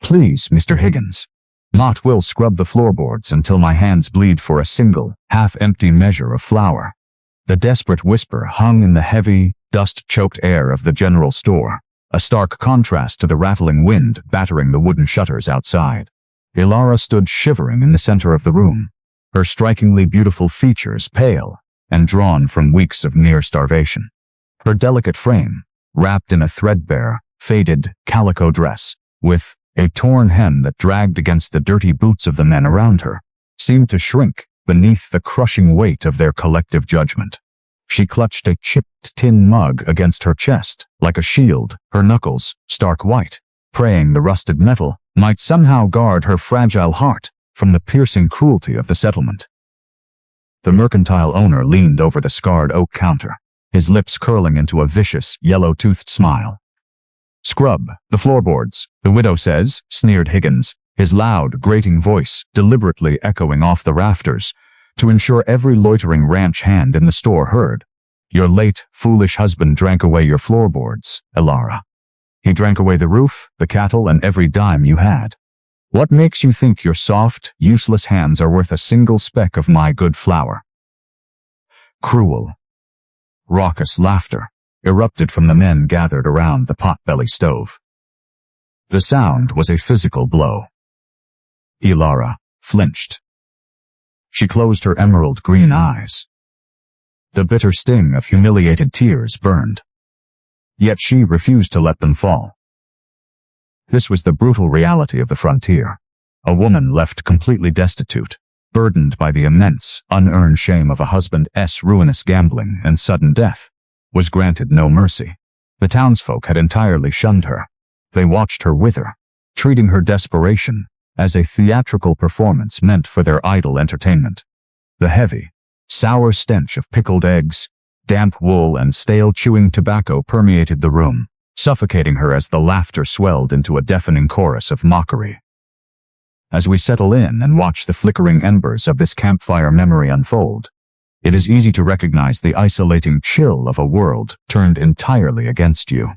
Please, Mr. Higgins. Not will scrub the floorboards until my hands bleed for a single, half-empty measure of flour. The desperate whisper hung in the heavy, dust-choked air of the general store, a stark contrast to the rattling wind battering the wooden shutters outside. Ilara stood shivering in the center of the room, her strikingly beautiful features pale and drawn from weeks of near starvation. Her delicate frame, wrapped in a threadbare, faded calico dress, with a torn hem that dragged against the dirty boots of the men around her, seemed to shrink beneath the crushing weight of their collective judgment. She clutched a chipped tin mug against her chest, like a shield, her knuckles stark white, praying the rusted metal might somehow guard her fragile heart from the piercing cruelty of the settlement. The mercantile owner leaned over the scarred oak counter, his lips curling into a vicious, yellow-toothed smile. "Scrub the floorboards, the widow says," sneered Higgins, his loud, grating voice deliberately echoing off the rafters to ensure every loitering ranch hand in the store heard. "Your late, foolish husband drank away your floorboards, Ilara. He drank away the roof, the cattle, and every dime you had. What makes you think your soft, useless hands are worth a single speck of my good flour?" Cruel, raucous laughter erupted from the men gathered around the pot-belly stove. The sound was a physical blow. Ilara flinched. She closed her emerald green eyes. The bitter sting of humiliated tears burned. Yet she refused to let them fall. This was the brutal reality of the frontier. A woman left completely destitute, burdened by the immense, unearned shame of a husband's ruinous gambling and sudden death, was granted no mercy. The townsfolk had entirely shunned her. They watched her wither, treating her desperation as a theatrical performance meant for their idle entertainment. The heavy, sour stench of pickled eggs, damp wool, and stale chewing tobacco permeated the room, suffocating her as the laughter swelled into a deafening chorus of mockery. As we settle in and watch the flickering embers of this campfire memory unfold, it is easy to recognize the isolating chill of a world turned entirely against you.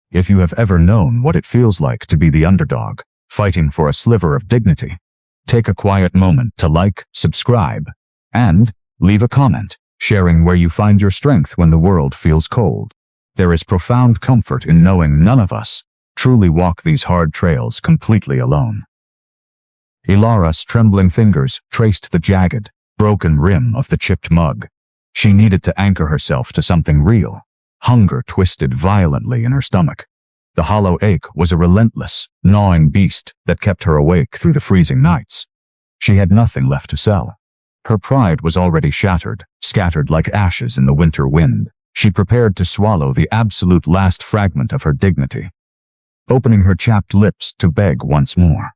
If you have ever known what it feels like to be the underdog, fighting for a sliver of dignity, take a quiet moment to like, subscribe, and leave a comment, sharing where you find your strength when the world feels cold. There is profound comfort in knowing none of us truly walk these hard trails completely alone. Ilara's trembling fingers traced the jagged, broken rim of the chipped mug. She needed to anchor herself to something real. Hunger twisted violently in her stomach. The hollow ache was a relentless, gnawing beast that kept her awake through the freezing nights. She had nothing left to sell. Her pride was already shattered, scattered like ashes in the winter wind. She prepared to swallow the absolute last fragment of her dignity, opening her chapped lips to beg once more.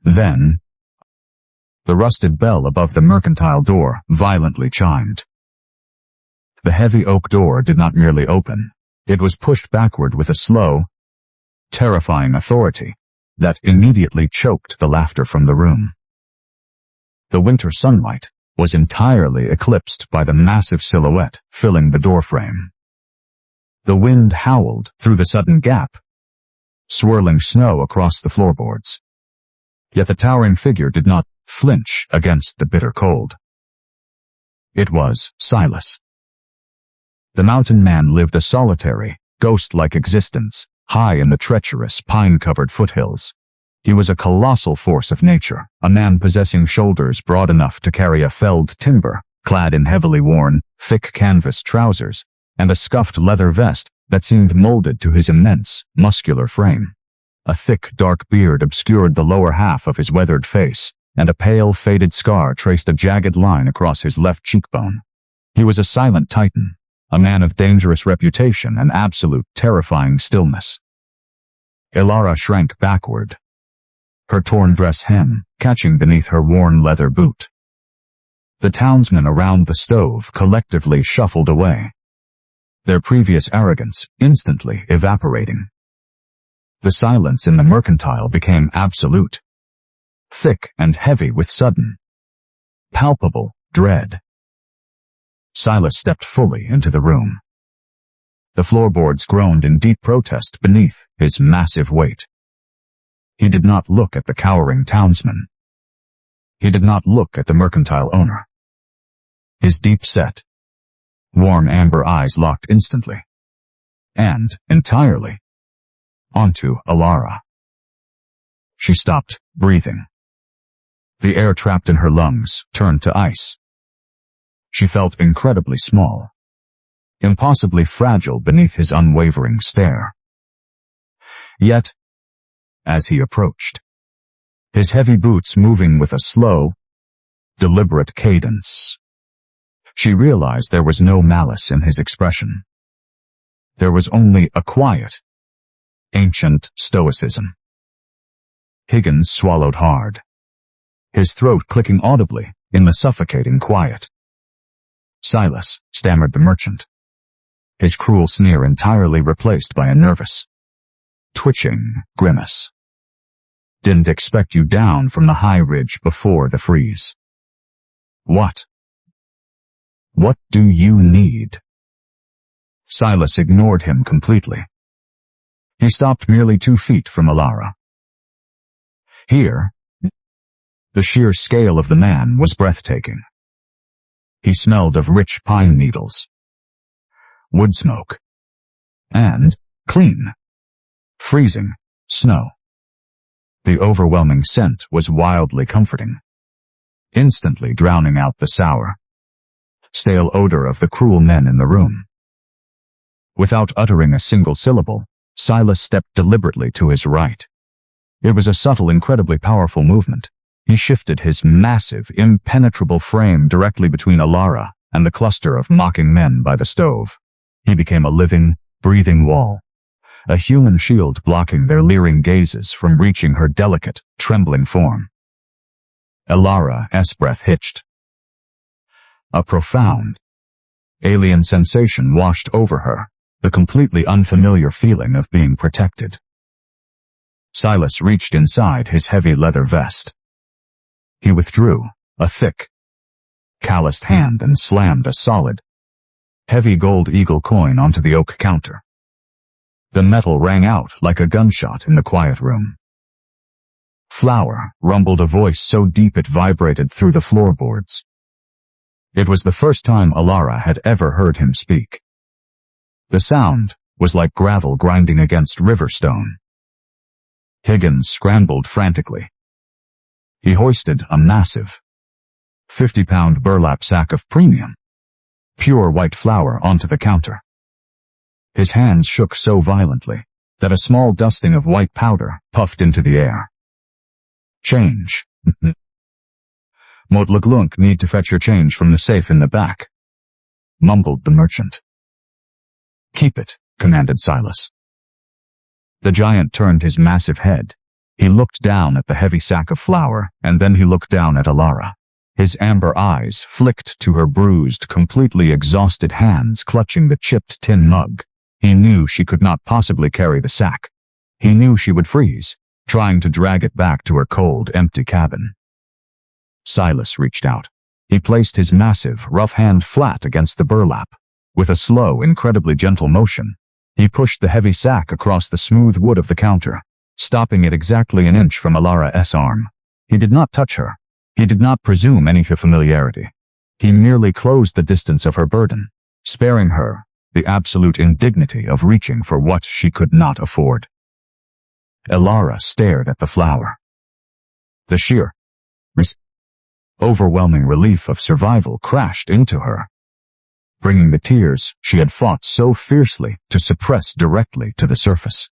Then, the rusted bell above the mercantile door violently chimed. The heavy oak door did not merely open. It was pushed backward with a slow, terrifying authority that immediately choked the laughter from the room. The winter sunlight was entirely eclipsed by the massive silhouette filling the doorframe. The wind howled through the sudden gap, swirling snow across the floorboards. Yet the towering figure did not flinch against the bitter cold. It was Silas. The mountain man lived a solitary, ghost-like existence, high in the treacherous, pine-covered foothills. He was a colossal force of nature, a man possessing shoulders broad enough to carry a felled timber, clad in heavily worn, thick canvas trousers, and a scuffed leather vest that seemed molded to his immense, muscular frame. A thick, dark beard obscured the lower half of his weathered face, and a pale, faded scar traced a jagged line across his left cheekbone. He was a silent titan, a man of dangerous reputation and absolute terrifying stillness. Ilara shrank backward, her torn dress hem catching beneath her worn leather boot. The townsmen around the stove collectively shuffled away, their previous arrogance instantly evaporating. The silence in the mercantile became absolute, thick and heavy with sudden, palpable dread. Silas stepped fully into the room. The floorboards groaned in deep protest beneath his massive weight. He did not look at the cowering townsman. He did not look at the mercantile owner. His deep-set, warm amber eyes locked instantly, and entirely, onto Alara. She stopped breathing. The air trapped in her lungs turned to ice. She felt incredibly small, impossibly fragile beneath his unwavering stare. Yet, as he approached, his heavy boots moving with a slow, deliberate cadence, she realized there was no malice in his expression. There was only a quiet, ancient stoicism. Higgins swallowed hard, his throat clicking audibly in the suffocating quiet. "Silas," stammered the merchant, his cruel sneer entirely replaced by a nervous, twitching grimace. "Didn't expect you down from the high ridge before the freeze. What do you need?" Silas ignored him completely. He stopped merely 2 feet from Alara. Here, the sheer scale of the man was breathtaking. He smelled of rich pine needles, wood smoke, and clean, freezing snow. The overwhelming scent was wildly comforting, instantly drowning out the sour, stale odor of the cruel men in the room. Without uttering a single syllable, Silas stepped deliberately to his right. It was a subtle, incredibly powerful movement. He shifted his massive, impenetrable frame directly between Alara and the cluster of mocking men by the stove. He became a living, breathing wall, a human shield blocking their leering gazes from reaching her delicate, trembling form. Alara's breath hitched. A profound, alien sensation washed over her, the completely unfamiliar feeling of being protected. Silas reached inside his heavy leather vest. He withdrew a thick, calloused hand and slammed a solid, heavy gold eagle coin onto the oak counter. The metal rang out like a gunshot in the quiet room. "Flour," rumbled a voice so deep it vibrated through the floorboards. It was the first time Alara had ever heard him speak. The sound was like gravel grinding against river stone. Higgins scrambled frantically. He hoisted a massive, 50-pound burlap sack of premium, pure white flour onto the counter. His hands shook so violently that a small dusting of white powder puffed into the air. "Change." "Motlaglunk need to fetch your change from the safe in the back," mumbled the merchant. "Keep it," commanded Silas. The giant turned his massive head. He looked down at the heavy sack of flour, and then he looked down at Alara. His amber eyes flicked to her bruised, completely exhausted hands clutching the chipped tin mug. He knew she could not possibly carry the sack. He knew she would freeze, trying to drag it back to her cold, empty cabin. Silas reached out. He placed his massive, rough hand flat against the burlap. With a slow, incredibly gentle motion, he pushed the heavy sack across the smooth wood of the counter, stopping it exactly an inch from Alara's arm. He did not touch her. He did not presume any familiarity. He merely closed the distance of her burden, sparing her the absolute indignity of reaching for what she could not afford. Alara stared at the flour. The sheer, overwhelming relief of survival crashed into her, bringing the tears she had fought so fiercely to suppress directly to the surface.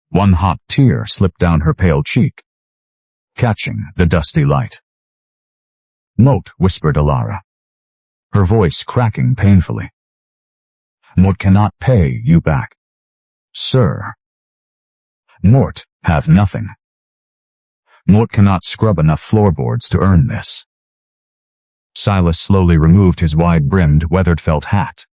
One hot tear slipped down her pale cheek, catching the dusty light. "Mot," whispered Alara, her voice cracking painfully. "Mort cannot pay you back, sir. Mort have nothing. Mort cannot scrub enough floorboards to earn this." Silas slowly removed his wide-brimmed, weathered felt hat.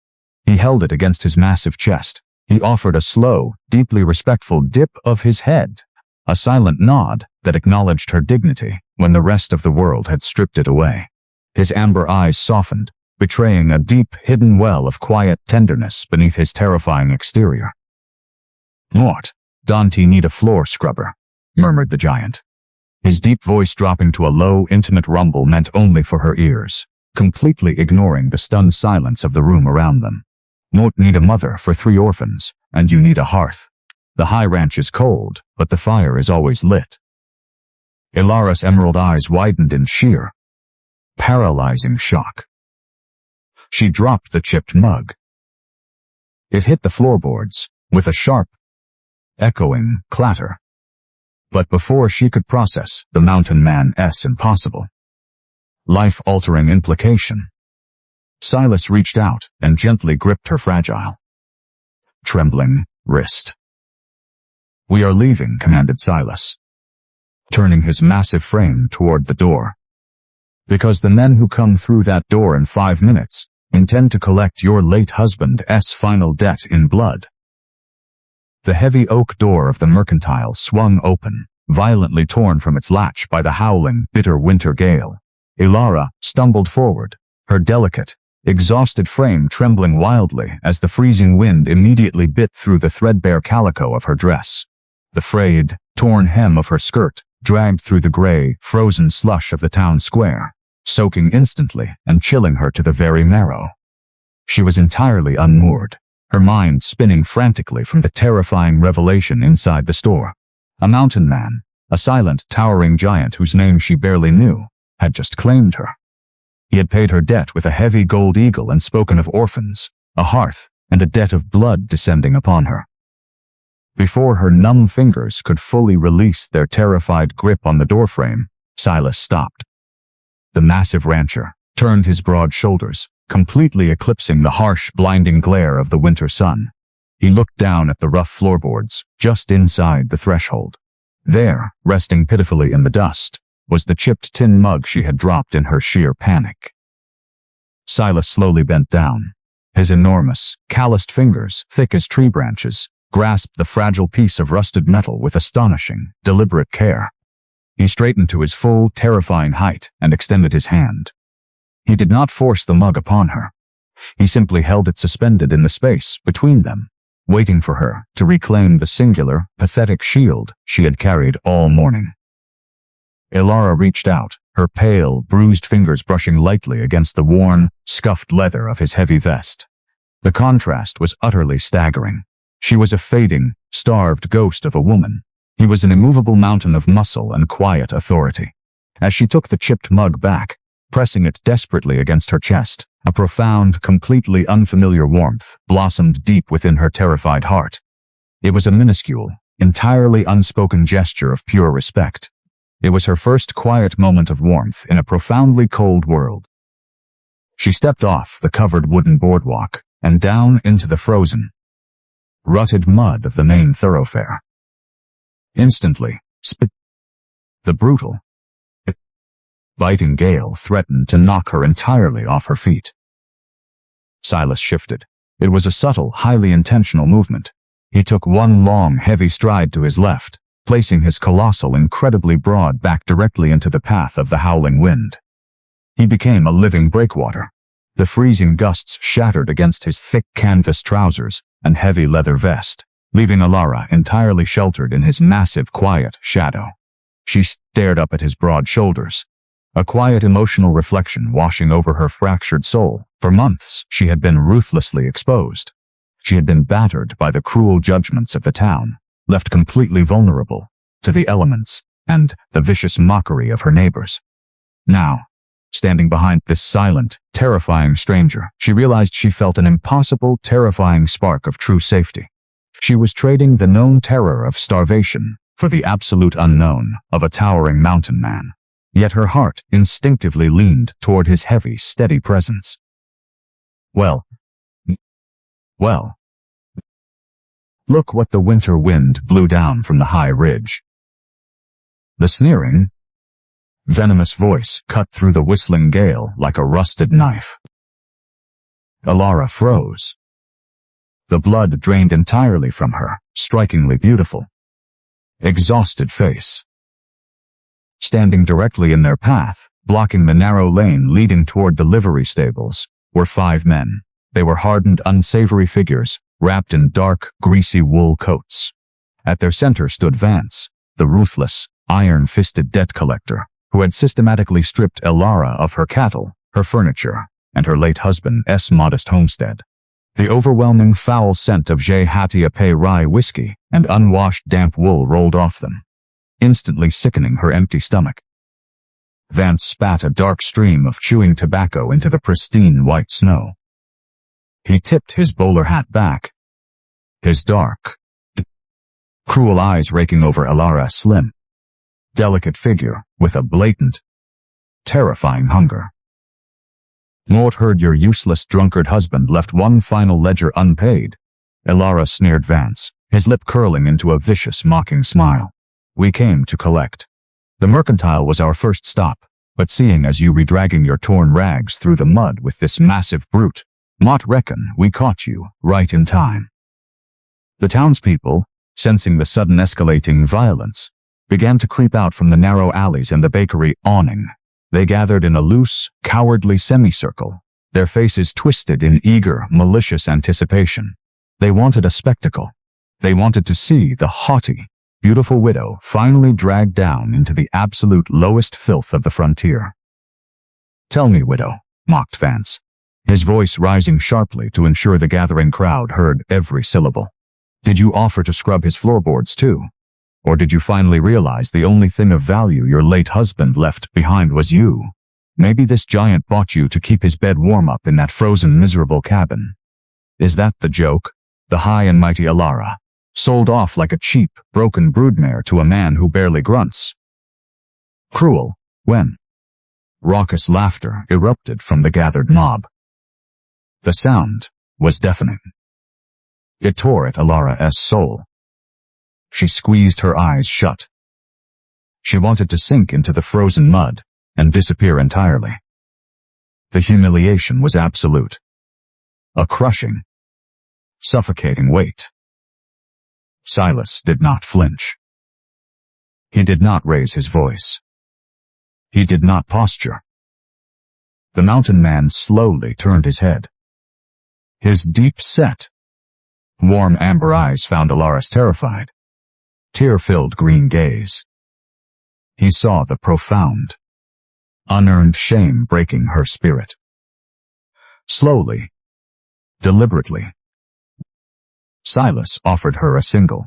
He held it against his massive chest. He offered a slow, deeply respectful dip of his head, a silent nod that acknowledged her dignity when the rest of the world had stripped it away. His amber eyes softened, betraying a deep, hidden well of quiet tenderness beneath his terrifying exterior. "Mort, Dante need a floor scrubber," murmured the giant. His deep voice dropping to a low, intimate rumble meant only for her ears, completely ignoring the stunned silence of the room around them. "Won't need a mother for 3 orphans, and you need a hearth. The high ranch is cold, but the fire is always lit." Ilara's emerald eyes widened in sheer, paralyzing shock. She dropped the chipped mug. It hit the floorboards, with a sharp, echoing clatter. But before she could process the mountain man's impossible, life-altering implication, Silas reached out and gently gripped her fragile, trembling wrist. "We are leaving," commanded Silas, turning his massive frame toward the door. "Because the men who come through that door in 5 minutes intend to collect your late husband's final debt in blood." The heavy oak door of the mercantile swung open, violently torn from its latch by the howling, bitter winter gale. Ilara stumbled forward, her delicate, exhausted frame trembling wildly as the freezing wind immediately bit through the threadbare calico of her dress. The frayed, torn hem of her skirt dragged through the gray, frozen slush of the town square, soaking instantly and chilling her to the very marrow. She was entirely unmoored, her mind spinning frantically from the terrifying revelation inside the store. A mountain man, a silent, towering giant whose name she barely knew, had just claimed her. He had paid her debt with a heavy gold eagle and spoken of orphans, a hearth, and a debt of blood descending upon her. Before her numb fingers could fully release their terrified grip on the doorframe, Silas stopped. The massive rancher turned his broad shoulders, completely eclipsing the harsh, blinding glare of the winter sun. He looked down at the rough floorboards, just inside the threshold. There, resting pitifully in the dust, was the chipped tin mug she had dropped in her sheer panic. Silas slowly bent down. His enormous, calloused fingers, thick as tree branches, grasped the fragile piece of rusted metal with astonishing, deliberate care. He straightened to his full, terrifying height and extended his hand. He did not force the mug upon her. He simply held it suspended in the space between them, waiting for her to reclaim the singular, pathetic shield she had carried all morning. Ilara reached out, her pale, bruised fingers brushing lightly against the worn, scuffed leather of his heavy vest. The contrast was utterly staggering. She was a fading, starved ghost of a woman. He was an immovable mountain of muscle and quiet authority. As she took the chipped mug back, pressing it desperately against her chest, a profound, completely unfamiliar warmth blossomed deep within her terrified heart. It was a minuscule, entirely unspoken gesture of pure respect. It was her first quiet moment of warmth in a profoundly cold world. She stepped off the covered wooden boardwalk and down into the frozen, rutted mud of the main thoroughfare. Instantly, the brutal, biting gale threatened to knock her entirely off her feet. Silas shifted. It was a subtle, highly intentional movement. He took one long, heavy stride to his left, placing his colossal, incredibly broad back directly into the path of the howling wind. He became a living breakwater. The freezing gusts shattered against his thick canvas trousers and heavy leather vest, leaving Ilara entirely sheltered in his massive, quiet shadow. She stared up at his broad shoulders, a quiet emotional reflection washing over her fractured soul. For months, she had been ruthlessly exposed. She had been battered by the cruel judgments of the town, left completely vulnerable to the elements and the vicious mockery of her neighbors. Now, standing behind this silent, terrifying stranger, she realized she felt an impossible, terrifying spark of true safety. She was trading the known terror of starvation for the absolute unknown of a towering mountain man. Yet her heart instinctively leaned toward his heavy, steady presence. Well, look what the winter wind blew down from the high ridge. The sneering, venomous voice cut through the whistling gale like a rusted knife. Ilara froze. The blood drained entirely from her strikingly beautiful, exhausted face. Standing directly in their path, blocking the narrow lane leading toward the livery stables, were 5 men. They were hardened, unsavory figures, wrapped in dark, greasy wool coats. At their center stood Vance, the ruthless, iron-fisted debt collector who had systematically stripped Elara of her cattle, her furniture, and her late husband's modest homestead. The overwhelming foul scent of Jehatia rye whiskey and unwashed damp wool rolled off them, instantly sickening her empty stomach. Vance spat a dark stream of chewing tobacco into the pristine white snow. He tipped his bowler hat back, his dark, cruel eyes raking over Elara's slim, delicate figure with a blatant, terrifying hunger. Mort heard your useless drunkard husband left one final ledger unpaid. Elara sneered Vance, his lip curling into a vicious, mocking smile. We came to collect. The mercantile was our first stop, but seeing as you redragging your torn rags through the mud with this massive brute, Mott reckon we caught you right in time. The townspeople, sensing the sudden escalating violence, began to creep out from the narrow alleys and the bakery awning. They gathered in a loose, cowardly semicircle, their faces twisted in eager, malicious anticipation. They wanted a spectacle. They wanted to see the haughty, beautiful widow finally dragged down into the absolute lowest filth of the frontier. Tell me, widow, mocked Vance, his voice rising sharply to ensure the gathering crowd heard every syllable. Did you offer to scrub his floorboards too? Or did you finally realize the only thing of value your late husband left behind was you? Maybe this giant bought you to keep his bed warm up in that frozen, miserable cabin. Is that the joke? The high and mighty Elara, sold off like a cheap, broken broodmare to a man who barely grunts. Cruel, when? Raucous laughter erupted from the gathered mob. The sound was deafening. It tore at Elara's soul. She squeezed her eyes shut. She wanted to sink into the frozen mud and disappear entirely. The humiliation was absolute. A crushing, suffocating weight. Silas did not flinch. He did not raise his voice. He did not posture. The mountain man slowly turned his head. His deep-set, warm amber eyes found Elara's terrified, tear-filled green gaze. He saw the profound, unearned shame breaking her spirit. Slowly, deliberately, Silas offered her a single,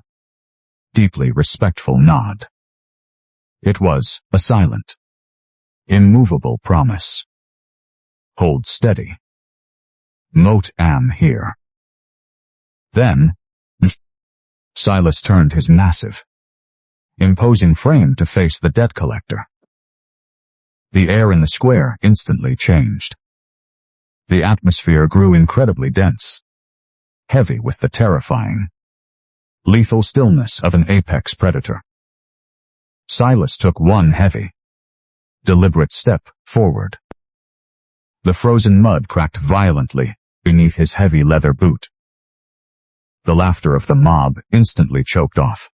deeply respectful nod. It was a silent, immovable promise. Hold steady. Moat am here. Then, Silas turned his massive, imposing frame to face the debt collector. The air in the square instantly changed. The atmosphere grew incredibly dense, heavy with the terrifying, lethal stillness of an apex predator. Silas took one heavy, deliberate step forward. The frozen mud cracked violently beneath his heavy leather boot. The laughter of the mob instantly choked off.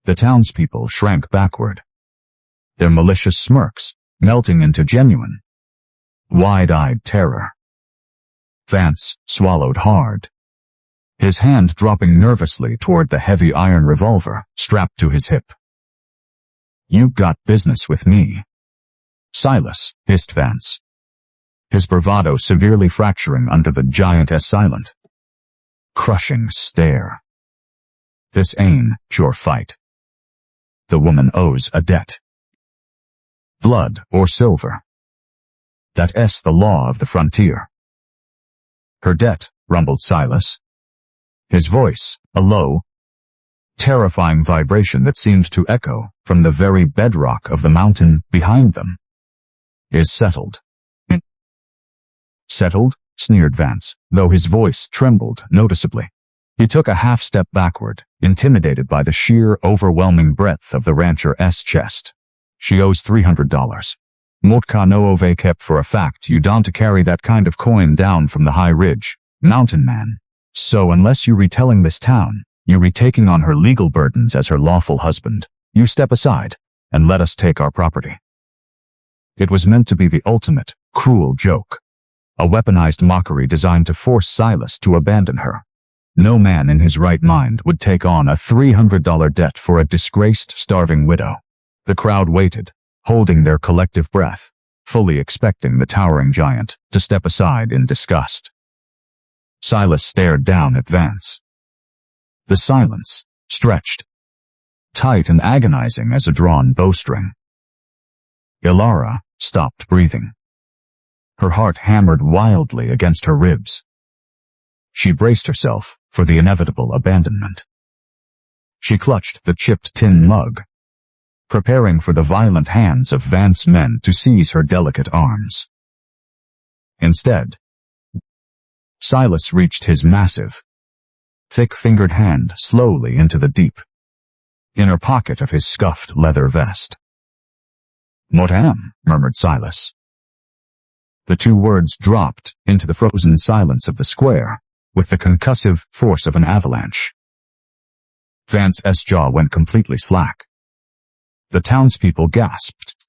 The townspeople shrank backward, their malicious smirks melting into genuine, wide-eyed terror. Vance swallowed hard, his hand dropping nervously toward the heavy iron revolver strapped to his hip. You got business with me, Silas, hissed Vance, his bravado severely fracturing under the giant's silent, crushing stare. This ain't your fight. The woman owes a debt. Blood or silver. That's the law of the frontier. Her debt, rumbled Silas, his voice a low, terrifying vibration that seemed to echo from the very bedrock of the mountain behind them, is settled. Settled? Sneered Vance, though his voice trembled noticeably. He took a half-step backward, intimidated by the sheer, overwhelming breadth of the rancher's chest. She owes $300. Motka no ove kept for a fact you don't carry that kind of coin down from the high ridge, mountain man. So unless you retelling this town, you retaking on her legal burdens as her lawful husband, you step aside, and let us take our property. It was meant to be the ultimate, cruel joke. A weaponized mockery designed to force Silas to abandon her. No man in his right mind would take on a $300 debt for a disgraced, starving widow. The crowd waited, holding their collective breath, fully expecting the towering giant to step aside in disgust. Silas stared down at Vance. The silence stretched, tight and agonizing as a drawn bowstring. Ilara stopped breathing. Her heart hammered wildly against her ribs. She braced herself for the inevitable abandonment. She clutched the chipped tin mug, preparing for the violent hands of Vance's men to seize her delicate arms. Instead, Silas reached his massive, thick-fingered hand slowly into the deep, inner pocket of his scuffed leather vest. "Motam," murmured Silas. The two words dropped into the frozen silence of the square with the concussive force of an avalanche. Vance's jaw went completely slack. The townspeople gasped,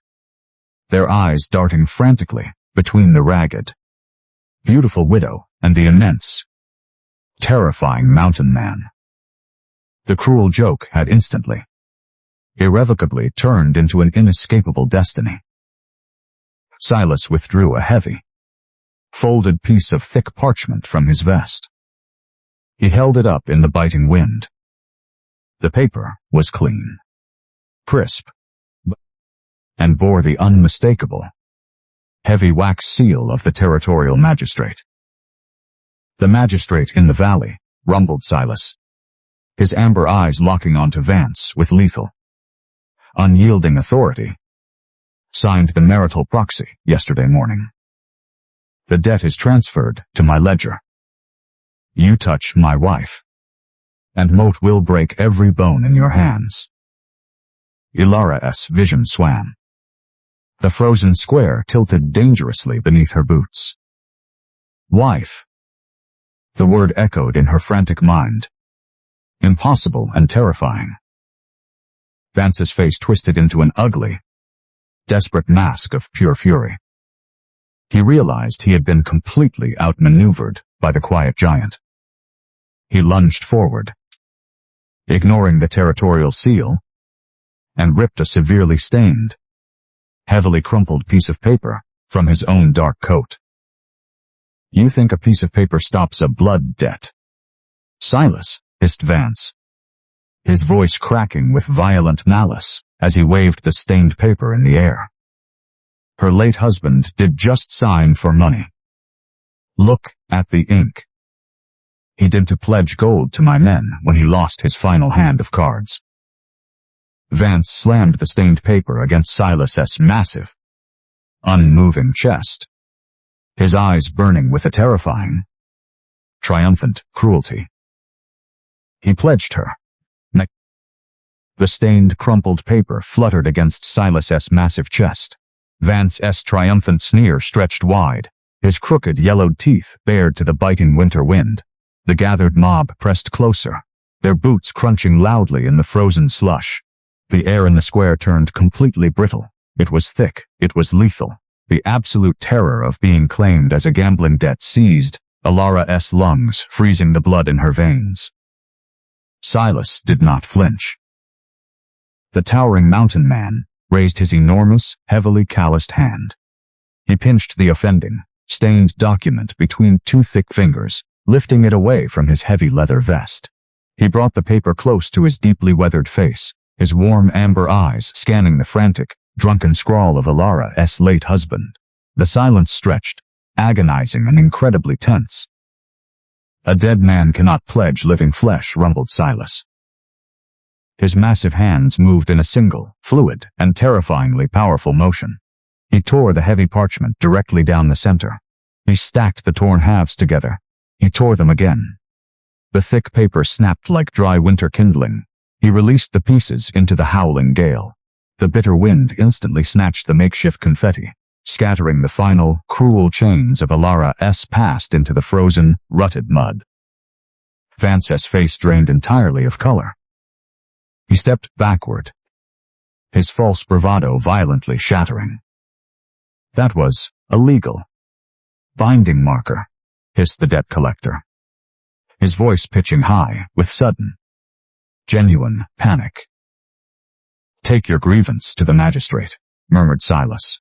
their eyes darting frantically between the ragged, beautiful widow and the immense, terrifying mountain man. The cruel joke had instantly, irrevocably turned into an inescapable destiny. Silas withdrew a heavy, folded piece of thick parchment from his vest. He held it up in the biting wind. The paper was clean, crisp, and bore the unmistakable, heavy wax seal of the territorial magistrate. "The magistrate in the valley," rumbled Silas, his amber eyes locking onto Vance with lethal, unyielding authority. "Signed the marital proxy yesterday morning. The debt is transferred to my ledger. You touch my wife, and Moat will break every bone in your hands." Ilara's vision swam. The frozen square tilted dangerously beneath her boots. Wife. The word echoed in her frantic mind. Impossible and terrifying. Vance's face twisted into an ugly, desperate mask of pure fury. He realized he had been completely outmaneuvered by the quiet giant. He lunged forward, ignoring the territorial seal, and ripped a severely stained, heavily crumpled piece of paper from his own dark coat. "You think a piece of paper stops a blood debt?" "Silas," hissed Vance, his voice cracking with violent malice as he waved the stained paper in the air. "Her late husband did just sign for money. Look at the ink. He did to pledge gold to my men when he lost his final hand of cards." Vance slammed the stained paper against Silas's massive, unmoving chest, his eyes burning with a terrifying, triumphant cruelty. "He pledged her." The stained, crumpled paper fluttered against Silas's massive chest. Vance's triumphant sneer stretched wide, his crooked yellowed teeth bared to the biting winter wind. The gathered mob pressed closer, their boots crunching loudly in the frozen slush. The air in the square turned completely brittle. It was thick, it was lethal. The absolute terror of being claimed as a gambling debt seized Ilara's lungs, freezing the blood in her veins. Silas did not flinch. The towering mountain man raised his enormous, heavily calloused hand. He pinched the offending, stained document between two thick fingers, lifting it away from his heavy leather vest. He brought the paper close to his deeply weathered face, his warm amber eyes scanning the frantic, drunken scrawl of Ilara's late husband. The silence stretched, agonizing and incredibly tense. "A dead man cannot pledge living flesh," rumbled Silas. His massive hands moved in a single, fluid, and terrifyingly powerful motion. He tore the heavy parchment directly down the center. He stacked the torn halves together. He tore them again. The thick paper snapped like dry winter kindling. He released the pieces into the howling gale. The bitter wind instantly snatched the makeshift confetti, scattering the final, cruel chains of Ilara's past into the frozen, rutted mud. Vance's face drained entirely of color. He stepped backward, his false bravado violently shattering. "That was a legal binding marker," hissed the debt collector. his voice pitching high with sudden, genuine panic. "Take your grievance to the magistrate," murmured Silas.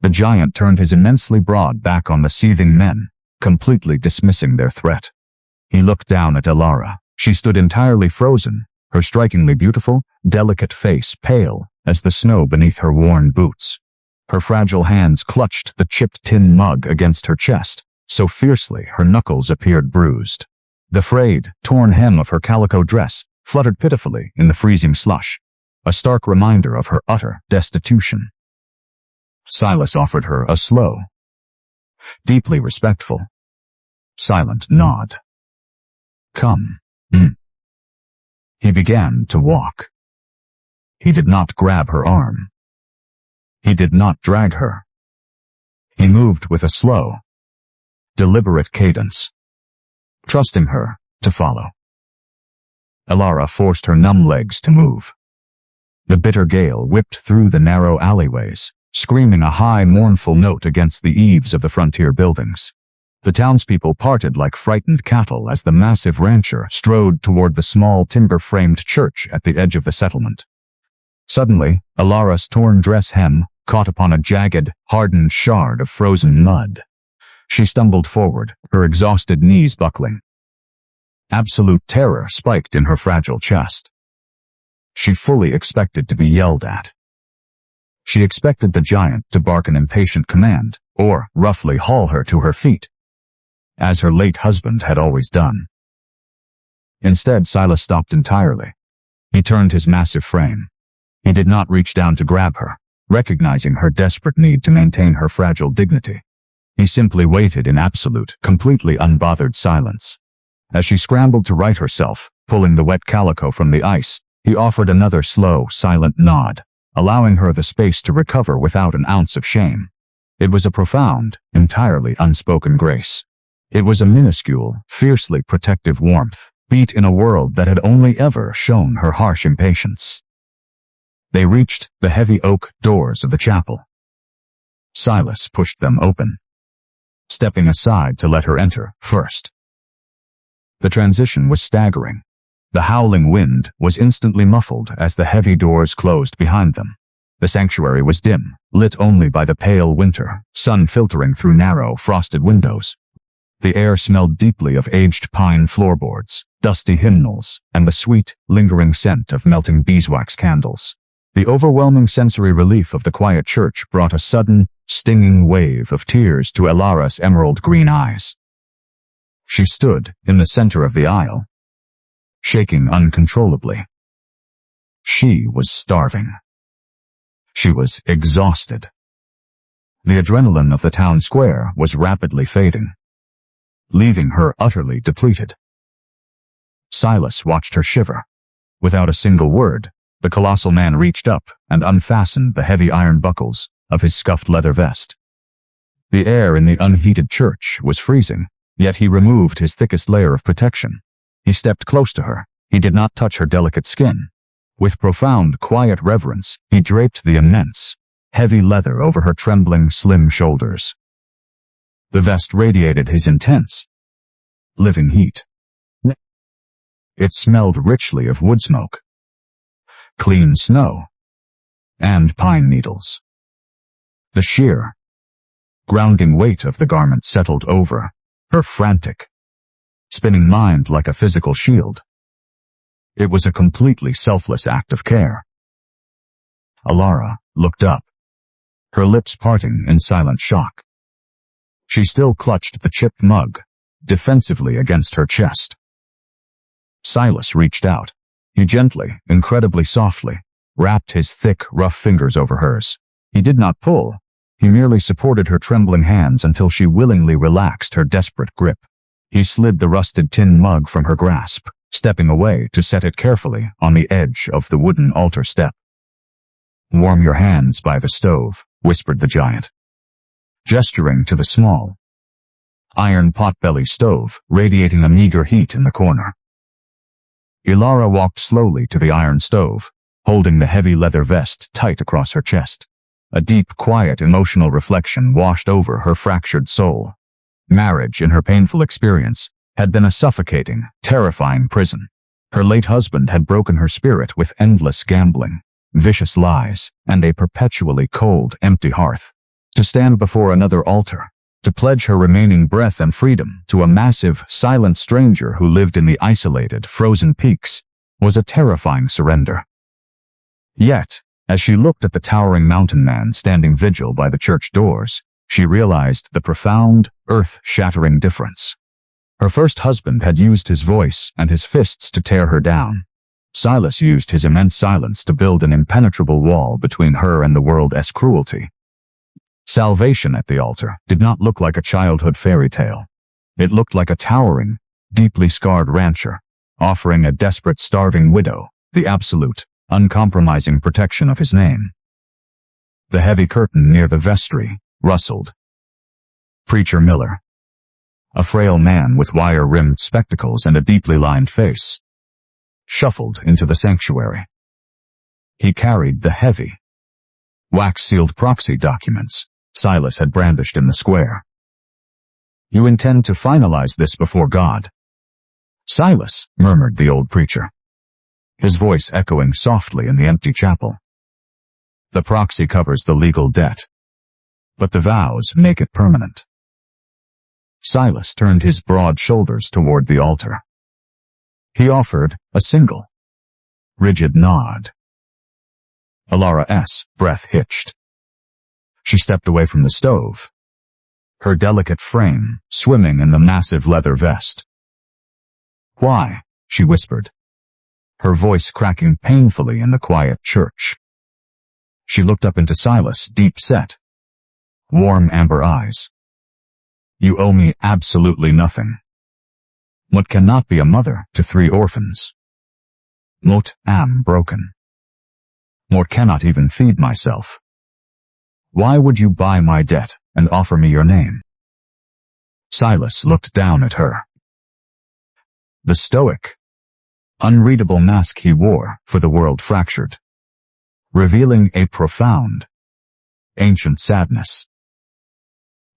The giant turned his immensely broad back on the seething men, completely dismissing their threat. He looked down at Elara. She stood entirely frozen, her strikingly beautiful, delicate face pale as the snow beneath her worn boots. Her fragile hands clutched the chipped tin mug against her chest, so fiercely her knuckles appeared bruised. The frayed, torn hem of her calico dress fluttered pitifully in the freezing slush, a stark reminder of her utter destitution. Silas offered her a slow, deeply respectful, silent nod. "Come." He began to walk. He did not grab her arm. He did not drag her. He moved with a slow, deliberate cadence, trusting her to follow. Elara forced her numb legs to move. The bitter gale whipped through the narrow alleyways, screaming a high, mournful note against the eaves of the frontier buildings. The townspeople parted like frightened cattle as the massive rancher strode toward the small timber-framed church at the edge of the settlement. Suddenly, Elara's torn dress hem caught upon a jagged, hardened shard of frozen mud. She stumbled forward, her exhausted knees buckling. Absolute terror spiked in her fragile chest. She fully expected to be yelled at. She expected the giant to bark an impatient command, or roughly haul her to her feet, as her late husband had always done. Instead, Silas stopped entirely. He turned his massive frame. He did not reach down to grab her, recognizing her desperate need to maintain her fragile dignity. He simply waited in absolute, completely unbothered silence. As she scrambled to right herself, pulling the wet calico from the ice, he offered another slow, silent nod, allowing her the space to recover without an ounce of shame. It was a profound, entirely unspoken grace. It was a minuscule, fiercely protective warmth, beat in a world that had only ever shown her harsh impatience. They reached the heavy oak doors of the chapel. Silas pushed them open, stepping aside to let her enter first. The transition was staggering. The howling wind was instantly muffled as the heavy doors closed behind them. The sanctuary was dim, lit only by the pale winter sun filtering through narrow, frosted windows. The air smelled deeply of aged pine floorboards, dusty hymnals, and the sweet, lingering scent of melting beeswax candles. The overwhelming sensory relief of the quiet church brought a sudden, stinging wave of tears to Elara's emerald green eyes. She stood in the center of the aisle, shaking uncontrollably. She was starving. She was exhausted. The adrenaline of the town square was rapidly fading, leaving her utterly depleted. Silas watched her shiver. Without a single word, the colossal man reached up and unfastened the heavy iron buckles of his scuffed leather vest. The air in the unheated church was freezing, yet he removed his thickest layer of protection. He stepped close to her. He did not touch her delicate skin. With profound, quiet reverence, he draped the immense, heavy leather over her trembling, slim shoulders. The vest radiated his intense, living heat. It smelled richly of wood smoke, clean snow, and pine needles. The sheer, grounding weight of the garment settled over her frantic, spinning mind like a physical shield. It was a completely selfless act of care. Elara looked up, her lips parting in silent shock. She still clutched the chipped mug, defensively against her chest. Silas reached out. He gently, incredibly softly, wrapped his thick, rough fingers over hers. He did not pull. He merely supported her trembling hands until she willingly relaxed her desperate grip. He slid the rusted tin mug from her grasp, stepping away to set it carefully on the edge of the wooden altar step. "Warm your hands by the stove," whispered the giant, gesturing to the small, iron pot-belly stove radiating a meager heat in the corner. Elara walked slowly to the iron stove, holding the heavy leather vest tight across her chest. A deep, quiet, emotional reflection washed over her fractured soul. Marriage, in her painful experience, had been a suffocating, terrifying prison. Her late husband had broken her spirit with endless gambling, vicious lies, and a perpetually cold, empty hearth. To stand before another altar, to pledge her remaining breath and freedom to a massive, silent stranger who lived in the isolated, frozen peaks, was a terrifying surrender. Yet, as she looked at the towering mountain man standing vigil by the church doors, she realized the profound, earth-shattering difference. Her first husband had used his voice and his fists to tear her down. Silas used his immense silence to build an impenetrable wall between her and the world's cruelty. Salvation at the altar did not look like a childhood fairy tale. It looked like a towering, deeply scarred rancher, offering a desperate, starving widow the absolute, uncompromising protection of his name. The heavy curtain near the vestry rustled. Preacher Miller, a frail man with wire-rimmed spectacles and a deeply lined face, shuffled into the sanctuary. He carried the heavy, wax-sealed proxy documents Silas had brandished in the square. "You intend to finalize this before God?" "Silas," murmured the old preacher, his voice echoing softly in the empty chapel. "The proxy covers the legal debt, but the vows make it permanent." Silas turned his broad shoulders toward the altar. He offered a single, rigid nod. Alara's breath hitched. She stepped away from the stove, her delicate frame swimming in the massive leather vest. "Why?" she whispered, her voice cracking painfully in the quiet church. She looked up into Silas' deep-set, warm amber eyes. "You owe me absolutely nothing. What cannot be a mother to 3 orphans? Mot am broken. More cannot even feed myself. Why would you buy my debt and offer me your name?" Silas looked down at her. The stoic, unreadable mask he wore for the world fractured, revealing a profound, ancient sadness.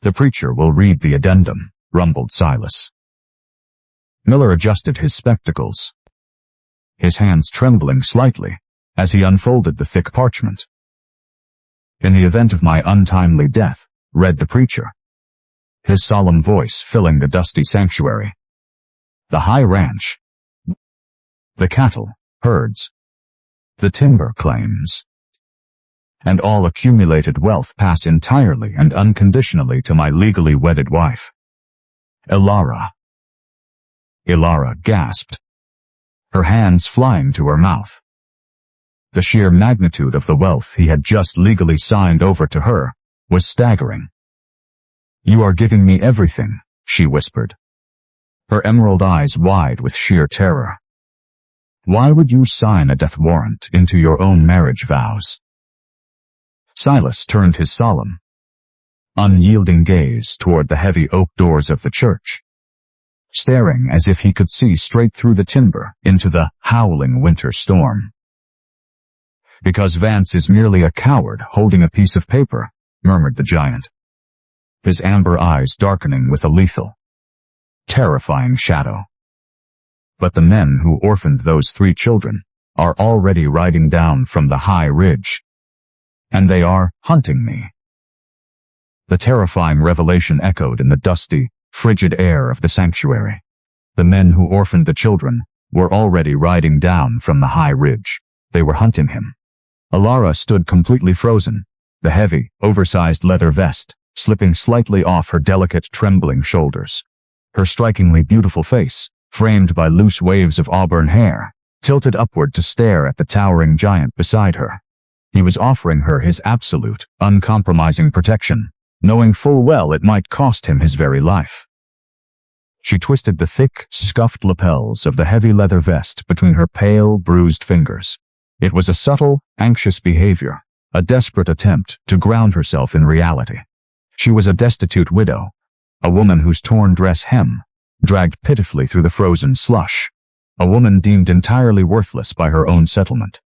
"The preacher will read the addendum," rumbled Silas. Miller adjusted his spectacles, his hands trembling slightly as he unfolded the thick parchment. "In the event of my untimely death," read the preacher, his solemn voice filling the dusty sanctuary, "the high ranch, the cattle, herds, the timber claims, and all accumulated wealth pass entirely and unconditionally to my legally wedded wife, Ilara." Ilara gasped, her hands flying to her mouth. The sheer magnitude of the wealth he had just legally signed over to her was staggering. "You are giving me everything," she whispered, her emerald eyes wide with sheer terror. "Why would you sign a death warrant into your own marriage vows?" Silas turned his solemn, unyielding gaze toward the heavy oak doors of the church, staring as if he could see straight through the timber into the howling winter storm. "Because Vance is merely a coward holding a piece of paper," murmured the giant, his amber eyes darkening with a lethal, terrifying shadow. "But the men who orphaned those 3 children are already riding down from the high ridge, and they are hunting me." The terrifying revelation echoed in the dusty, frigid air of the sanctuary. The men who orphaned the children were already riding down from the high ridge. They were hunting him. Ilara stood completely frozen, the heavy, oversized leather vest slipping slightly off her delicate, trembling shoulders. Her strikingly beautiful face, framed by loose waves of auburn hair, tilted upward to stare at the towering giant beside her. He was offering her his absolute, uncompromising protection, knowing full well it might cost him his very life. She twisted the thick, scuffed lapels of the heavy leather vest between her pale, bruised fingers. It was a subtle, anxious behavior, a desperate attempt to ground herself in reality. She was a destitute widow, a woman whose torn dress hem dragged pitifully through the frozen slush, a woman deemed entirely worthless by her own settlement.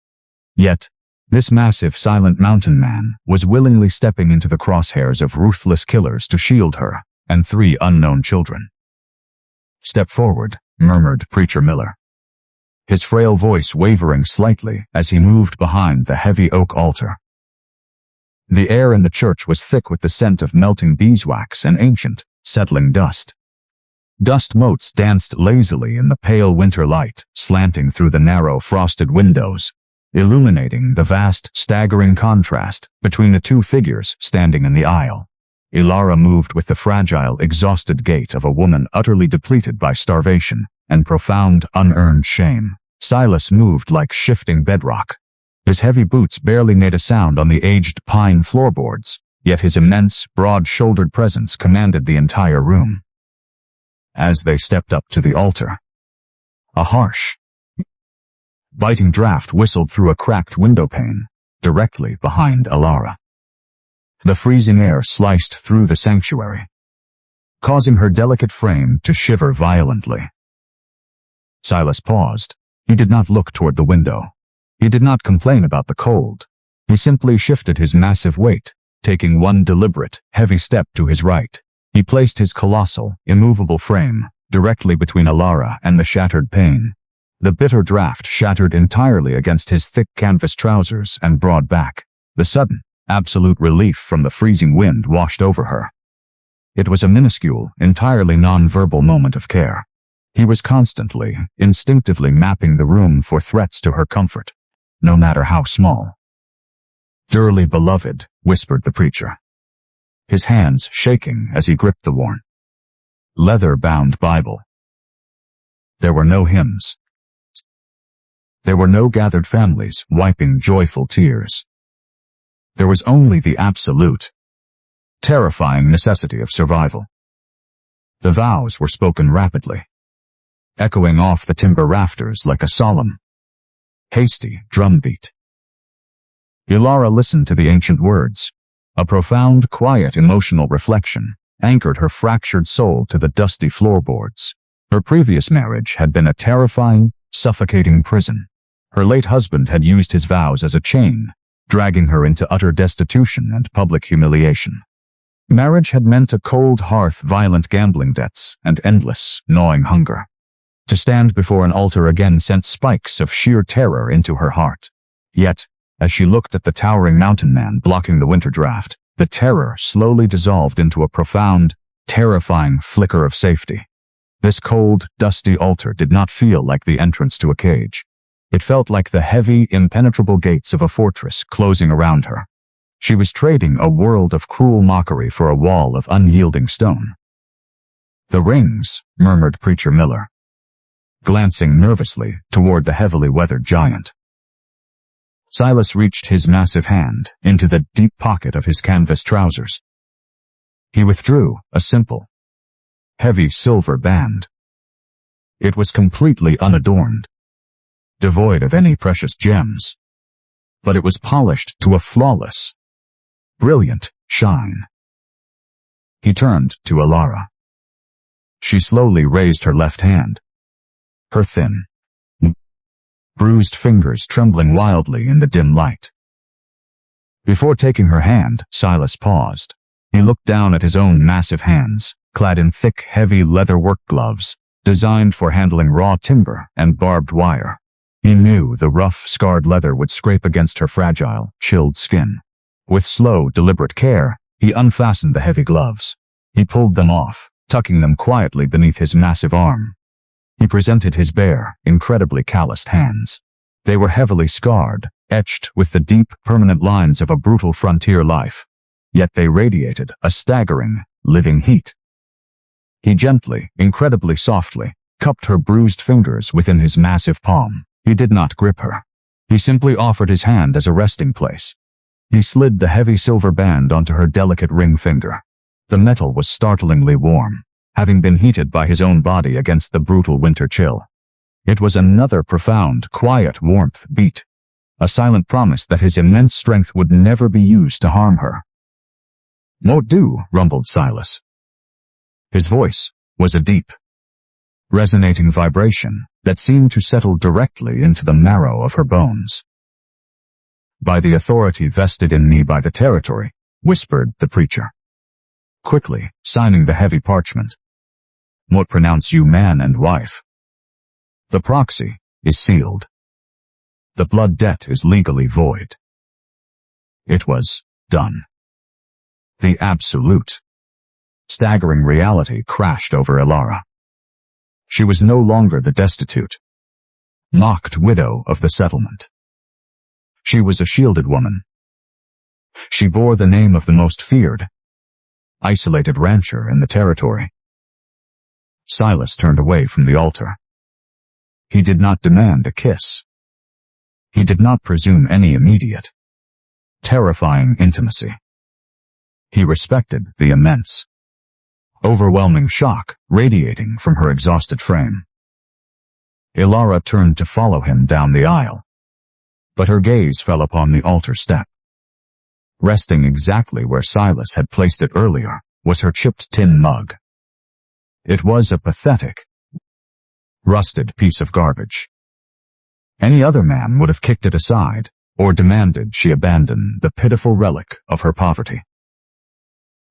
Yet, this massive, silent mountain man was willingly stepping into the crosshairs of ruthless killers to shield her and 3 unknown children. "Step forward," murmured Preacher Miller, his frail voice wavering slightly as he moved behind the heavy oak altar. The air in the church was thick with the scent of melting beeswax and ancient, settling dust. Dust motes danced lazily in the pale winter light, slanting through the narrow frosted windows, illuminating the vast, staggering contrast between the two figures standing in the aisle. Ilara moved with the fragile, exhausted gait of a woman utterly depleted by starvation and profound, unearned shame. Silas moved like shifting bedrock. His heavy boots barely made a sound on the aged pine floorboards, yet his immense, broad-shouldered presence commanded the entire room. As they stepped up to the altar, a harsh, biting draft whistled through a cracked windowpane, directly behind Ilara. The freezing air sliced through the sanctuary, causing her delicate frame to shiver violently. Silas paused. He did not look toward the window. He did not complain about the cold. He simply shifted his massive weight, taking one deliberate, heavy step to his right. He placed his colossal, immovable frame directly between Ilara and the shattered pane. The bitter draft shattered entirely against his thick canvas trousers and broad back. The sudden, absolute relief from the freezing wind washed over her. It was a minuscule, entirely non-verbal moment of care. He was constantly, instinctively mapping the room for threats to her comfort, no matter how small. "Dearly beloved," whispered the preacher, his hands shaking as he gripped the worn, leather-bound Bible. There were no hymns. There were no gathered families wiping joyful tears. There was only the absolute, terrifying necessity of survival. The vows were spoken rapidly, echoing off the timber rafters like a solemn, hasty drumbeat. Ilara listened to the ancient words. A profound, quiet, emotional reflection anchored her fractured soul to the dusty floorboards. Her previous marriage had been a terrifying, suffocating prison. Her late husband had used his vows as a chain, dragging her into utter destitution and public humiliation. Marriage had meant a cold hearth, violent gambling debts, and endless, gnawing hunger. To stand before an altar again sent spikes of sheer terror into her heart. Yet, as she looked at the towering mountain man blocking the winter draft, the terror slowly dissolved into a profound, terrifying flicker of safety. This cold, dusty altar did not feel like the entrance to a cage. It felt like the heavy, impenetrable gates of a fortress closing around her. She was trading a world of cruel mockery for a wall of unyielding stone. "The rings," murmured Preacher Miller, glancing nervously toward the heavily weathered giant. Silas reached his massive hand into the deep pocket of his canvas trousers. He withdrew a simple, heavy silver band. It was completely unadorned, devoid of any precious gems, but it was polished to a flawless, brilliant shine. He turned to Ilara. She slowly raised her left hand, her thin, bruised fingers trembling wildly in the dim light. Before taking her hand, Silas paused. He looked down at his own massive hands, clad in thick, heavy leather work gloves, designed for handling raw timber and barbed wire. He knew the rough, scarred leather would scrape against her fragile, chilled skin. With slow, deliberate care, he unfastened the heavy gloves. He pulled them off, tucking them quietly beneath his massive arm. He presented his bare, incredibly calloused hands. They were heavily scarred, etched with the deep, permanent lines of a brutal frontier life. Yet they radiated a staggering, living heat. He gently, incredibly softly, cupped her bruised fingers within his massive palm. He did not grip her. He simply offered his hand as a resting place. He slid the heavy silver band onto her delicate ring finger. The metal was startlingly warm, having been heated by his own body against the brutal winter chill. It was another profound, quiet warmth beat, a silent promise that his immense strength would never be used to harm her. "Mo do," rumbled Silas. His voice was a deep, resonating vibration that seemed to settle directly into the marrow of her bones. "By the authority vested in me by the territory," whispered the preacher, quickly signing the heavy parchment. What pronounce you man and wife? The proxy is sealed. The blood debt is legally void. It was done. The absolute, staggering reality crashed over Ilara. She was no longer the destitute, mocked widow of the settlement. She was a shielded woman. She bore the name of the most feared, isolated rancher in the territory. Silas turned away from the altar. He did not demand a kiss. He did not presume any immediate, terrifying intimacy. He respected the immense, overwhelming shock radiating from her exhausted frame. Ilara turned to follow him down the aisle, but her gaze fell upon the altar step. Resting exactly where Silas had placed it earlier was her chipped tin mug. It was a pathetic, rusted piece of garbage. Any other man would have kicked it aside or demanded she abandon the pitiful relic of her poverty.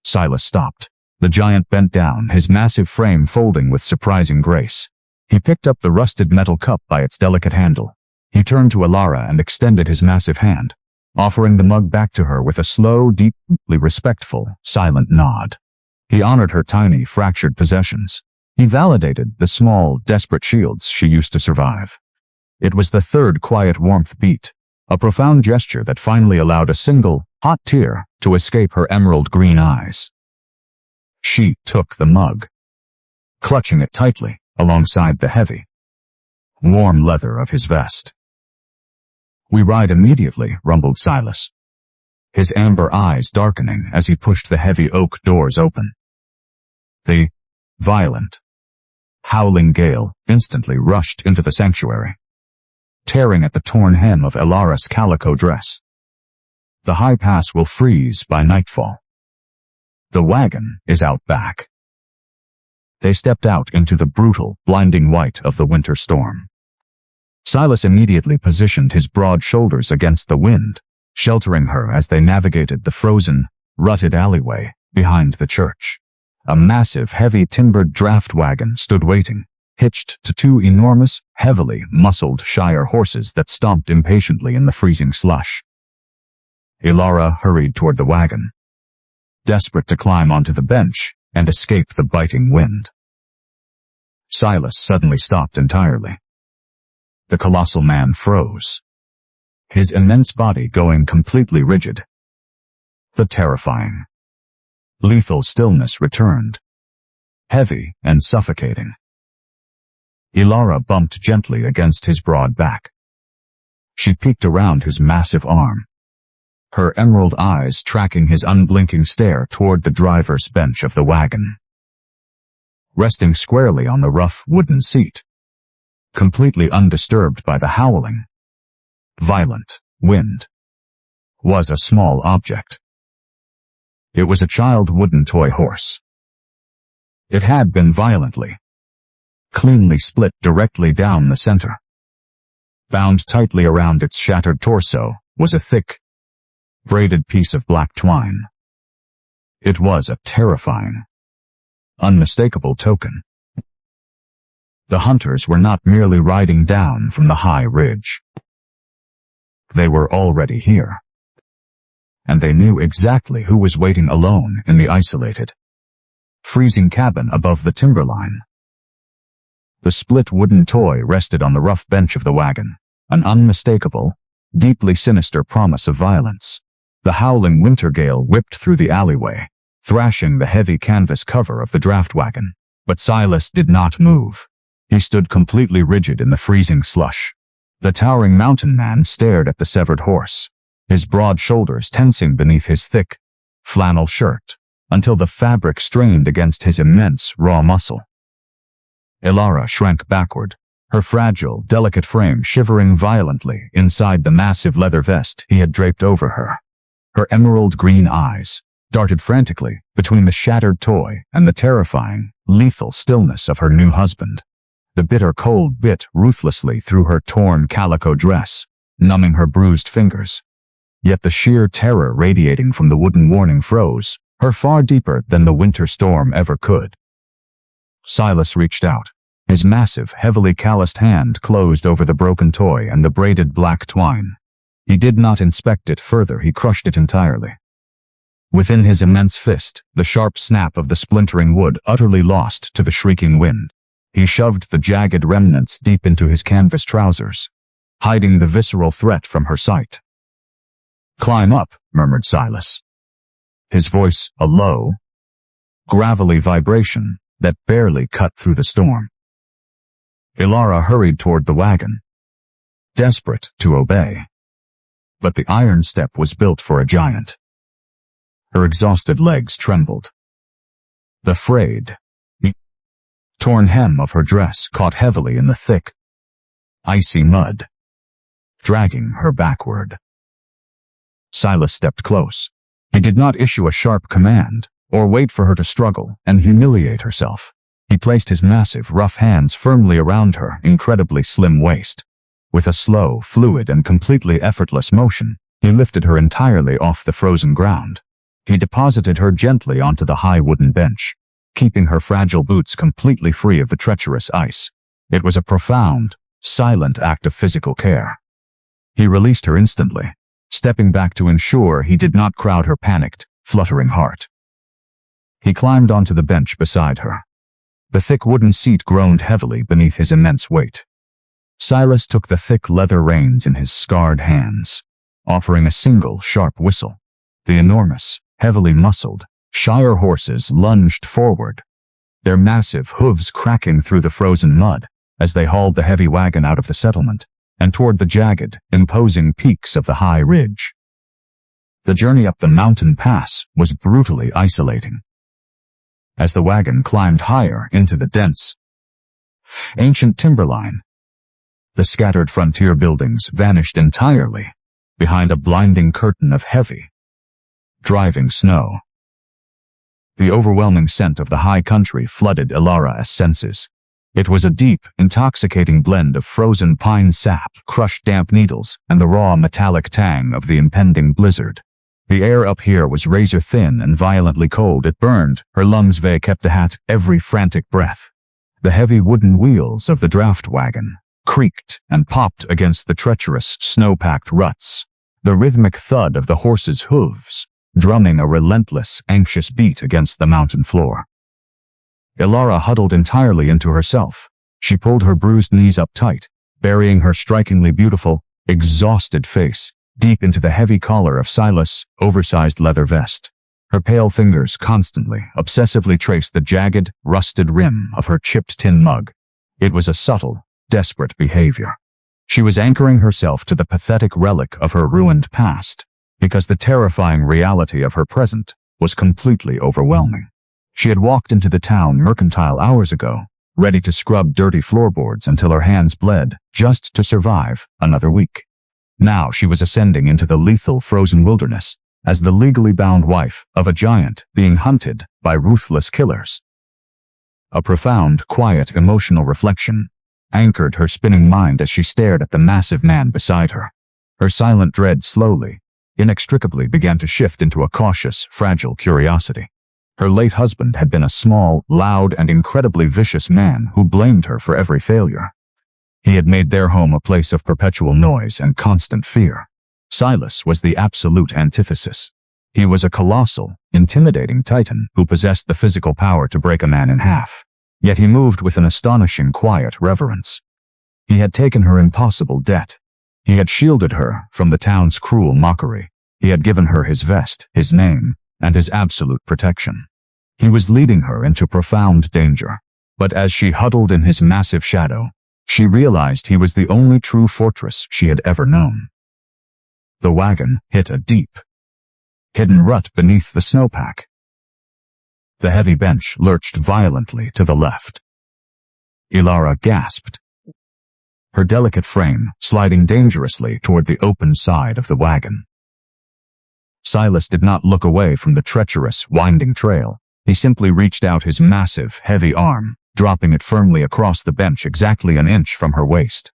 Silas stopped. The giant bent down, his massive frame folding with surprising grace. He picked up the rusted metal cup by its delicate handle. He turned to Ilara and extended his massive hand, offering the mug back to her with a slow, deeply respectful, silent nod. He honored her tiny, fractured possessions. He validated the small, desperate shields she used to survive. It was the third quiet warmth beat, a profound gesture that finally allowed a single, hot tear to escape her emerald green eyes. She took the mug, clutching it tightly alongside the heavy, warm leather of his vest. "We ride immediately," rumbled Silas, his amber eyes darkening as he pushed the heavy oak doors open. The violent, howling gale instantly rushed into the sanctuary, tearing at the torn hem of Ilara's calico dress. "The high pass will freeze by nightfall. The wagon is out back." They stepped out into the brutal, blinding white of the winter storm. Silas immediately positioned his broad shoulders against the wind, sheltering her as they navigated the frozen, rutted alleyway behind the church. A massive, heavy timbered draft wagon stood waiting, hitched to two enormous, heavily muscled Shire horses that stomped impatiently in the freezing slush. Ilara hurried toward the wagon, desperate to climb onto the bench and escape the biting wind. Silas suddenly stopped entirely. The colossal man froze, his immense body going completely rigid. The terrifying, lethal stillness returned, heavy and suffocating. Ilara bumped gently against his broad back. She peeked around his massive arm, her emerald eyes tracking his unblinking stare toward the driver's bench of the wagon. Resting squarely on the rough wooden seat, completely undisturbed by the howling, violent wind, was a small object. It was a child wooden toy horse. It had been violently, cleanly split directly down the center. Bound tightly around its shattered torso was a thick, braided piece of black twine. It was a terrifying, unmistakable token. The hunters were not merely riding down from the high ridge. They were already here. And they knew exactly who was waiting alone in the isolated, freezing cabin above the timberline. The split wooden toy rested on the rough bench of the wagon, an unmistakable, deeply sinister promise of violence. The howling winter gale whipped through the alleyway, thrashing the heavy canvas cover of the draft wagon. But Silas did not move. He stood completely rigid in the freezing slush. The towering mountain man stared at the severed horse, his broad shoulders tensing beneath his thick, flannel shirt, until the fabric strained against his immense, raw muscle. Ilara shrank backward, her fragile, delicate frame shivering violently inside the massive leather vest he had draped over her. Her emerald green eyes darted frantically between the shattered toy and the terrifying, lethal stillness of her new husband. The bitter cold bit ruthlessly through her torn calico dress, numbing her bruised fingers. Yet the sheer terror radiating from the wooden warning froze her far deeper than the winter storm ever could. Silas reached out. His massive, heavily calloused hand closed over the broken toy and the braided black twine. He did not inspect it further, he crushed it entirely. Within his immense fist, the sharp snap of the splintering wood utterly lost to the shrieking wind. He shoved the jagged remnants deep into his canvas trousers, hiding the visceral threat from her sight. "Climb up," murmured Silas. His voice a low, gravelly vibration that barely cut through the storm. Ilara hurried toward the wagon, desperate to obey. But the iron step was built for a giant. Her exhausted legs trembled. The frayed, torn hem of her dress caught heavily in the thick, icy mud, dragging her backward. Silas stepped close. He did not issue a sharp command, or wait for her to struggle and humiliate herself. He placed his massive, rough hands firmly around her incredibly slim waist. With a slow, fluid, and completely effortless motion, he lifted her entirely off the frozen ground. He deposited her gently onto the high wooden bench, keeping her fragile boots completely free of the treacherous ice. It was a profound, silent act of physical care. He released her instantly, stepping back to ensure he did not crowd her panicked, fluttering heart. He climbed onto the bench beside her. The thick wooden seat groaned heavily beneath his immense weight. Silas took the thick leather reins in his scarred hands, offering a single sharp whistle. The enormous, heavily muscled, Shire horses lunged forward, their massive hooves cracking through the frozen mud as they hauled the heavy wagon out of the settlement and toward the jagged, imposing peaks of the high ridge. The journey up the mountain pass was brutally isolating. As the wagon climbed higher into the dense, ancient timberline, the scattered frontier buildings vanished entirely behind a blinding curtain of heavy, driving snow. The overwhelming scent of the high country flooded Ilara's senses. It was a deep, intoxicating blend of frozen pine sap, crushed damp needles, and the raw metallic tang of the impending blizzard. The air up here was razor-thin and violently cold. It burned her lungs. They kept at every frantic breath. The heavy wooden wheels of the draft wagon creaked and popped against the treacherous, snow-packed ruts. The rhythmic thud of the horses' hooves, drumming a relentless, anxious beat against the mountain floor. Ilara huddled entirely into herself. She pulled her bruised knees up tight, burying her strikingly beautiful, exhausted face deep into the heavy collar of Silas' oversized leather vest. Her pale fingers constantly, obsessively traced the jagged, rusted rim of her chipped tin mug. It was a subtle, desperate behavior. She was anchoring herself to the pathetic relic of her ruined past, because the terrifying reality of her present was completely overwhelming. She had walked into the town mercantile hours ago, ready to scrub dirty floorboards until her hands bled, just to survive another week. Now she was ascending into the lethal frozen wilderness as the legally bound wife of a giant being hunted by ruthless killers. A profound, quiet, emotional reflection anchored her spinning mind as she stared at the massive man beside her. Her silent dread slowly, inextricably began to shift into a cautious, fragile curiosity. Her late husband had been a small, loud, and incredibly vicious man who blamed her for every failure. He had made their home a place of perpetual noise and constant fear. Silas was the absolute antithesis. He was a colossal, intimidating titan who possessed the physical power to break a man in half. Yet he moved with an astonishing quiet reverence. He had taken her impossible debt. He had shielded her from the town's cruel mockery. He had given her his vest, his name, and his absolute protection. He was leading her into profound danger. But as she huddled in his massive shadow, she realized he was the only true fortress she had ever known. The wagon hit a deep, hidden rut beneath the snowpack. The heavy bench lurched violently to the left. Ilara gasped, her delicate frame sliding dangerously toward the open side of the wagon. Silas did not look away from the treacherous, winding trail. He simply reached out his massive, heavy arm, dropping it firmly across the bench exactly an inch from her waist.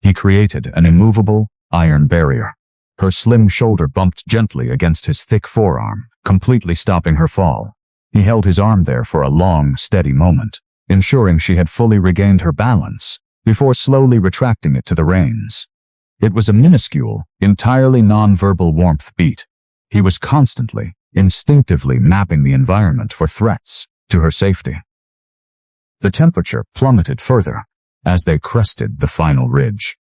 He created an immovable, iron barrier. Her slim shoulder bumped gently against his thick forearm, completely stopping her fall. He held his arm there for a long, steady moment, ensuring she had fully regained her balance before slowly retracting it to the reins. It was a minuscule, entirely non-verbal warmth beat. He was constantly, instinctively mapping the environment for threats to her safety. The temperature plummeted further as they crested the final ridge.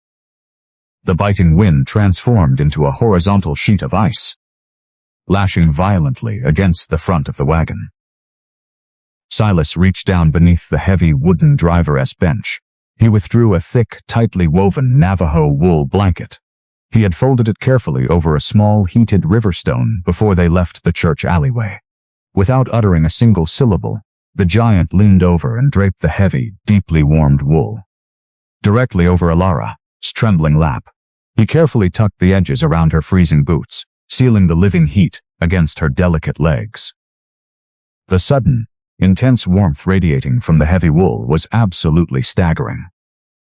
The biting wind transformed into a horizontal sheet of ice, lashing violently against the front of the wagon. Silas reached down beneath the heavy wooden driver's bench. He withdrew a thick, tightly woven Navajo wool blanket. He had folded it carefully over a small, heated river stone before they left the church alleyway. Without uttering a single syllable, the giant leaned over and draped the heavy, deeply warmed wool. Directly over Alara's trembling lap, he carefully tucked the edges around her freezing boots, sealing the living heat against her delicate legs. The sudden, intense warmth radiating from the heavy wool was absolutely staggering.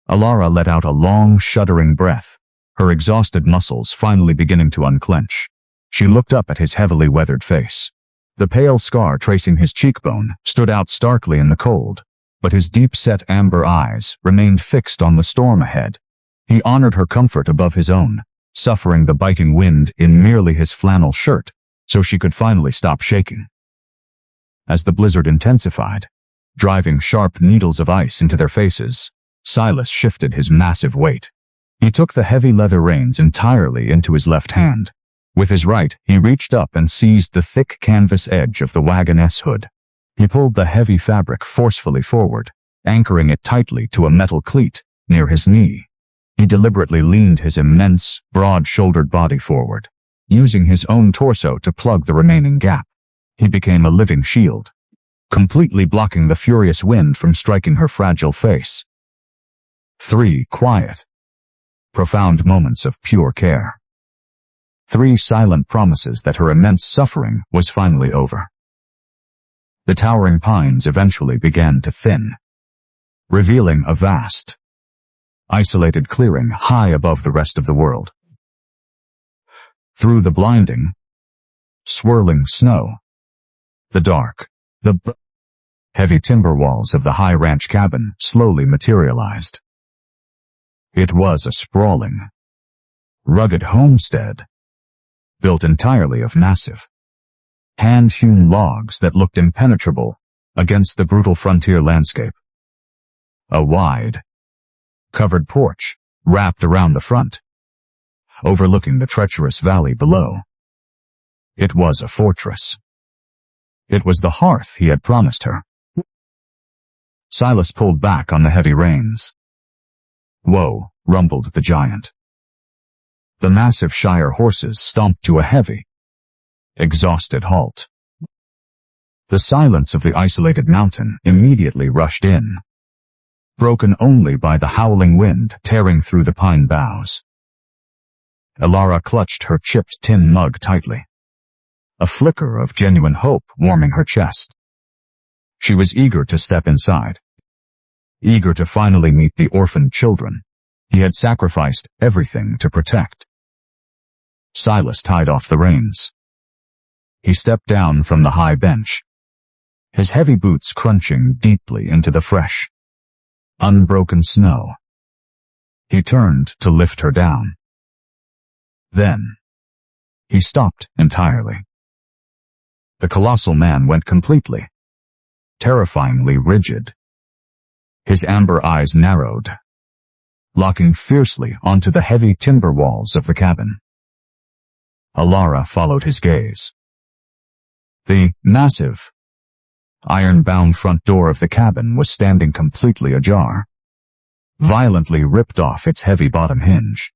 Alara let out a long, shuddering breath, her exhausted muscles finally beginning to unclench. She looked up at his heavily weathered face. The pale scar tracing his cheekbone stood out starkly in the cold, but his deep-set amber eyes remained fixed on the storm ahead. He honored her comfort above his own, suffering the biting wind in merely his flannel shirt so she could finally stop shaking. As the blizzard intensified, driving sharp needles of ice into their faces, Silas shifted his massive weight. He took the heavy leather reins entirely into his left hand. With his right, he reached up and seized the thick canvas edge of the wagon's hood. He pulled the heavy fabric forcefully forward, anchoring it tightly to a metal cleat near his knee. He deliberately leaned his immense, broad-shouldered body forward, using his own torso to plug the remaining gap. He became a living shield, completely blocking the furious wind from striking her fragile face. 3 quiet, profound moments of pure care. 3 silent promises that her immense suffering was finally over. The towering pines eventually began to thin, revealing a vast, isolated clearing high above the rest of the world. Through the blinding, swirling snow, the dark, heavy timber walls of the high ranch cabin slowly materialized. It was a sprawling, rugged homestead, built entirely of massive, hand-hewn logs that looked impenetrable against the brutal frontier landscape. A wide, covered porch wrapped around the front, overlooking the treacherous valley below. It was a fortress. It was the hearth he had promised her. Silas pulled back on the heavy reins. "Whoa," rumbled the giant. The massive Shire horses stomped to a heavy, exhausted halt. The silence of the isolated mountain immediately rushed in, broken only by the howling wind tearing through the pine boughs. Alara clutched her chipped tin mug tightly, a flicker of genuine hope warming her chest. She was eager to step inside, eager to finally meet the orphaned children he had sacrificed everything to protect. Silas tied off the reins. He stepped down from the high bench, his heavy boots crunching deeply into the fresh, unbroken snow. He turned to lift her down. Then, he stopped entirely. The colossal man went completely, terrifyingly rigid. His amber eyes narrowed, locking fiercely onto the heavy timber walls of the cabin. Alara followed his gaze. The massive, iron-bound front door of the cabin was standing completely ajar, violently ripped off its heavy bottom hinge.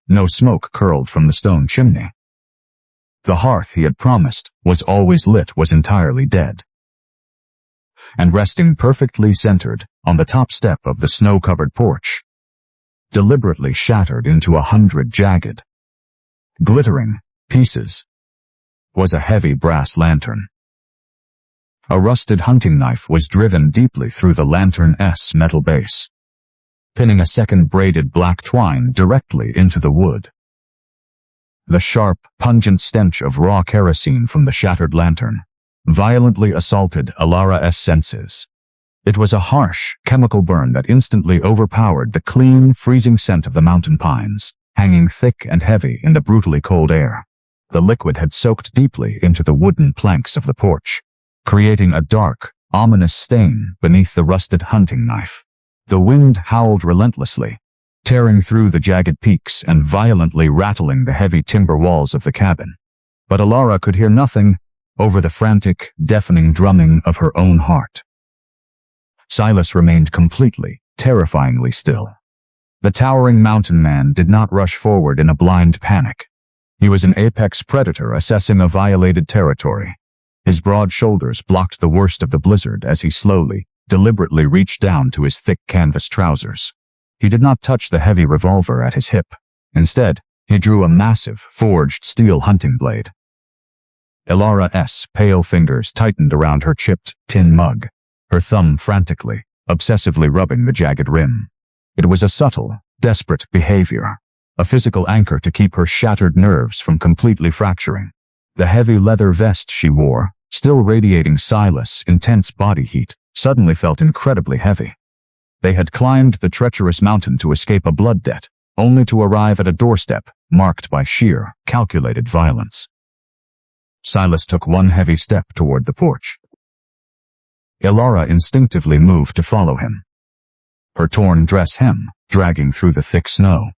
No smoke curled from the stone chimney. The hearth he had promised was always lit was entirely dead. And resting perfectly centered on the top step of the snow-covered porch, deliberately shattered into 100 jagged, glittering pieces, was a heavy brass lantern. A rusted hunting knife was driven deeply through the lantern's metal base, pinning a second braided black twine directly into the wood. The sharp, pungent stench of raw kerosene from the shattered lantern violently assaulted Alara's senses. It was a harsh, chemical burn that instantly overpowered the clean, freezing scent of the mountain pines, hanging thick and heavy in the brutally cold air. The liquid had soaked deeply into the wooden planks of the porch, creating a dark, ominous stain beneath the rusted hunting knife. The wind howled relentlessly, tearing through the jagged peaks and violently rattling the heavy timber walls of the cabin. But Alara could hear nothing over the frantic, deafening drumming of her own heart. Silas remained completely, terrifyingly still. The towering mountain man did not rush forward in a blind panic. He was an apex predator assessing a violated territory. His broad shoulders blocked the worst of the blizzard as he slowly, deliberately reached down to his thick canvas trousers. He did not touch the heavy revolver at his hip. Instead, he drew a massive, forged steel hunting blade. Alara's pale fingers tightened around her chipped tin mug, her thumb frantically, obsessively rubbing the jagged rim. It was a subtle, desperate behavior, a physical anchor to keep her shattered nerves from completely fracturing. The heavy leather vest she wore, still radiating Silas' intense body heat, suddenly felt incredibly heavy. They had climbed the treacherous mountain to escape a blood debt, only to arrive at a doorstep marked by sheer, calculated violence. Silas took one heavy step toward the porch. Alara instinctively moved to follow him, her torn dress hem dragging through the thick snow.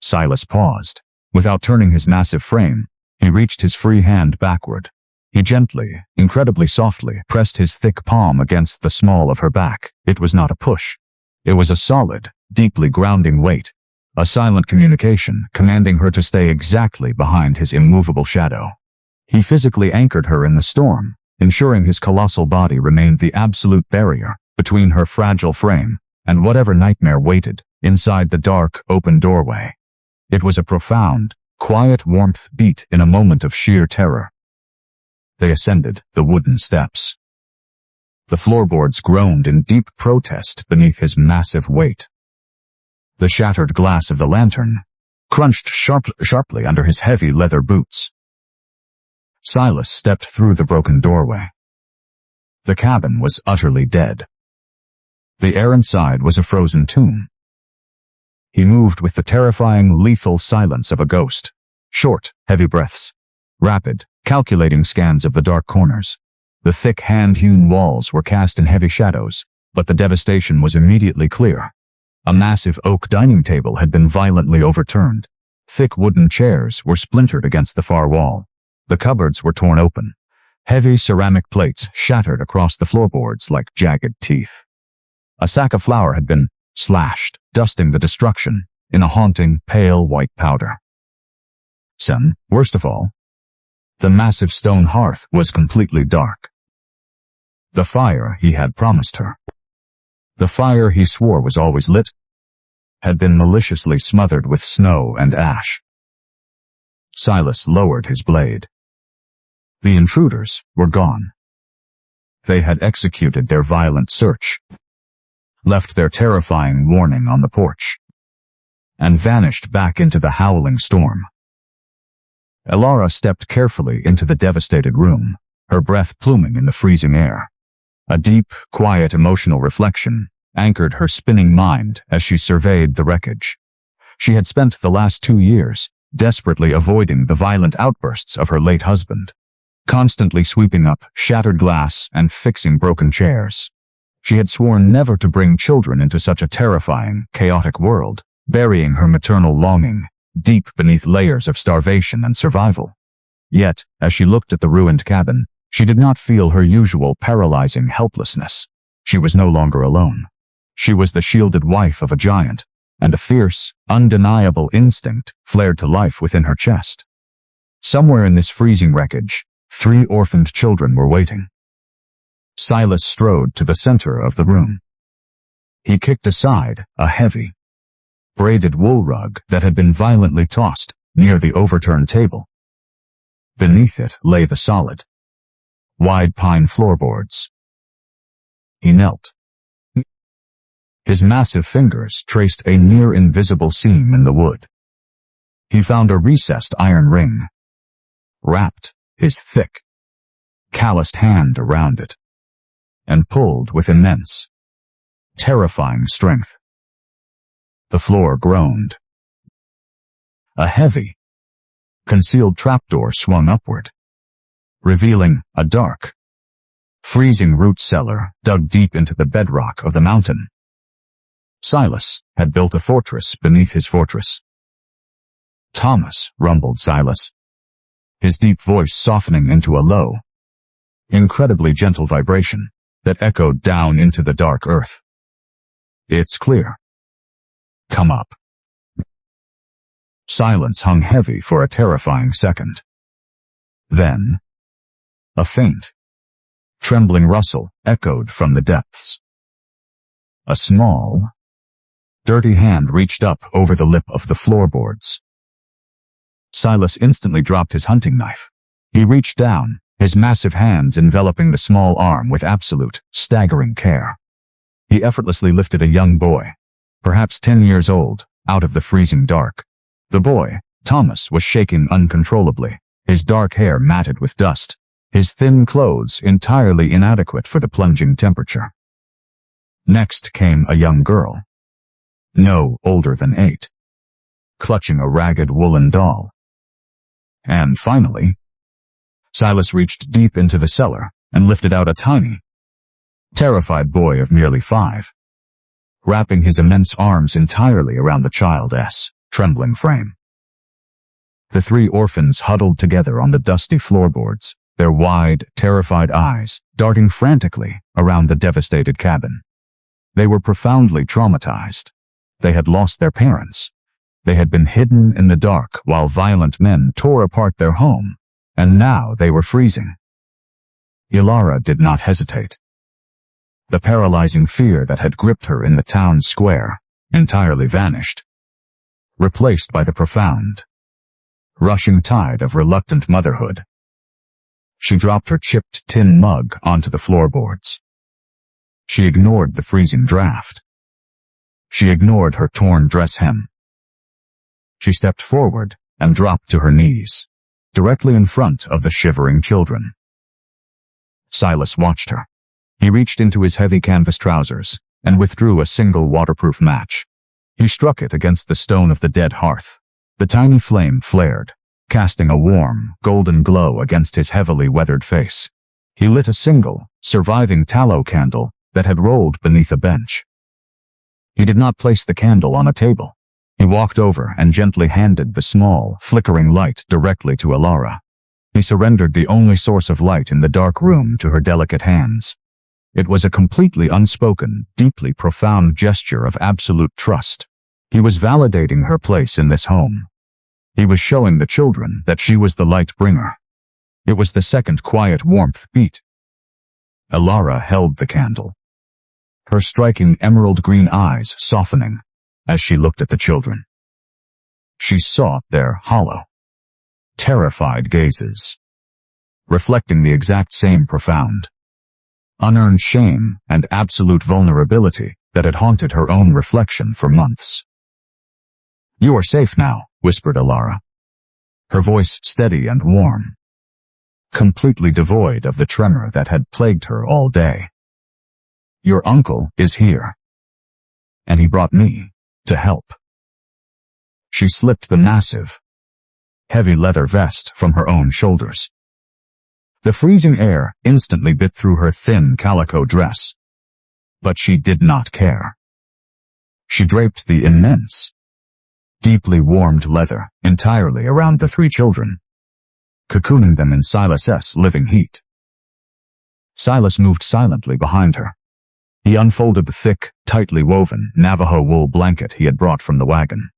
Silas paused. Without turning his massive frame, he reached his free hand backward. He gently, incredibly softly, pressed his thick palm against the small of her back. It was not a push. It was a solid, deeply grounding weight, a silent communication commanding her to stay exactly behind his immovable shadow. He physically anchored her in the storm, ensuring his colossal body remained the absolute barrier between her fragile frame and whatever nightmare waited inside the dark, open doorway. It was a profound, quiet warmth beat in a moment of sheer terror. They ascended the wooden steps. The floorboards groaned in deep protest beneath his massive weight. The shattered glass of the lantern crunched sharply under his heavy leather boots. Silas stepped through the broken doorway. The cabin was utterly dead. The air inside was a frozen tomb. He moved with the terrifying, lethal silence of a ghost. Short, heavy breaths. Rapid, calculating scans of the dark corners. The thick hand-hewn walls were cast in heavy shadows, but the devastation was immediately clear. A massive oak dining table had been violently overturned. Thick wooden chairs were splintered against the far wall. The cupboards were torn open. Heavy ceramic plates shattered across the floorboards like jagged teeth. A sack of flour had been slashed, dusting the destruction in a haunting, pale white powder. Worst of all, the massive stone hearth was completely dark. The fire he had promised her, the fire he swore was always lit, had been maliciously smothered with snow and ash. Silas lowered his blade. The intruders were gone. They had executed their violent search, left their terrifying warning on the porch, and vanished back into the howling storm. Alara stepped carefully into the devastated room, her breath pluming in the freezing air. A deep, quiet emotional reflection anchored her spinning mind as she surveyed the wreckage. She had spent the last 2 years desperately avoiding the violent outbursts of her late husband, constantly sweeping up shattered glass and fixing broken chairs. She had sworn never to bring children into such a terrifying, chaotic world, burying her maternal longing deep beneath layers of starvation and survival. Yet, as she looked at the ruined cabin, she did not feel her usual paralyzing helplessness. She was no longer alone. She was the shielded wife of a giant, and a fierce, undeniable instinct flared to life within her chest. Somewhere in this freezing wreckage, 3 orphaned children were waiting. Silas strode to the center of the room. He kicked aside a heavy, braided wool rug that had been violently tossed near the overturned table. Beneath it lay the solid, wide pine floorboards. He knelt. His massive fingers traced a near-invisible seam in the wood. He found a recessed iron ring, wrapped his thick, calloused hand around it. and pulled with immense, terrifying strength. The floor groaned. A heavy, concealed trapdoor swung upward, revealing a dark, freezing root cellar dug deep into the bedrock of the mountain. Silas had built a fortress beneath his fortress. "Thomas," rumbled Silas, his deep voice softening into a low, incredibly gentle vibration that echoed down into the dark earth. "It's clear. Come up." Silence hung heavy for a terrifying second. Then, a faint, trembling rustle echoed from the depths. A small, dirty hand reached up over the lip of the floorboards. Silas instantly dropped his hunting knife. He reached down, his massive hands enveloping the small arm with absolute, staggering care. He effortlessly lifted a young boy, perhaps 10 years old, out of the freezing dark. The boy, Thomas, was shaking uncontrollably, his dark hair matted with dust, his thin clothes entirely inadequate for the plunging temperature. Next came a young girl, no older than 8, clutching a ragged woolen doll. And finally, Silas reached deep into the cellar and lifted out a tiny, terrified boy of merely 5, wrapping his immense arms entirely around the child's trembling frame. The 3 orphans huddled together on the dusty floorboards, their wide, terrified eyes darting frantically around the devastated cabin. They were profoundly traumatized. They had lost their parents. They had been hidden in the dark while violent men tore apart their home, and now they were freezing. Ilara did not hesitate. The paralyzing fear that had gripped her in the town square entirely vanished, replaced by the profound, rushing tide of reluctant motherhood. She dropped her chipped tin mug onto the floorboards. She ignored the freezing draft. She ignored her torn dress hem. She stepped forward and dropped to her knees, directly in front of the shivering children. Silas watched her. He reached into his heavy canvas trousers and withdrew a single waterproof match. He struck it against the stone of the dead hearth. The tiny flame flared, casting a warm, golden glow against his heavily weathered face. He lit a single, surviving tallow candle that had rolled beneath a bench. He did not place the candle on a table. He walked over and gently handed the small, flickering light directly to Ilara. He surrendered the only source of light in the dark room to her delicate hands. It was a completely unspoken, deeply profound gesture of absolute trust. He was validating her place in this home. He was showing the children that she was the light bringer. It was the second quiet warmth beat. Ilara held the candle, her striking emerald green eyes softening as she looked at the children. She saw their hollow, terrified gazes, reflecting the exact same profound, unearned shame and absolute vulnerability that had haunted her own reflection for months. "You are safe now," whispered Ilara, her voice steady and warm, completely devoid of the tremor that had plagued her all day. "Your uncle is here, and he brought me to help." She slipped the massive, heavy leather vest from her own shoulders. The freezing air instantly bit through her thin calico dress, but she did not care. She draped the immense, deeply warmed leather entirely around the 3 children, cocooning them in Silas's living heat. Silas moved silently behind her. He unfolded the thick, tightly woven Navajo wool blanket he had brought from the wagon.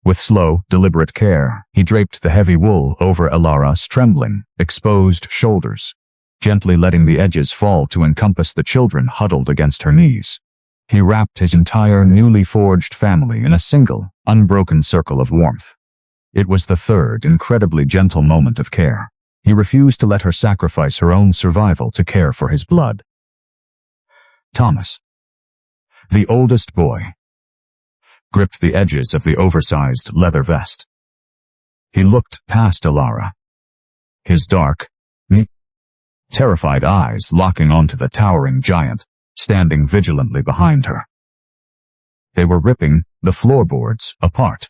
With slow, deliberate care, he draped the heavy wool over Ilara's trembling, exposed shoulders, gently letting the edges fall to encompass the children huddled against her knees. He wrapped his entire newly forged family in a single, unbroken circle of warmth. It was the third incredibly gentle moment of care. He refused to let her sacrifice her own survival to care for his blood. Thomas, the oldest boy, gripped the edges of the oversized leather vest. He looked past Ilara, his dark, terrified eyes locking onto the towering giant, standing vigilantly behind her. They were ripping the floorboards apart.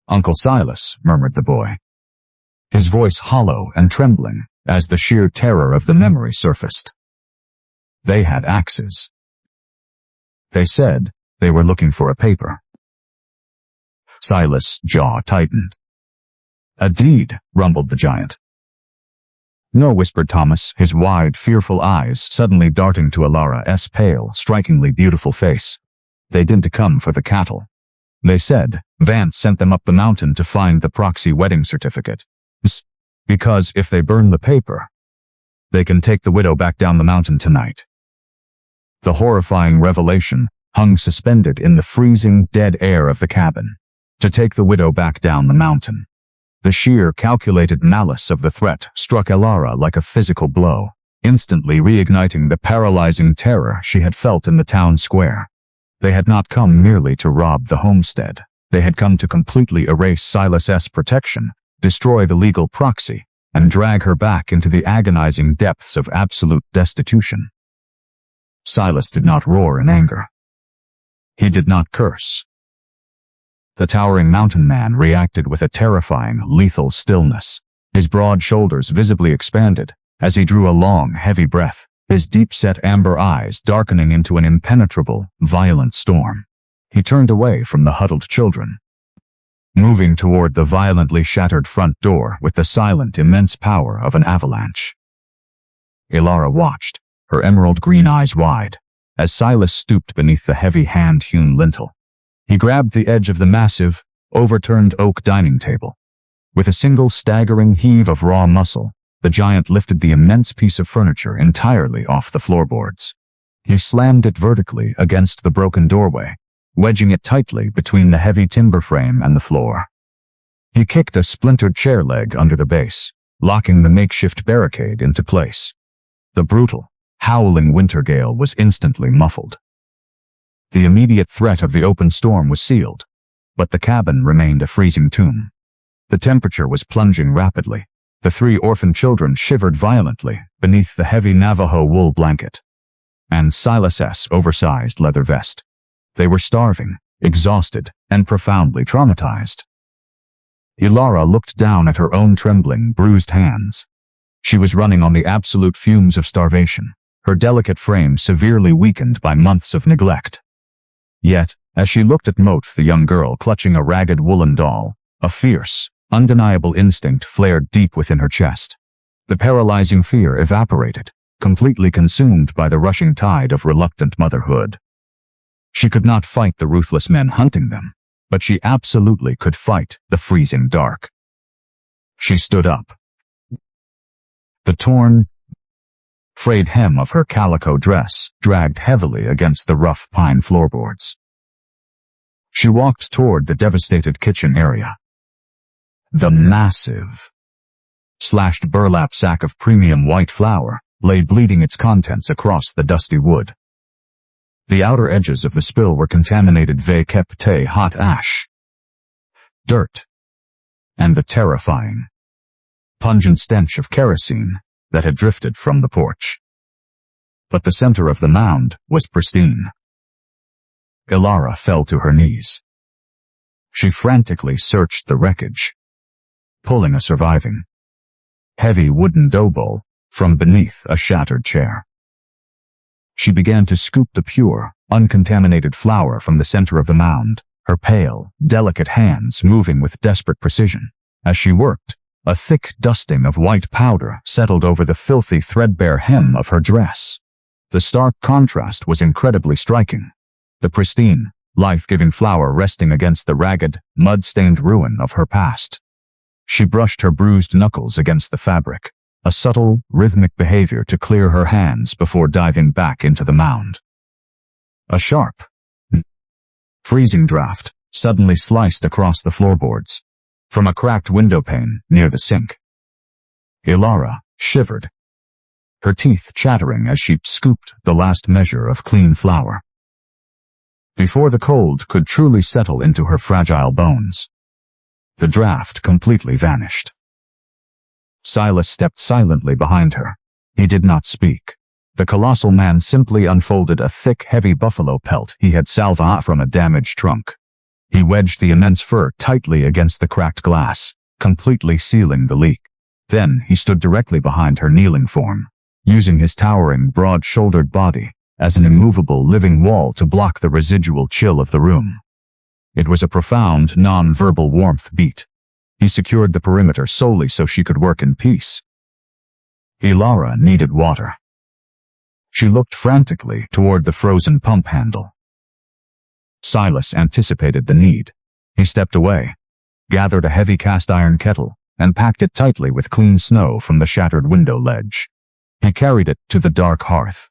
"Uncle Silas," murmured the boy, his voice hollow and trembling as the sheer terror of the memory surfaced. They had axes. They said they were looking for a paper. Silas' jaw tightened. "A deed," rumbled the giant. "No," whispered Thomas, his wide, fearful eyes suddenly darting to Ilara's pale, strikingly beautiful face. "They didn't come for the cattle. They said Vance sent them up the mountain to find the proxy wedding certificate. Because if they burn the paper, they can take the widow back down the mountain tonight." The horrifying revelation hung suspended in the freezing, dead air of the cabin. To take the widow back down the mountain. The sheer, calculated malice of the threat struck Ilara like a physical blow, instantly reigniting the paralyzing terror she had felt in the town square. They had not come merely to rob the homestead. They had come to completely erase Silas's protection, destroy the legal proxy, and drag her back into the agonizing depths of absolute destitution. Silas did not roar in anger. He did not curse. The towering mountain man reacted with a terrifying, lethal stillness. His broad shoulders visibly expanded as he drew a long, heavy breath, his deep-set amber eyes darkening into an impenetrable, violent storm. He turned away from the huddled children, moving toward the violently shattered front door with the silent, immense power of an avalanche. Ilara watched, her emerald green eyes wide, as Silas stooped beneath the heavy hand-hewn lintel. He grabbed the edge of the massive, overturned oak dining table. With a single staggering heave of raw muscle, the giant lifted the immense piece of furniture entirely off the floorboards. He slammed it vertically against the broken doorway, wedging it tightly between the heavy timber frame and the floor. He kicked a splintered chair leg under the base, locking the makeshift barricade into place. The brutal, howling winter gale was instantly muffled. The immediate threat of the open storm was sealed, but the cabin remained a freezing tomb. The temperature was plunging rapidly. The 3 orphan children shivered violently beneath the heavy Navajo wool blanket and Silas's oversized leather vest. They were starving, exhausted, and profoundly traumatized. Ilara looked down at her own trembling, bruised hands. She was running on the absolute fumes of starvation, her delicate frame severely weakened by months of neglect. Yet, as she looked at Moat, the young girl clutching a ragged woolen doll, a fierce, undeniable instinct flared deep within her chest. The paralyzing fear evaporated, completely consumed by the rushing tide of reluctant motherhood. She could not fight the ruthless men hunting them, but she absolutely could fight the freezing dark. She stood up. The torn, frayed hem of her calico dress dragged heavily against the rough pine floorboards. She walked toward the devastated kitchen area. The massive, slashed burlap sack of premium white flour lay bleeding its contents across the dusty wood. The outer edges of the spill were contaminated ve-kepte hot ash, dirt, and the terrifying, pungent stench of kerosene that had drifted from the porch. But the center of the mound was pristine. Ilara fell to her knees. She frantically searched the wreckage, pulling a surviving, heavy wooden dough bowl from beneath a shattered chair. She began to scoop the pure, uncontaminated flour from the center of the mound, her pale, delicate hands moving with desperate precision. As she worked, a thick dusting of white powder settled over the filthy, threadbare hem of her dress. The stark contrast was incredibly striking. The pristine, life-giving flour resting against the ragged, mud-stained ruin of her past. She brushed her bruised knuckles against the fabric, a subtle, rhythmic behavior to clear her hands before diving back into the mound. A sharp, freezing draft suddenly sliced across the floorboards, from a cracked window pane near the sink. Ilara shivered, her teeth chattering as she scooped the last measure of clean flour. Before the cold could truly settle into her fragile bones, the draft completely vanished. Silas stepped silently behind her, He did not speak. The colossal man simply unfolded a thick, heavy buffalo pelt he had salvaged from a damaged trunk. He wedged the immense fur tightly against the cracked glass, completely sealing the leak. Then he stood directly behind her kneeling form, using his towering, broad-shouldered body as an immovable living wall to block the residual chill of the room. It was a profound, non-verbal warmth beat. He secured the perimeter solely so she could work in peace. Ilara needed water. She looked frantically toward the frozen pump handle. Silas anticipated the need. He stepped away, gathered a heavy cast-iron kettle, and packed it tightly with clean snow from the shattered window ledge. He carried it to the dark hearth,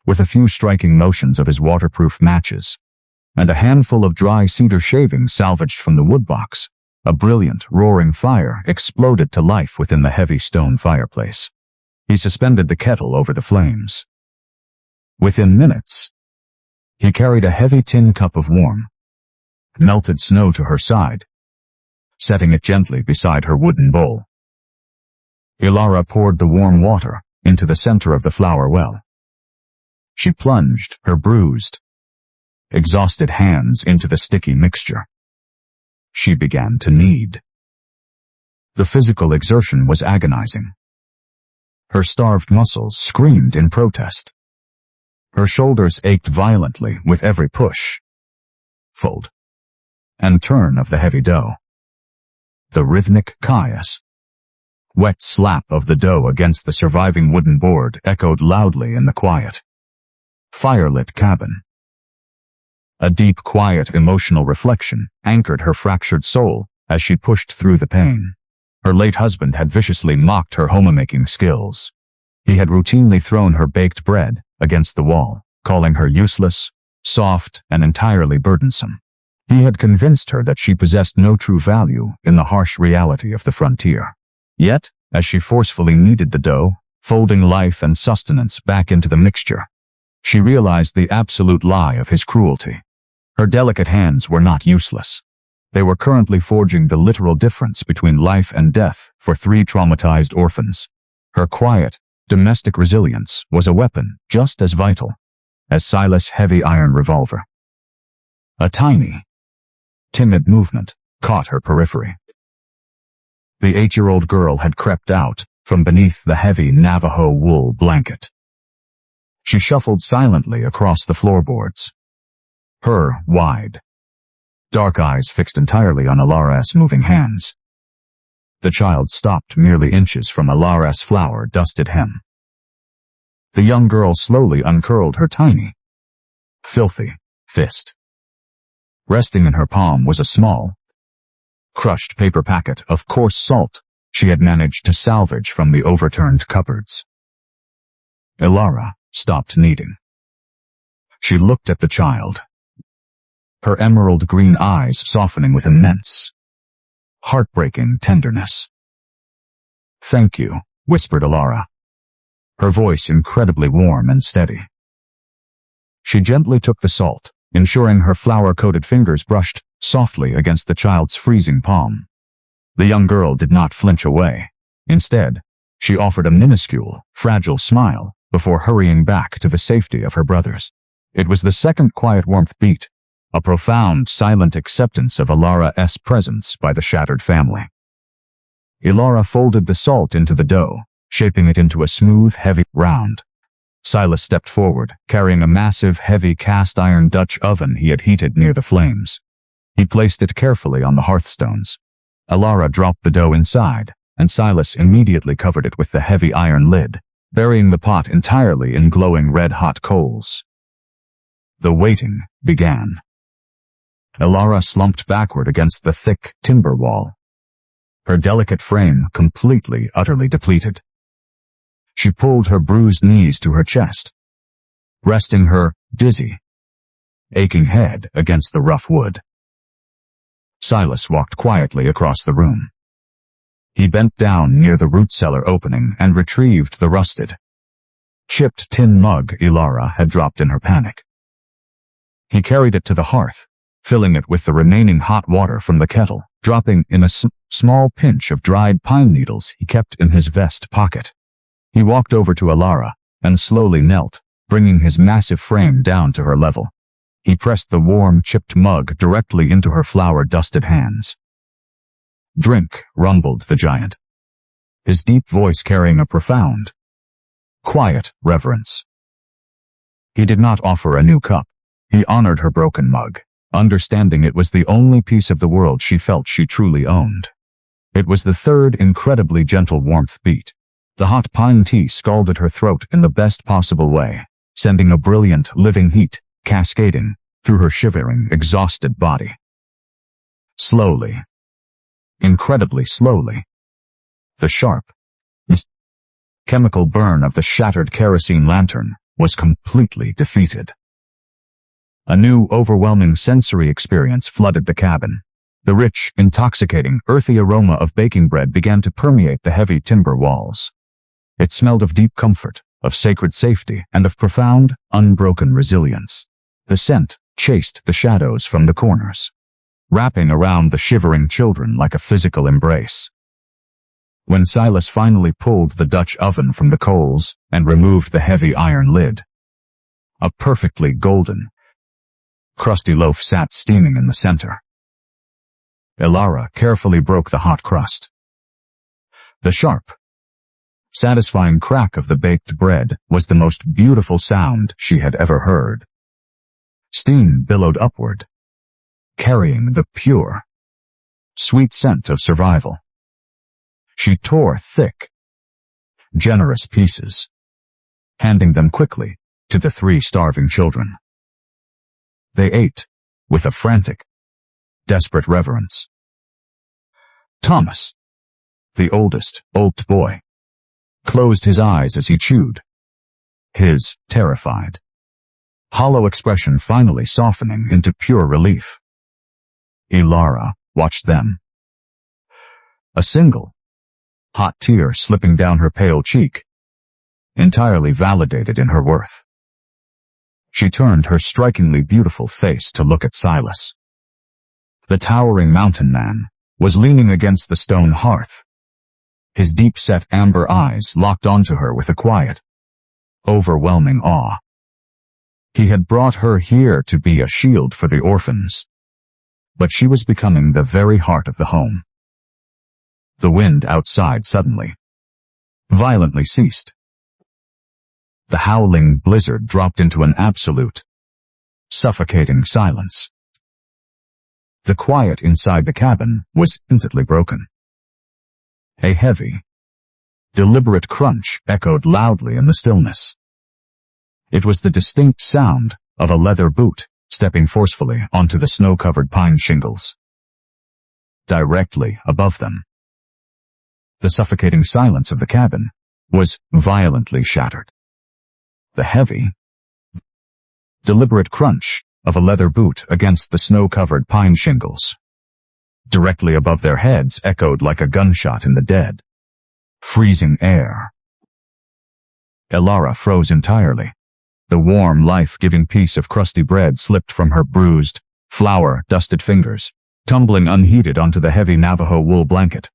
with a few striking motions of his waterproof matches, and a handful of dry cedar shavings salvaged from the woodbox. A brilliant, roaring fire exploded to life within the heavy stone fireplace. He suspended the kettle over the flames. Within minutes, he carried a heavy tin cup of warm, melted snow to her side, setting it gently beside her wooden bowl. Ilara poured the warm water into the center of the flower well. She plunged her bruised, exhausted hands into the sticky mixture. She began to knead. The physical exertion was agonizing. Her starved muscles screamed in protest. Her shoulders ached violently with every push, fold, and turn of the heavy dough. The rhythmic chaos, wet slap of the dough against the surviving wooden board echoed loudly in the quiet, firelit cabin. A deep, quiet, emotional reflection anchored her fractured soul as she pushed through the pain. Her late husband had viciously mocked her homemaking skills. He had routinely thrown her baked bread against the wall, calling her useless, soft, and entirely burdensome. He had convinced her that she possessed no true value in the harsh reality of the frontier. Yet, as she forcefully kneaded the dough, folding life and sustenance back into the mixture, she realized the absolute lie of his cruelty. Her delicate hands were not useless. They were currently forging the literal difference between life and death for 3 traumatized orphans. Her quiet, domestic resilience was a weapon just as vital as Silas' heavy iron revolver. A tiny, timid movement caught her periphery. The 8-year-old girl had crept out from beneath the heavy Navajo wool blanket. She shuffled silently across the floorboards, her wide, dark eyes fixed entirely on Ilara's moving hands. The child stopped merely inches from Ilara's flour-dusted hem. The young girl slowly uncurled her tiny, filthy fist. Resting in her palm was a small, crushed paper packet of coarse salt she had managed to salvage from the overturned cupboards. Ilara stopped kneading. She looked at the child, her emerald green eyes softening with immense, heartbreaking tenderness. "Thank you," whispered Ilara, her voice incredibly warm and steady. She gently took the salt, ensuring her flour-coated fingers brushed softly against the child's freezing palm. The young girl did not flinch away. Instead, she offered a minuscule, fragile smile before hurrying back to the safety of her brothers. It was the second quiet warmth beat, a profound, silent acceptance of Ilara's presence by the shattered family. Ilara folded the salt into the dough, shaping it into a smooth, heavy round. Silas stepped forward, carrying a massive, heavy cast-iron Dutch oven he had heated near the flames. He placed it carefully on the hearthstones. Ilara dropped the dough inside, and Silas immediately covered it with the heavy iron lid, burying the pot entirely in glowing red-hot coals. The waiting began. Ilara slumped backward against the thick timber wall, her delicate frame completely, utterly depleted. She pulled her bruised knees to her chest, resting her dizzy, aching head against the rough wood. Silas walked quietly across the room. He bent down near the root cellar opening and retrieved the rusted, chipped tin mug Ilara had dropped in her panic. He carried it to the hearth, filling it with the remaining hot water from the kettle, dropping in a small pinch of dried pine needles he kept in his vest pocket. He walked over to Alara and slowly knelt, bringing his massive frame down to her level. He pressed the warm, chipped mug directly into her flour-dusted hands. "Drink," rumbled the giant, his deep voice carrying a profound, quiet reverence. He did not offer a new cup. He honored her broken mug, understanding it was the only piece of the world she felt she truly owned. It was the third incredibly gentle warmth beat. The hot pine tea scalded her throat in the best possible way, sending a brilliant, living heat cascading through her shivering, exhausted body. Slowly, incredibly slowly, the sharp, chemical burn of the shattered kerosene lantern was completely defeated. A new, overwhelming sensory experience flooded the cabin. The rich, intoxicating, earthy aroma of baking bread began to permeate the heavy timber walls. It smelled of deep comfort, of sacred safety, and of profound, unbroken resilience. The scent chased the shadows from the corners, wrapping around the shivering children like a physical embrace. When Silas finally pulled the Dutch oven from the coals and removed the heavy iron lid, a perfectly golden, crusty loaf sat steaming in the center. Alara carefully broke the hot crust. The sharp, satisfying crack of the baked bread was the most beautiful sound she had ever heard. Steam billowed upward, carrying the pure, sweet scent of survival. She tore thick, generous pieces, handing them quickly to the 3 starving children. They ate with a frantic, desperate reverence. Thomas, the oldest boy, closed his eyes as he chewed, his terrified, hollow expression finally softening into pure relief. Alara watched them. A single, hot tear slipping down her pale cheek, entirely validated in her worth. She turned her strikingly beautiful face to look at Silas. The towering mountain man was leaning against the stone hearth. His deep-set amber eyes locked onto her with a quiet, overwhelming awe. He had brought her here to be a shield for the orphans, but she was becoming the very heart of the home. The wind outside suddenly, violently ceased. The howling blizzard dropped into an absolute, suffocating silence. The quiet inside the cabin was instantly broken. A heavy, deliberate crunch echoed loudly in the stillness. It was the distinct sound of a leather boot stepping forcefully onto the snow-covered pine shingles. Directly above them, the suffocating silence of the cabin was violently shattered. The heavy, deliberate crunch of a leather boot against the snow-covered pine shingles, directly above their heads, echoed like a gunshot in the dead, freezing air. Alara froze entirely. The warm, life-giving piece of crusty bread slipped from her bruised, flour-dusted fingers, tumbling unheeded onto the heavy Navajo wool blanket.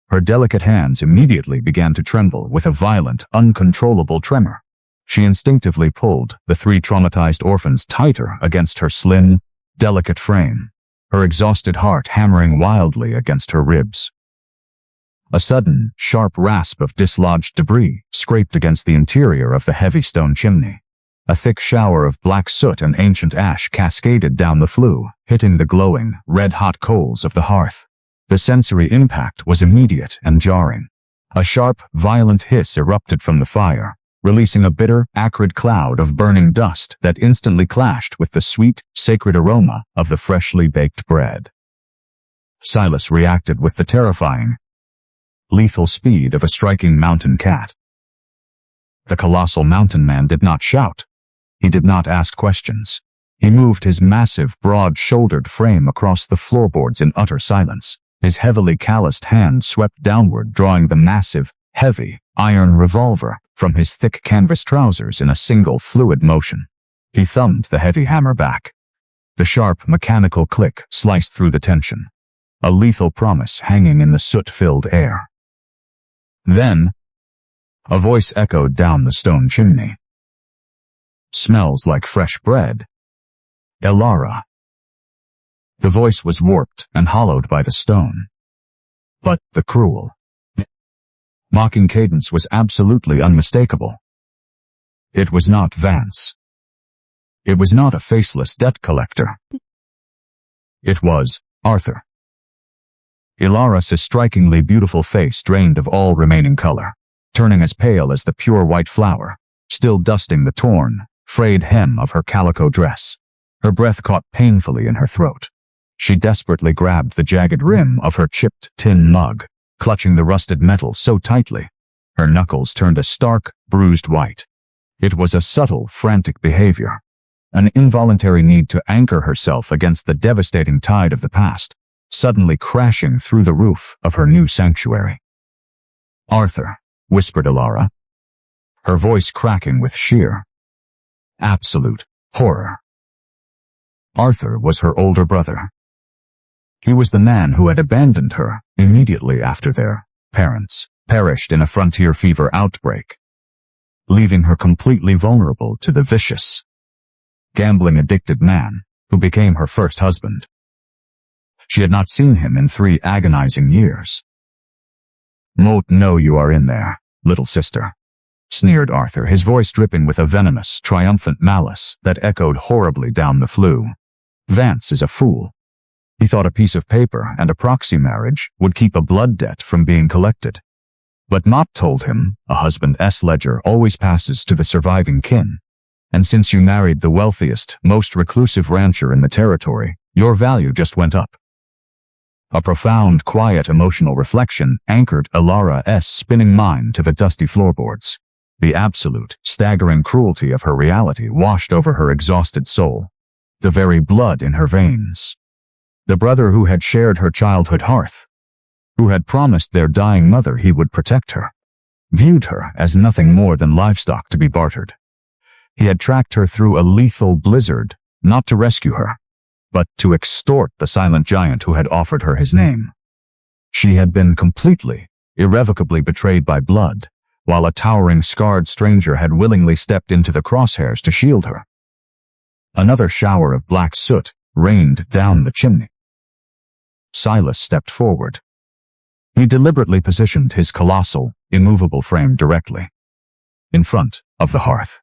Her delicate hands immediately began to tremble with a violent, uncontrollable tremor. She instinctively pulled the 3 traumatized orphans tighter against her slim, delicate frame, her exhausted heart hammering wildly against her ribs. A sudden, sharp rasp of dislodged debris scraped against the interior of the heavy stone chimney. A thick shower of black soot and ancient ash cascaded down the flue, hitting the glowing, red-hot coals of the hearth. The sensory impact was immediate and jarring. A sharp, violent hiss erupted from the fire, releasing a bitter, acrid cloud of burning dust that instantly clashed with the sweet, sacred aroma of the freshly baked bread. Silas reacted with the terrifying, lethal speed of a striking mountain cat. The colossal mountain man did not shout. He did not ask questions. He moved his massive, broad-shouldered frame across the floorboards in utter silence. His heavily calloused hand swept downward, drawing the massive, heavy, iron revolver from his thick canvas trousers in a single fluid motion. He thumbed the heavy hammer back. The sharp, mechanical click sliced through the tension, a lethal promise hanging in the soot-filled air. Then, A voice echoed down the stone chimney. "Smells like fresh bread. Elara." The voice was warped and hollowed by the stone. But the cruel, mocking cadence was absolutely unmistakable. It was not Vance. It was not a faceless debt collector. It was Arthur. Elara's strikingly beautiful face drained of all remaining color, turning as pale as the pure white flower, still dusting the torn, frayed hem of her calico dress. Her breath caught painfully in her throat. She desperately grabbed the jagged rim of her chipped tin mug, clutching the rusted metal so tightly. Her knuckles turned a stark, bruised white. It was a subtle, frantic behavior, an involuntary need to anchor herself against the devastating tide of the past, suddenly crashing through the roof of her new sanctuary. "Arthur," whispered Elara, her voice cracking with sheer, absolute horror. Arthur was her older brother. He was the man who had abandoned her immediately after their parents perished in a frontier fever outbreak, leaving her completely vulnerable to the vicious, gambling-addicted man who became her first husband. She had not seen him in 3 agonizing years. "Mote know you are in there, little sister," sneered Arthur, his voice dripping with a venomous, triumphant malice that echoed horribly down the flue. "Vance is a fool. He thought a piece of paper and a proxy marriage would keep a blood debt from being collected. But Mott told him a husband's ledger always passes to the surviving kin. And since you married the wealthiest, most reclusive rancher in the territory, your value just went up." A profound, quiet, emotional reflection anchored Elara's spinning mind to the dusty floorboards. The absolute, staggering cruelty of her reality washed over her exhausted soul. The very blood in her veins. The brother who had shared her childhood hearth, who had promised their dying mother he would protect her, viewed her as nothing more than livestock to be bartered. He had tracked her through a lethal blizzard, not to rescue her, but to extort the silent giant who had offered her his name. She had been completely, irrevocably betrayed by blood, while a towering, scarred stranger had willingly stepped into the crosshairs to shield her. Another shower of black soot rained down the chimney. Silas stepped forward. He deliberately positioned his colossal, immovable frame directly in front of the hearth.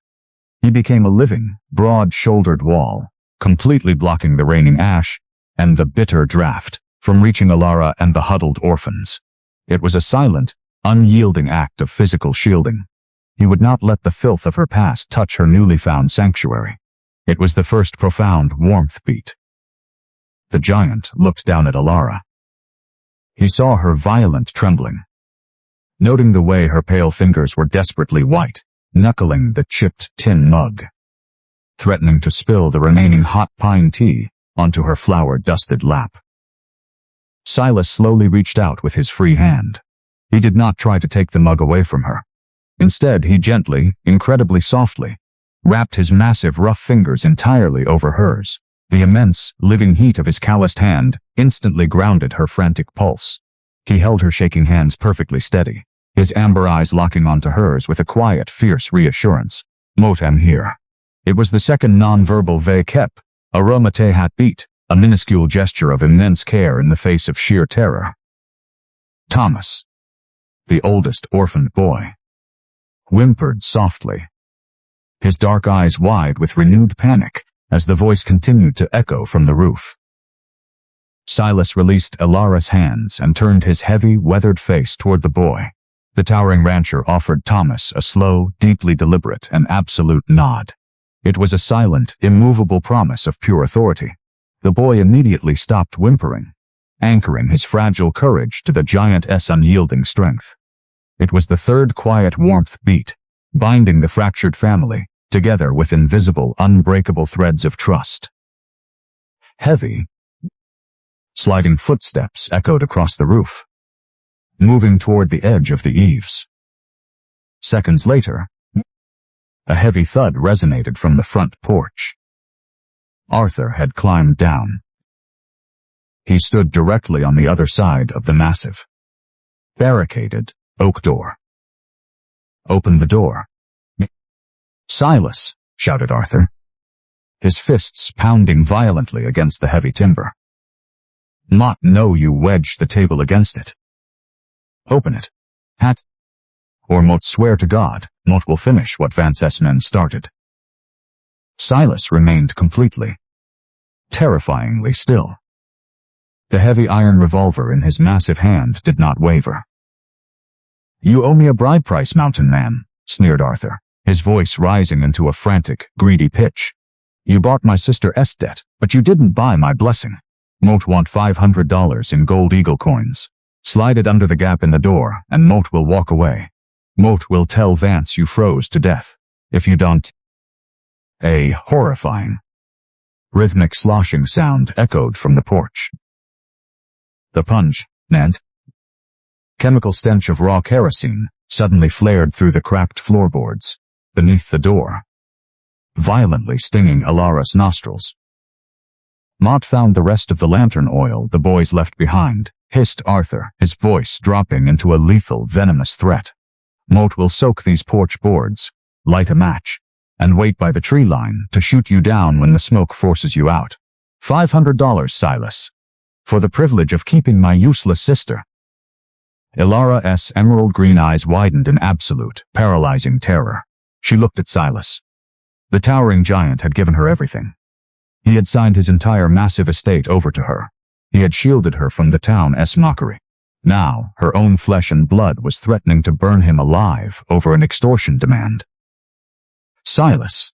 He became a living, broad-shouldered wall, completely blocking the raining ash and the bitter draft from reaching Elara and the huddled orphans. It was a silent, unyielding act of physical shielding. He would not let the filth of her past touch her newly found sanctuary. It was the first profound warmth beat. The giant looked down at Elara. He saw her violent trembling. Noting the way her pale fingers were desperately white, knuckling the chipped tin mug, threatening to spill the remaining hot pine tea onto her flour-dusted lap. Silas slowly reached out with his free hand. He did not try to take the mug away from her. Instead, he gently, incredibly softly, wrapped his massive rough fingers entirely over hers. The immense, living heat of his calloused hand instantly grounded her frantic pulse. He held her shaking hands perfectly steady, his amber eyes locking onto hers with a quiet, fierce reassurance. "Mote am here." It was the second non-verbal "ve kep," a romate hat beat, a minuscule gesture of immense care in the face of sheer terror. Thomas, the oldest orphaned boy, whimpered softly, his dark eyes wide with renewed panic as the voice continued to echo from the roof. Silas released Elara's hands and turned his heavy, weathered face toward the boy. The towering rancher offered Thomas a slow, deeply deliberate, and absolute nod. It was a silent, immovable promise of pure authority. The boy immediately stopped whimpering, anchoring his fragile courage to the giant's unyielding strength. It was the third quiet warmth beat, binding the fractured family together with invisible, unbreakable threads of trust. Heavy, sliding footsteps echoed across the roof, moving toward the edge of the eaves. Seconds later, a heavy thud resonated from the front porch. Arthur had climbed down. He stood directly on the other side of the massive, barricaded oak door. Open the door. Silas, shouted Arthur, his fists pounding violently against the heavy timber. Not know you wedged the table against it. Open it. Hat. Or Mot swear to God, Mot will finish what Vance's men started. Silas remained completely, terrifyingly still. The heavy iron revolver in his massive hand did not waver. You owe me a bride price, mountain man, sneered Arthur, his voice rising into a frantic, greedy pitch. You bought my sister's debt, but you didn't buy my blessing. Mot want $500 in gold eagle coins. Slide it under the gap in the door, and Mot will walk away. Mot will tell Vance you froze to death. If you don't... A horrifying, rhythmic sloshing sound echoed from the porch. The pungent, chemical stench of raw kerosene suddenly flared through the cracked floorboards beneath the door, violently stinging Ilara's nostrils. Mot found the rest of the lantern oil the boys left behind, hissed Arthur, his voice dropping into a lethal, venomous threat. Mot will soak these porch boards, light a match, and wait by the tree line to shoot you down when the smoke forces you out. $500, Silas. For the privilege of keeping my useless sister. Ilara's emerald green eyes widened in absolute, paralyzing terror. She looked at Silas. The towering giant had given her everything. He had signed his entire massive estate over to her. He had shielded her from the town's mockery. Now, her own flesh and blood was threatening to burn him alive over an extortion demand. Silas.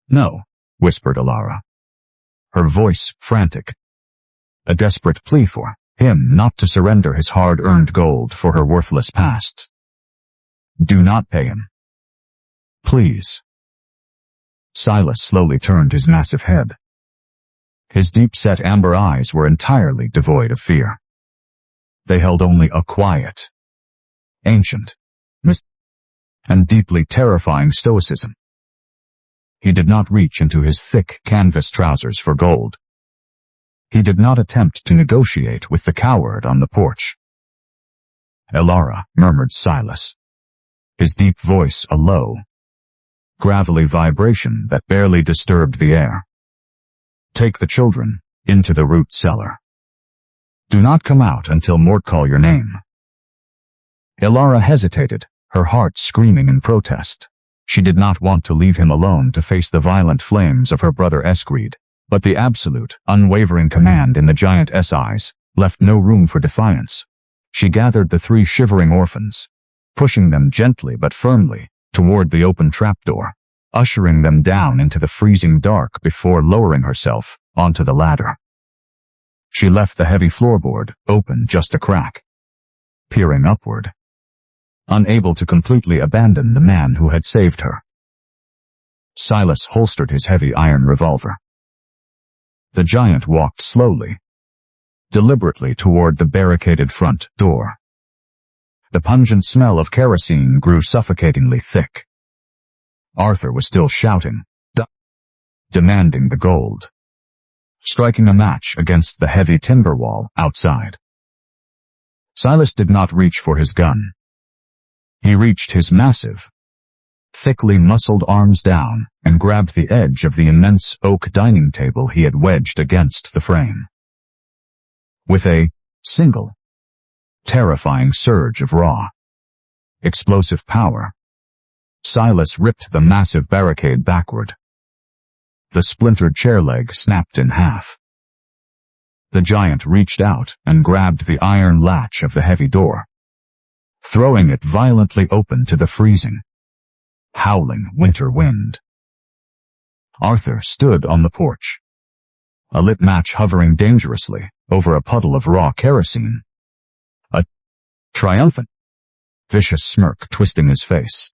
No, whispered Ilara, her voice frantic. A desperate plea for him not to surrender his hard-earned gold for her worthless past. Do not pay him. Please. Silas slowly turned his massive head. His deep-set amber eyes were entirely devoid of fear. They held only a quiet, ancient, and deeply terrifying stoicism. He did not reach into his thick canvas trousers for gold. He did not attempt to negotiate with the coward on the porch. Ilara, murmured Silas, his deep voice a low, gravelly vibration that barely disturbed the air. Take the children into the root cellar. Do not come out until Mort call your name. Ilara hesitated, her heart screaming in protest. She did not want to leave him alone to face the violent flames of her brother's greed, but the absolute, unwavering command in the giant's eyes left no room for defiance. She gathered the three shivering orphans, pushing them gently but firmly toward the open trapdoor, ushering them down into the freezing dark before lowering herself onto the ladder. She left the heavy floorboard open just a crack, peering upward, unable to completely abandon the man who had saved her. Silas holstered his heavy iron revolver. The giant walked slowly, deliberately toward the barricaded front door. The pungent smell of kerosene grew suffocatingly thick. Arthur was still shouting, demanding the gold, striking a match against the heavy timber wall outside. Silas did not reach for his gun. He reached his massive, thickly muscled arms down and grabbed the edge of the immense oak dining table he had wedged against the frame. With a single, terrifying surge of raw, explosive power, Silas ripped the massive barricade backward. The splintered chair leg snapped in half. The giant reached out and grabbed the iron latch of the heavy door, throwing it violently open to the freezing, howling winter wind. Arthur stood on the porch, a lit match hovering dangerously over a puddle of raw kerosene, a triumphant, vicious smirk twisting his face.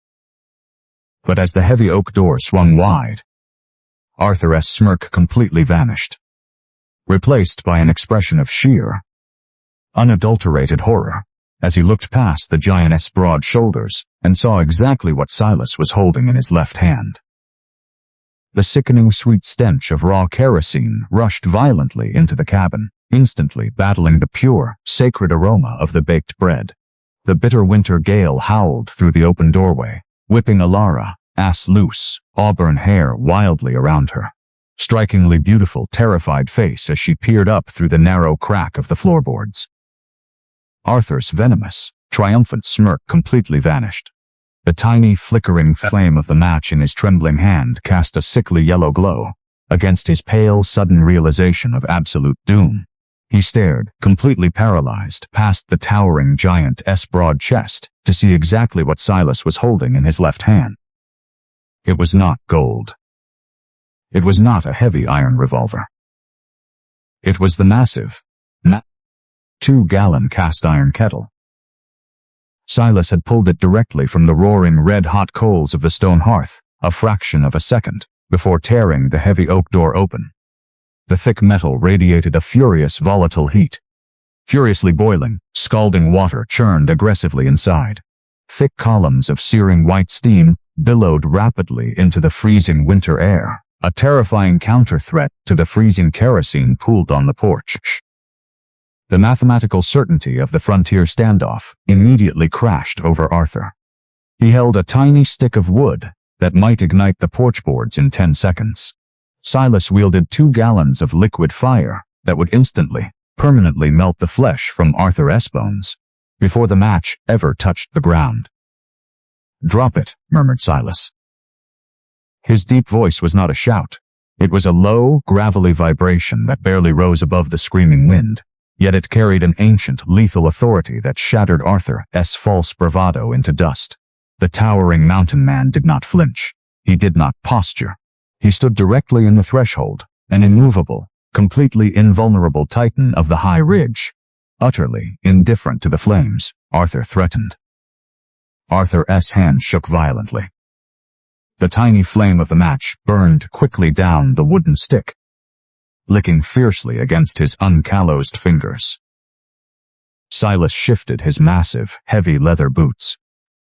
But as the heavy oak door swung wide, Arthur's smirk completely vanished, replaced by an expression of sheer, unadulterated horror, as he looked past the giant's broad shoulders and saw exactly what Silas was holding in his left hand. The sickening sweet stench of raw kerosene rushed violently into the cabin, instantly battling the pure, sacred aroma of the baked bread. The bitter winter gale howled through the open doorway, whipping Alara, ass loose, auburn hair wildly around her strikingly beautiful, terrified face as she peered up through the narrow crack of the floorboards. Arthur's venomous, triumphant smirk completely vanished. The tiny, flickering flame of the match in his trembling hand cast a sickly yellow glow against his pale, sudden realization of absolute doom. He stared, completely paralyzed, past the towering giant's broad chest to see exactly what Silas was holding in his left hand. It was not gold. It was not a heavy iron revolver. It was the massive, 2-gallon cast-iron kettle. Silas had pulled it directly from the roaring red-hot coals of the stone hearth, a fraction of a second, before tearing the heavy oak door open. The thick metal radiated a furious, volatile heat. Furiously boiling, scalding water churned aggressively inside. Thick columns of searing white steam billowed rapidly into the freezing winter air, a terrifying counter-threat to the freezing kerosene pooled on the porch. The mathematical certainty of the frontier standoff immediately crashed over Arthur. He held a tiny stick of wood that might ignite the porch boards in 10 seconds. Silas wielded 2 gallons of liquid fire that would instantly, permanently melt the flesh from Arthur's bones before the match ever touched the ground. "Drop it," murmured Silas. His deep voice was not a shout. It was a low, gravelly vibration that barely rose above the screaming wind, yet it carried an ancient, lethal authority that shattered Arthur's false bravado into dust. The towering mountain man did not flinch. He did not posture. He stood directly in the threshold, an immovable, completely invulnerable titan of the high ridge. Utterly indifferent to the flames, Arthur threatened. Arthur's hand shook violently. The tiny flame of the match burned quickly down the wooden stick, licking fiercely against his uncallosed fingers. Silas shifted his massive, heavy leather boots.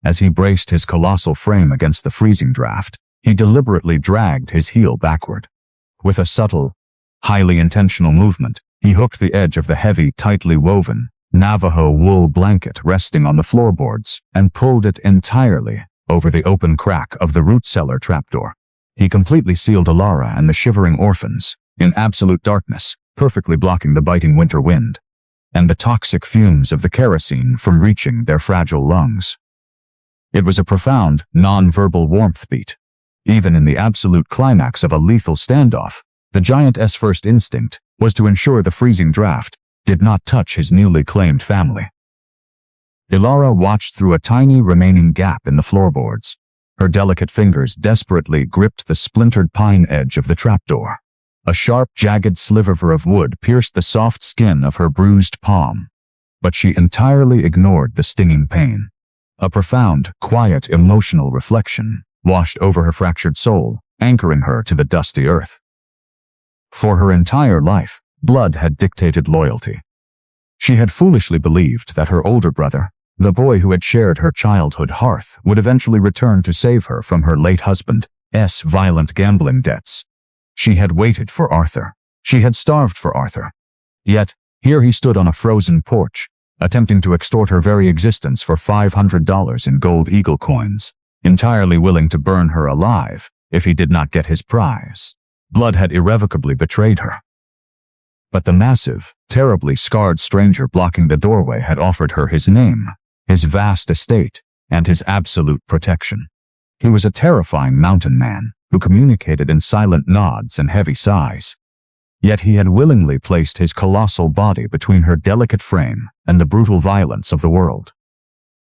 As he braced his colossal frame against the freezing draft, he deliberately dragged his heel backward. With a subtle, highly intentional movement, he hooked the edge of the heavy, tightly woven Navajo wool blanket resting on the floorboards and pulled it entirely over the open crack of the root cellar trapdoor. He completely sealed Alara and the shivering orphans in absolute darkness, perfectly blocking the biting winter wind and the toxic fumes of the kerosene from reaching their fragile lungs. It was a profound, non-verbal warmth beat. Even in the absolute climax of a lethal standoff, the giant's first instinct was to ensure the freezing draft did not touch his newly claimed family. Alara watched through a tiny remaining gap in the floorboards. Her delicate fingers desperately gripped the splintered pine edge of the trapdoor. A sharp, jagged sliver of wood pierced the soft skin of her bruised palm, but she entirely ignored the stinging pain. A profound, quiet, emotional reflection washed over her fractured soul, anchoring her to the dusty earth. For her entire life, blood had dictated loyalty. She had foolishly believed that her older brother, the boy who had shared her childhood hearth, would eventually return to save her from her late husband's violent gambling debts. She had waited for Arthur. She had starved for Arthur. Yet, here he stood on a frozen porch, attempting to extort her very existence for $500 in gold eagle coins, entirely willing to burn her alive if he did not get his prize. Blood had irrevocably betrayed her. But the massive, terribly scarred stranger blocking the doorway had offered her his name, his vast estate, and his absolute protection. He was a terrifying mountain man who communicated in silent nods and heavy sighs. Yet he had willingly placed his colossal body between her delicate frame and the brutal violence of the world.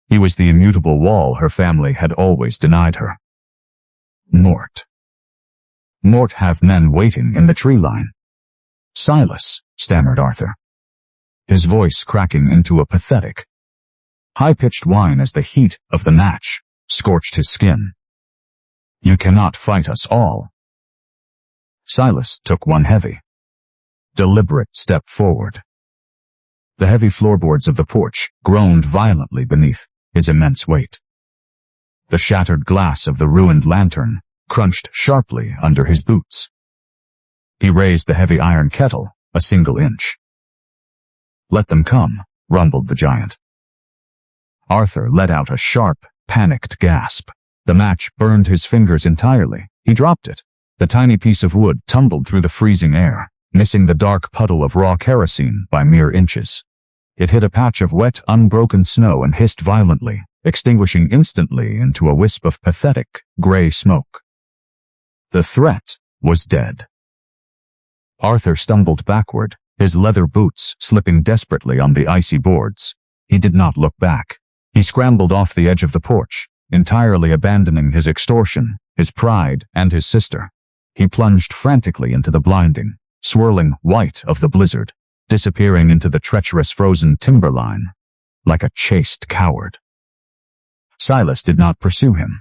He was the immutable wall her family had always denied her. Mort. Mort have men waiting in the tree line. Silas, stammered Arthur, his voice cracking into a pathetic, high-pitched whine as the heat of the match scorched his skin. You cannot fight us all. Silas took one heavy, deliberate step forward. The heavy floorboards of the porch groaned violently beneath his immense weight. The shattered glass of the ruined lantern crunched sharply under his boots. He raised the heavy iron kettle a single inch. Let them come, rumbled the giant. Arthur let out a sharp, panicked gasp. The match burned his fingers entirely. He dropped it. The tiny piece of wood tumbled through the freezing air, missing the dark puddle of raw kerosene by mere inches. It hit a patch of wet, unbroken snow and hissed violently, extinguishing instantly into a wisp of pathetic, gray smoke. The threat was dead. Arthur stumbled backward, his leather boots slipping desperately on the icy boards. He did not look back. He scrambled off the edge of the porch, entirely abandoning his extortion, his pride, and his sister. He plunged frantically into the blinding, swirling white of the blizzard, disappearing into the treacherous frozen timberline, like a chased coward. Silas did not pursue him.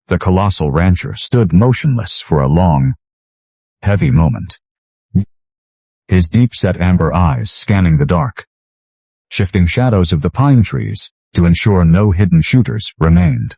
The colossal rancher stood motionless for a long, heavy moment, his deep-set amber eyes scanning the dark, shifting shadows of the pine trees to ensure no hidden shooters remained.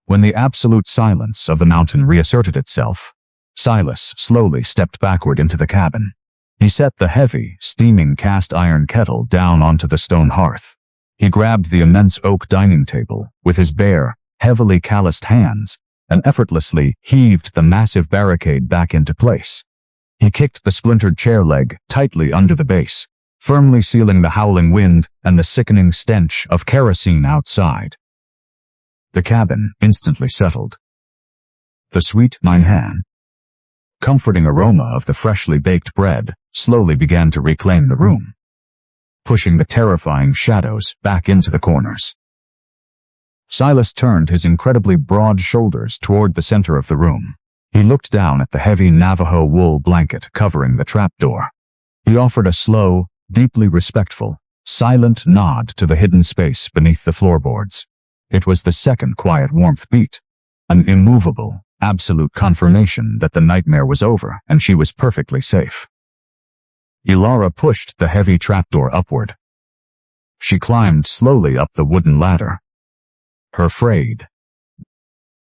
When the absolute silence of the mountain reasserted itself, Silas slowly stepped backward into the cabin. He set the heavy, steaming cast-iron kettle down onto the stone hearth. He grabbed the immense oak dining table with his bare, heavily calloused hands and effortlessly heaved the massive barricade back into place. He kicked the splintered chair leg tightly under the base, firmly sealing the howling wind and the sickening stench of kerosene outside. The cabin instantly settled. The sweet Minhan, comforting aroma of the freshly baked bread slowly began to reclaim the room, pushing the terrifying shadows back into the corners. Silas turned his incredibly broad shoulders toward the center of the room. He looked down at the heavy Navajo wool blanket covering the trapdoor. He offered a slow, deeply respectful, silent nod to the hidden space beneath the floorboards. It was the second quiet warmth beat, an immovable, absolute confirmation that the nightmare was over and she was perfectly safe. Ilara pushed the heavy trapdoor upward. She climbed slowly up the wooden ladder. Her frayed,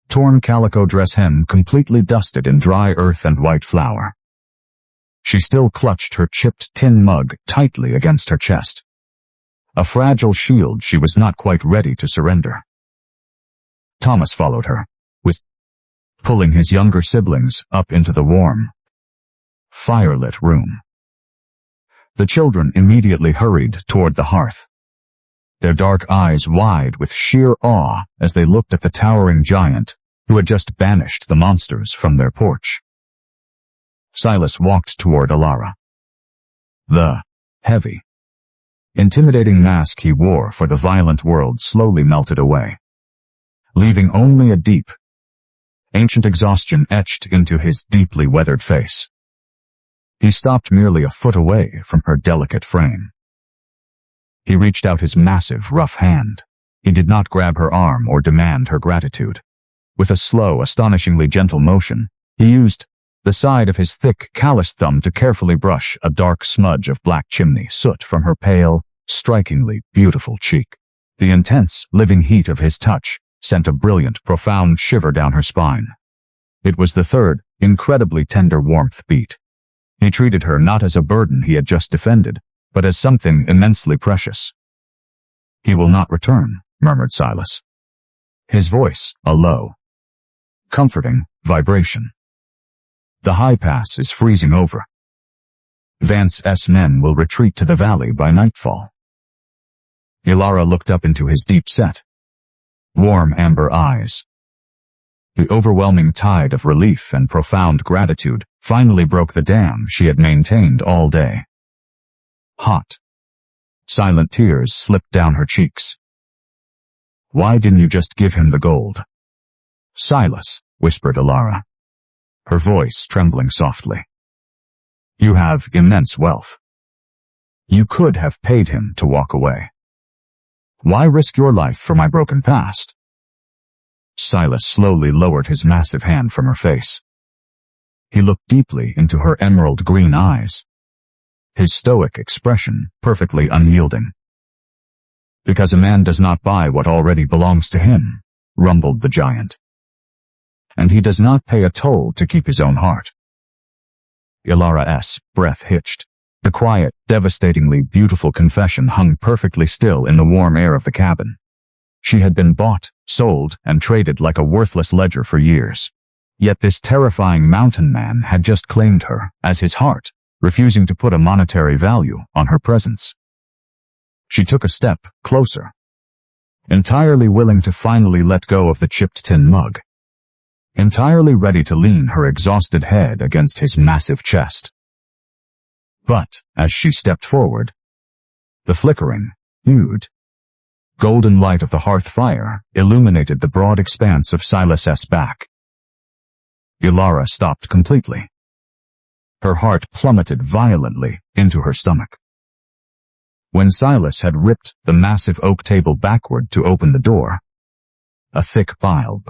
torn calico dress hem completely dusted in dry earth and white flour. She still clutched her chipped tin mug tightly against her chest. A fragile shield she was not quite ready to surrender. Thomas followed her, pulling his younger siblings up into the warm, firelit room. The children immediately hurried toward the hearth, their dark eyes wide with sheer awe as they looked at the towering giant who had just banished the monsters from their porch. Silas walked toward Ilara. The heavy, intimidating mask he wore for the violent world slowly melted away, leaving only a deep, ancient exhaustion etched into his deeply weathered face. He stopped merely a foot away from her delicate frame. He reached out his massive, rough hand. He did not grab her arm or demand her gratitude. With a slow, astonishingly gentle motion, he used the side of his thick, calloused thumb to carefully brush a dark smudge of black chimney soot from her pale, strikingly beautiful cheek. The intense, living heat of his touch sent a brilliant, profound shiver down her spine. It was the third, incredibly tender warmth beat. He treated her not as a burden he had just defended, but as something immensely precious. "He will not return," murmured Silas. His voice, a low, comforting vibration. "The high pass is freezing over. Vance's men will retreat to the valley by nightfall." Ilara looked up into his deep-set, warm amber eyes. The overwhelming tide of relief and profound gratitude finally broke the dam she had maintained all day. Hot, silent tears slipped down her cheeks. "Why didn't you just give him the gold?" "Silas," whispered Ilara, her voice trembling softly. "You have immense wealth. You could have paid him to walk away. Why risk your life for my broken past?" Silas slowly lowered his massive hand from her face. He looked deeply into her emerald green eyes, his stoic expression perfectly unyielding. "Because a man does not buy what already belongs to him," rumbled the giant. "And he does not pay a toll to keep his own heart." Ilara's breath hitched. The quiet, devastatingly beautiful confession hung perfectly still in the warm air of the cabin. She had been bought, sold, and traded like a worthless ledger for years. Yet this terrifying mountain man had just claimed her as his heart, refusing to put a monetary value on her presence. She took a step closer, entirely willing to finally let go of the chipped tin mug, entirely ready to lean her exhausted head against his massive chest. But, as she stepped forward, the flickering, hued, golden light of the hearth fire illuminated the broad expanse of Silas's back. Ilara stopped completely. Her heart plummeted violently into her stomach. When Silas had ripped the massive oak table backward to open the door, a thick biled,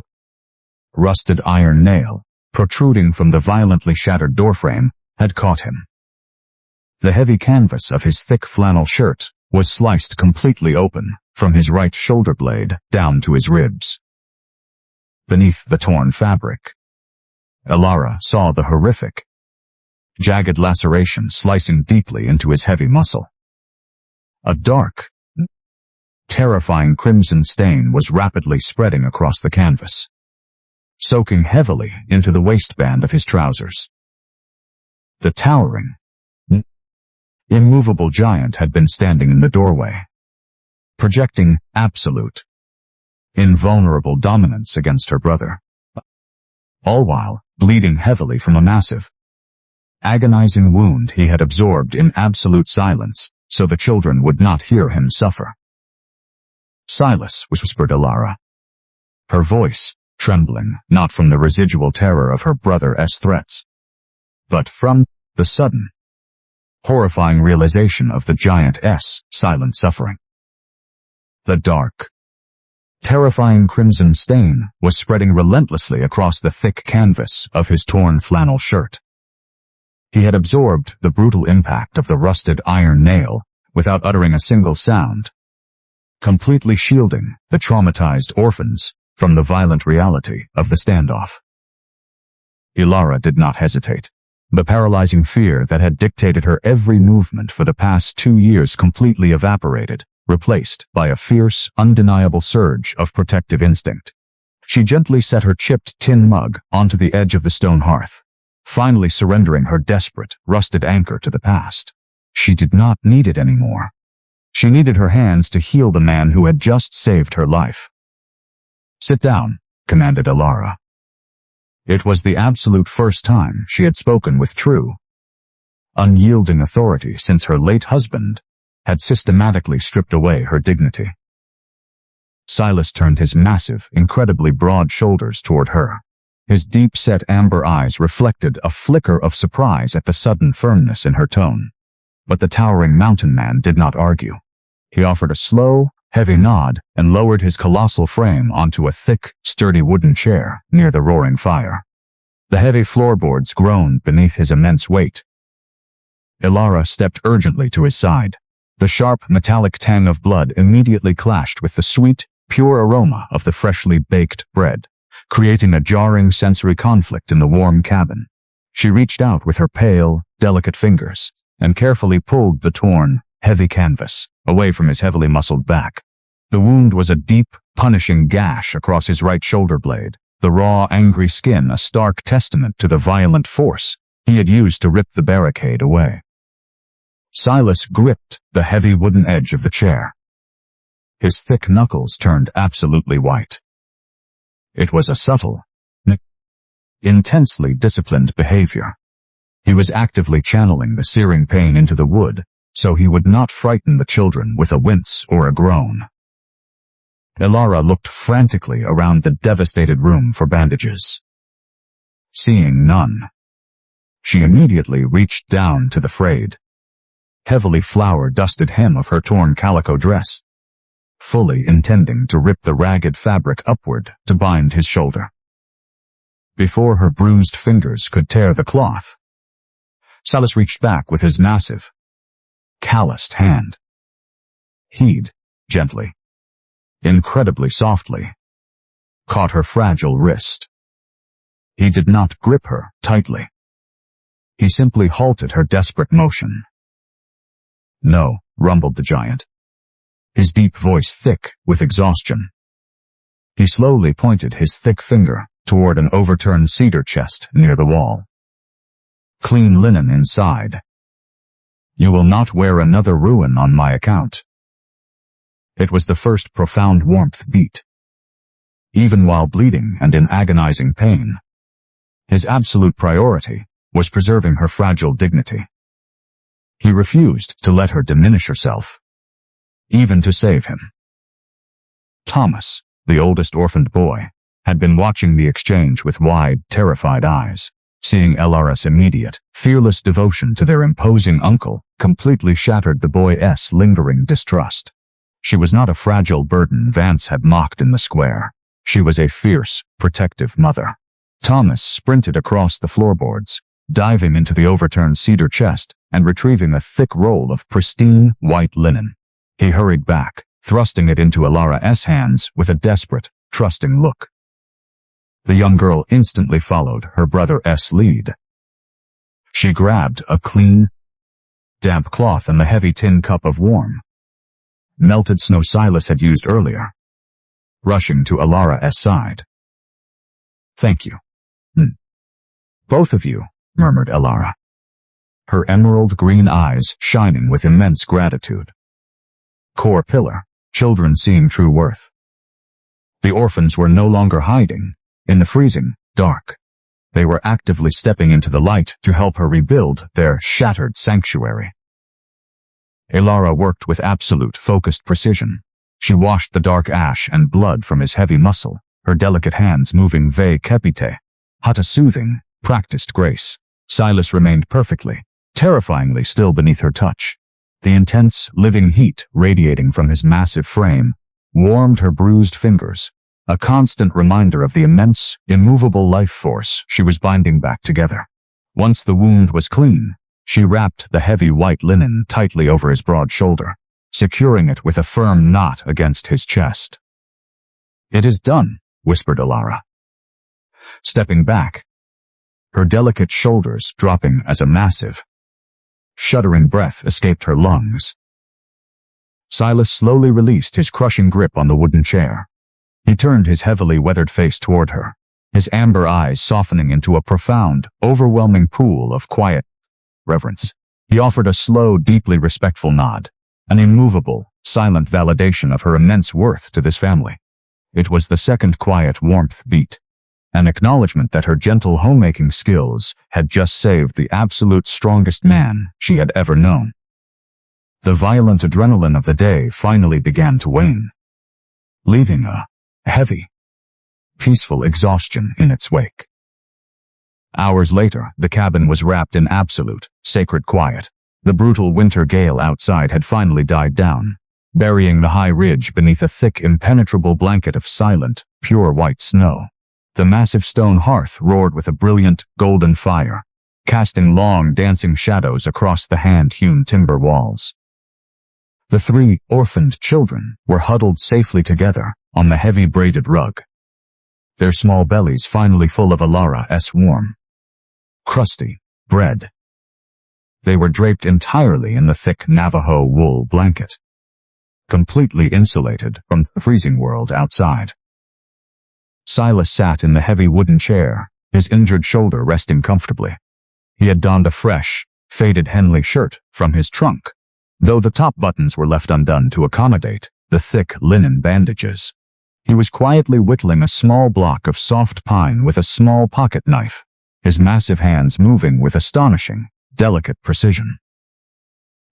rusted iron nail, protruding from the violently shattered doorframe, had caught him. The heavy canvas of his thick flannel shirt was sliced completely open, from his right shoulder blade down to his ribs. Beneath the torn fabric, Ilara saw the horrific, jagged laceration slicing deeply into his heavy muscle. A dark, terrifying crimson stain was rapidly spreading across the canvas, soaking heavily into the waistband of his trousers. The towering, immovable giant had been standing in the doorway, projecting absolute, invulnerable dominance against her brother, all while bleeding heavily from a massive, agonizing wound he had absorbed in absolute silence so the children would not hear him suffer. "Silas," whispered Ilara, her voice trembling not from the residual terror of her brother's threats, but from the sudden, horrifying realization of the giant's silent suffering. The dark, terrifying crimson stain was spreading relentlessly across the thick canvas of his torn flannel shirt. He had absorbed the brutal impact of the rusted iron nail without uttering a single sound, completely shielding the traumatized orphans from the violent reality of the standoff. Ilara did not hesitate. The paralyzing fear that had dictated her every movement for the past 2 years completely evaporated, replaced by a fierce, undeniable surge of protective instinct. She gently set her chipped tin mug onto the edge of the stone hearth, finally surrendering her desperate, rusted anchor to the past. She did not need it anymore. She needed her hands to heal the man who had just saved her life. "Sit down," commanded Ilara. It was the absolute first time she had spoken with true, unyielding authority since her late husband had systematically stripped away her dignity. Silas turned his massive, incredibly broad shoulders toward her. His deep-set amber eyes reflected a flicker of surprise at the sudden firmness in her tone. But the towering mountain man did not argue. He offered a slow, heavy nod and lowered his colossal frame onto a thick, sturdy wooden chair near the roaring fire. The heavy floorboards groaned beneath his immense weight. Ilara stepped urgently to his side. The sharp, metallic tang of blood immediately clashed with the sweet, pure aroma of the freshly baked bread, creating a jarring sensory conflict in the warm cabin. She reached out with her pale, delicate fingers and carefully pulled the torn, heavy canvas away from his heavily muscled back. The wound was a deep, punishing gash across his right shoulder blade, the raw, angry skin a stark testament to the violent force he had used to rip the barricade away. Silas gripped the heavy wooden edge of the chair. His thick knuckles turned absolutely white. It was a subtle, intensely disciplined behavior. He was actively channeling the searing pain into the wood, so he would not frighten the children with a wince or a groan. Ilara looked frantically around the devastated room for bandages. Seeing none, she immediately reached down to the frayed, heavily flour-dusted hem of her torn calico dress, fully intending to rip the ragged fabric upward to bind his shoulder. Before her bruised fingers could tear the cloth, Silas reached back with his massive, calloused hand. He'd, gently, incredibly softly, caught her fragile wrist. He did not grip her tightly. He simply halted her desperate motion, No, rumbled the giant, his deep voice thick with exhaustion. He slowly pointed his thick finger toward an overturned cedar chest near the wall. Clean linen inside. You will not wear another ruin on my account. It was the first profound warmth beat. Even while bleeding and in agonizing pain, his absolute priority was preserving her fragile dignity. He refused to let her diminish herself, even to save him. Thomas, the oldest orphaned boy, had been watching the exchange with wide, terrified eyes, seeing Elara's immediate, fearless devotion to their imposing uncle completely shattered the boy's lingering distrust. She was not a fragile burden Vance had mocked in the square. She was a fierce, protective mother. Thomas sprinted across the floorboards, diving into the overturned cedar chest and retrieving a thick roll of pristine, white linen. He hurried back, thrusting it into Elara's hands with a desperate, trusting look. The young girl instantly followed her brother's lead. She grabbed a clean, damp cloth and the heavy tin cup of warm, melted snow Silas had used earlier, rushing to Elara's side. Thank you. Both of you, murmured Elara, her emerald green eyes shining with immense gratitude. Core pillar, children seeing true worth. The orphans were no longer hiding in the freezing dark. They were actively stepping into the light to help her rebuild their shattered sanctuary. Elara worked with absolute, focused precision. She washed the dark ash and blood from his heavy muscle, her delicate hands moving ve capite, with a soothing, practiced grace. Silas remained perfectly, terrifyingly still beneath her touch. The intense, living heat radiating from his massive frame warmed her bruised fingers, a constant reminder of the immense, immovable life force she was binding back together. Once the wound was clean, she wrapped the heavy white linen tightly over his broad shoulder, securing it with a firm knot against his chest. It is done, whispered Elara, stepping back, her delicate shoulders dropping as a massive, shuddering breath escaped her lungs. Silas slowly released his crushing grip on the wooden chair. He turned his heavily weathered face toward her, his amber eyes softening into a profound, overwhelming pool of quiet reverence. He offered a slow, deeply respectful nod, an immovable, silent validation of her immense worth to this family. It was the second quiet warmth beat, an acknowledgement that her gentle homemaking skills had just saved the absolute strongest man she had ever known. The violent adrenaline of the day finally began to wane, leaving a heavy, peaceful exhaustion in its wake. Hours later, the cabin was wrapped in absolute, sacred quiet. The brutal winter gale outside had finally died down, burying the high ridge beneath a thick, impenetrable blanket of silent, pure white snow. The massive stone hearth roared with a brilliant, golden fire, casting long, dancing shadows across the hand-hewn timber walls. The three orphaned children were huddled safely together on the heavy braided rug, their small bellies finally full of Elara's warm, crusty bread. They were draped entirely in the thick Navajo wool blanket, completely insulated from the freezing world outside. Silas sat in the heavy wooden chair, his injured shoulder resting comfortably. He had donned a fresh, faded Henley shirt from his trunk, though the top buttons were left undone to accommodate the thick linen bandages. He was quietly whittling a small block of soft pine with a small pocket knife, his massive hands moving with astonishing, delicate precision.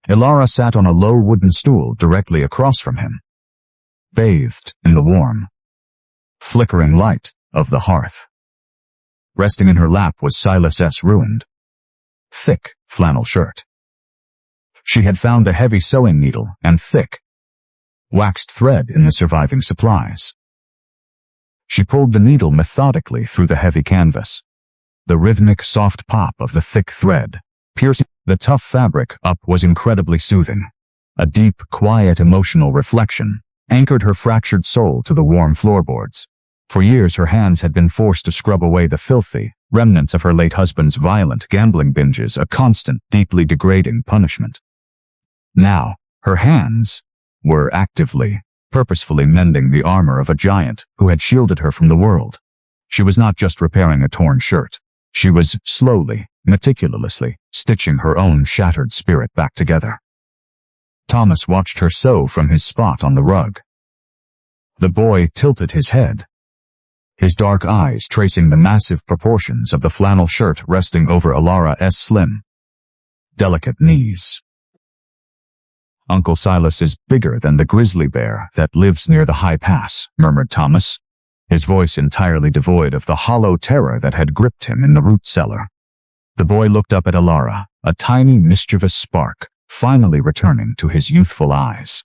Elara sat on a low wooden stool directly across from him, bathed in the warm, flickering light of the hearth. Resting in her lap was Silas's ruined, thick flannel shirt. She had found a heavy sewing needle and thick, waxed thread in the surviving supplies. She pulled the needle methodically through the heavy canvas. The rhythmic, soft pop of the thick thread, piercing the tough fabric up, was incredibly soothing. A deep, quiet, emotional reflection anchored her fractured soul to the warm floorboards. For years her hands had been forced to scrub away the filthy remnants of her late husband's violent gambling binges, a constant, deeply degrading punishment. Now, her hands were actively, purposefully mending the armor of a giant who had shielded her from the world. She was not just repairing a torn shirt. She was slowly, meticulously, stitching her own shattered spirit back together. Thomas watched her sew from his spot on the rug. The boy tilted his head, his dark eyes tracing the massive proportions of the flannel shirt resting over Alara's slim, delicate knees. "Uncle Silas is bigger than the grizzly bear that lives near the high pass," murmured Thomas, his voice entirely devoid of the hollow terror that had gripped him in the root cellar. The boy looked up at Alara, a tiny mischievous spark finally returning to his youthful eyes.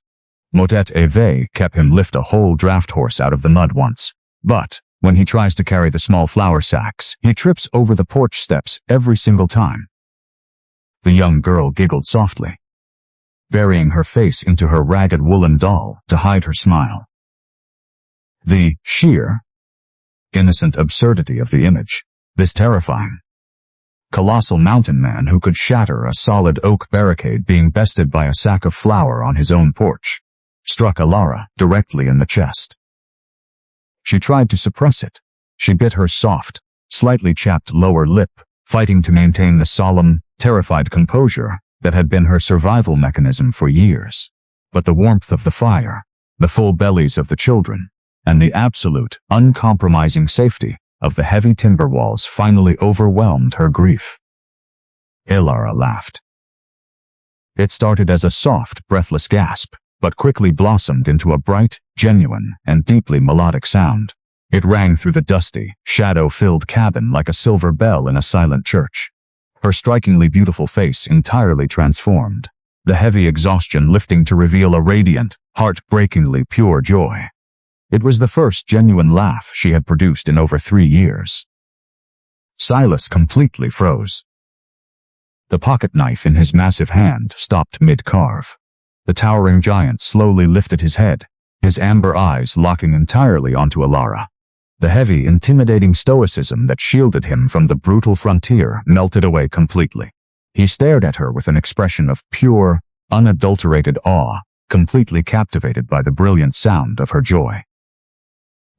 Motet Eve kept him lift a whole draft horse out of the mud once, but when he tries to carry the small flour sacks, he trips over the porch steps every single time. The young girl giggled softly, burying her face into her ragged woolen doll to hide her smile. The sheer, innocent absurdity of the image, this terrifying, colossal mountain man who could shatter a solid oak barricade being bested by a sack of flour on his own porch, struck Alara directly in the chest. She tried to suppress it. She bit her soft, slightly chapped lower lip, fighting to maintain the solemn, terrified composure that had been her survival mechanism for years. But the warmth of the fire, the full bellies of the children, and the absolute, uncompromising safety of the heavy timber walls finally overwhelmed her grief. Alara laughed. It started as a soft, breathless gasp, but quickly blossomed into a bright, genuine, and deeply melodic sound. It rang through the dusty, shadow-filled cabin like a silver bell in a silent church. Her strikingly beautiful face entirely transformed, the heavy exhaustion lifting to reveal a radiant, heart-breakingly pure joy. It was the first genuine laugh she had produced in over 3 years. Silas completely froze. The pocket knife in his massive hand stopped mid-carve. The towering giant slowly lifted his head, his amber eyes locking entirely onto Alara. The heavy, intimidating stoicism that shielded him from the brutal frontier melted away completely. He stared at her with an expression of pure, unadulterated awe, completely captivated by the brilliant sound of her joy.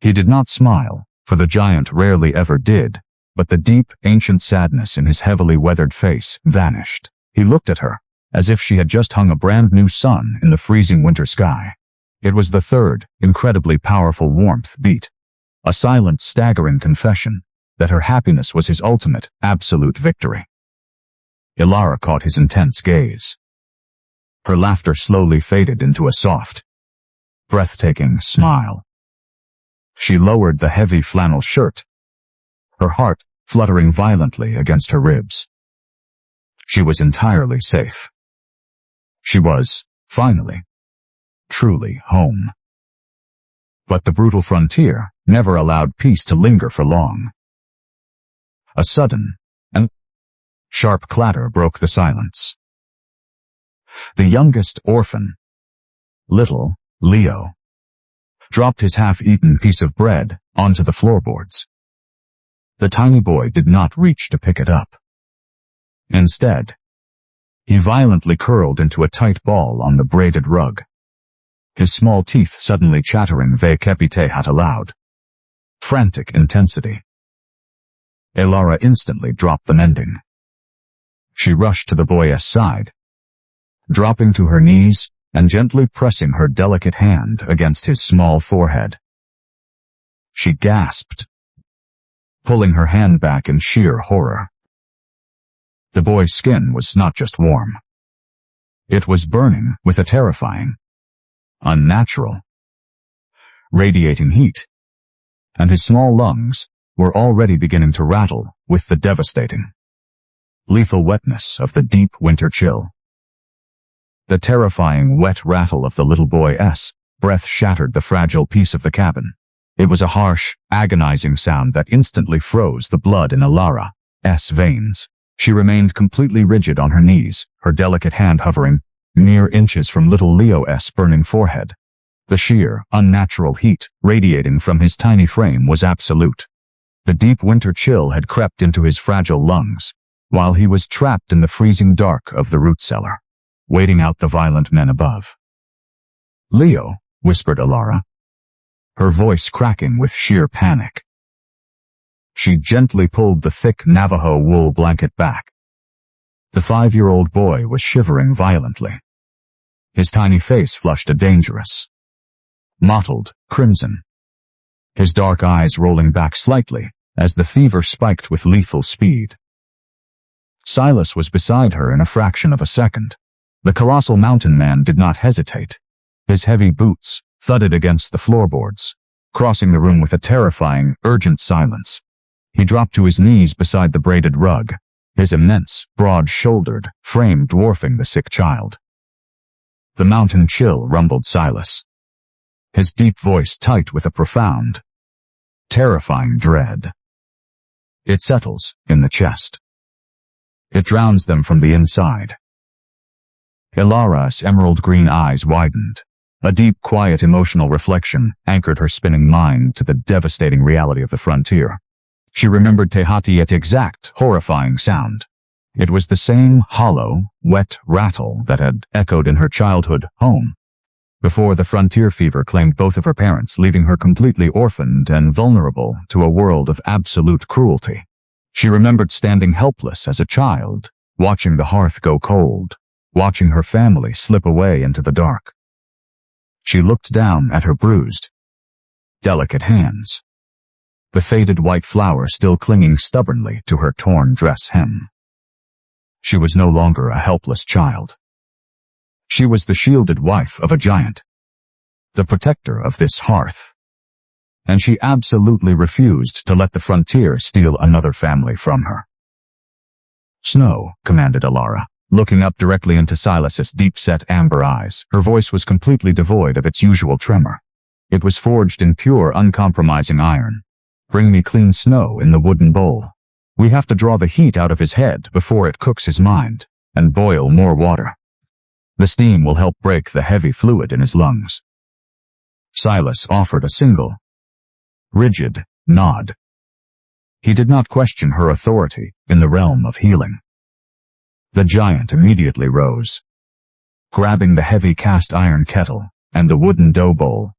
He did not smile, for the giant rarely ever did, but the deep, ancient sadness in his heavily weathered face vanished. He looked at her, as if she had just hung a brand new sun in the freezing winter sky. It was the third, incredibly powerful warmth beat. A silent, staggering confession that her happiness was his ultimate, absolute victory. Alara caught his intense gaze. Her laughter slowly faded into a soft, breathtaking smile. She lowered the heavy flannel shirt, her heart fluttering violently against her ribs. She was entirely safe. She was, finally, truly home. But the brutal frontier never allowed peace to linger for long. A sudden and sharp clatter broke the silence. The youngest orphan, little Leo, dropped his half-eaten piece of bread onto the floorboards. The tiny boy did not reach to pick it up. Instead, he violently curled into a tight ball on the braided rug, his small teeth suddenly chattering ve capite hat aloud. Frantic intensity. Alara instantly dropped the mending. She rushed to the boy's side, dropping to her knees and gently pressing her delicate hand against his small forehead. She gasped, pulling her hand back in sheer horror. The boy's skin was not just warm. It was burning with a terrifying, unnatural, radiating heat, and his small lungs were already beginning to rattle with the devastating, lethal wetness of the deep winter chill. The terrifying wet rattle of the little boy's breath shattered the fragile piece of the cabin. It was a harsh, agonizing sound that instantly froze the blood in Alara's veins. She remained completely rigid on her knees, her delicate hand hovering mere inches from little Leo's burning forehead. The sheer, unnatural heat radiating from his tiny frame was absolute. The deep winter chill had crept into his fragile lungs, while he was trapped in the freezing dark of the root cellar. waiting out the violent men above. "Leo," whispered Ilara, her voice cracking with sheer panic. She gently pulled the thick Navajo wool blanket back. The 5-year-old boy was shivering violently. His tiny face flushed a dangerous, mottled crimson, his dark eyes rolling back slightly as the fever spiked with lethal speed. Silas was beside her in a fraction of a second. The colossal mountain man did not hesitate. His heavy boots thudded against the floorboards, crossing the room with a terrifying, urgent silence. He dropped to his knees beside the braided rug, his immense, broad-shouldered frame dwarfing the sick child. The mountain chill rumbled Silas, his deep voice tight with a profound, terrifying dread. It settles in the chest. It drowns them from the inside. Ilara's emerald-green eyes widened. A deep, quiet, emotional reflection anchored her spinning mind to the devastating reality of the frontier. She remembered Tehati's exact, horrifying sound. It was the same hollow, wet rattle that had echoed in her childhood home, before the frontier fever claimed both of her parents, leaving her completely orphaned and vulnerable to a world of absolute cruelty. She remembered standing helpless as a child, watching the hearth go cold, watching her family slip away into the dark. She looked down at her bruised, delicate hands, the faded white flower still clinging stubbornly to her torn dress hem. She was no longer a helpless child. She was the shielded wife of a giant, the protector of this hearth. And she absolutely refused to let the frontier steal another family from her. "Snow," commanded Ilara, looking up directly into Silas's deep-set amber eyes. Her voice was completely devoid of its usual tremor. It was forged in pure, uncompromising iron. "Bring me clean snow in the wooden bowl. We have to draw the heat out of his head before it cooks his mind, and boil more water. The steam will help break the heavy fluid in his lungs." Silas offered a single, rigid nod. He did not question her authority in the realm of healing. The giant immediately rose, grabbing the heavy cast-iron kettle and the wooden dough bowl,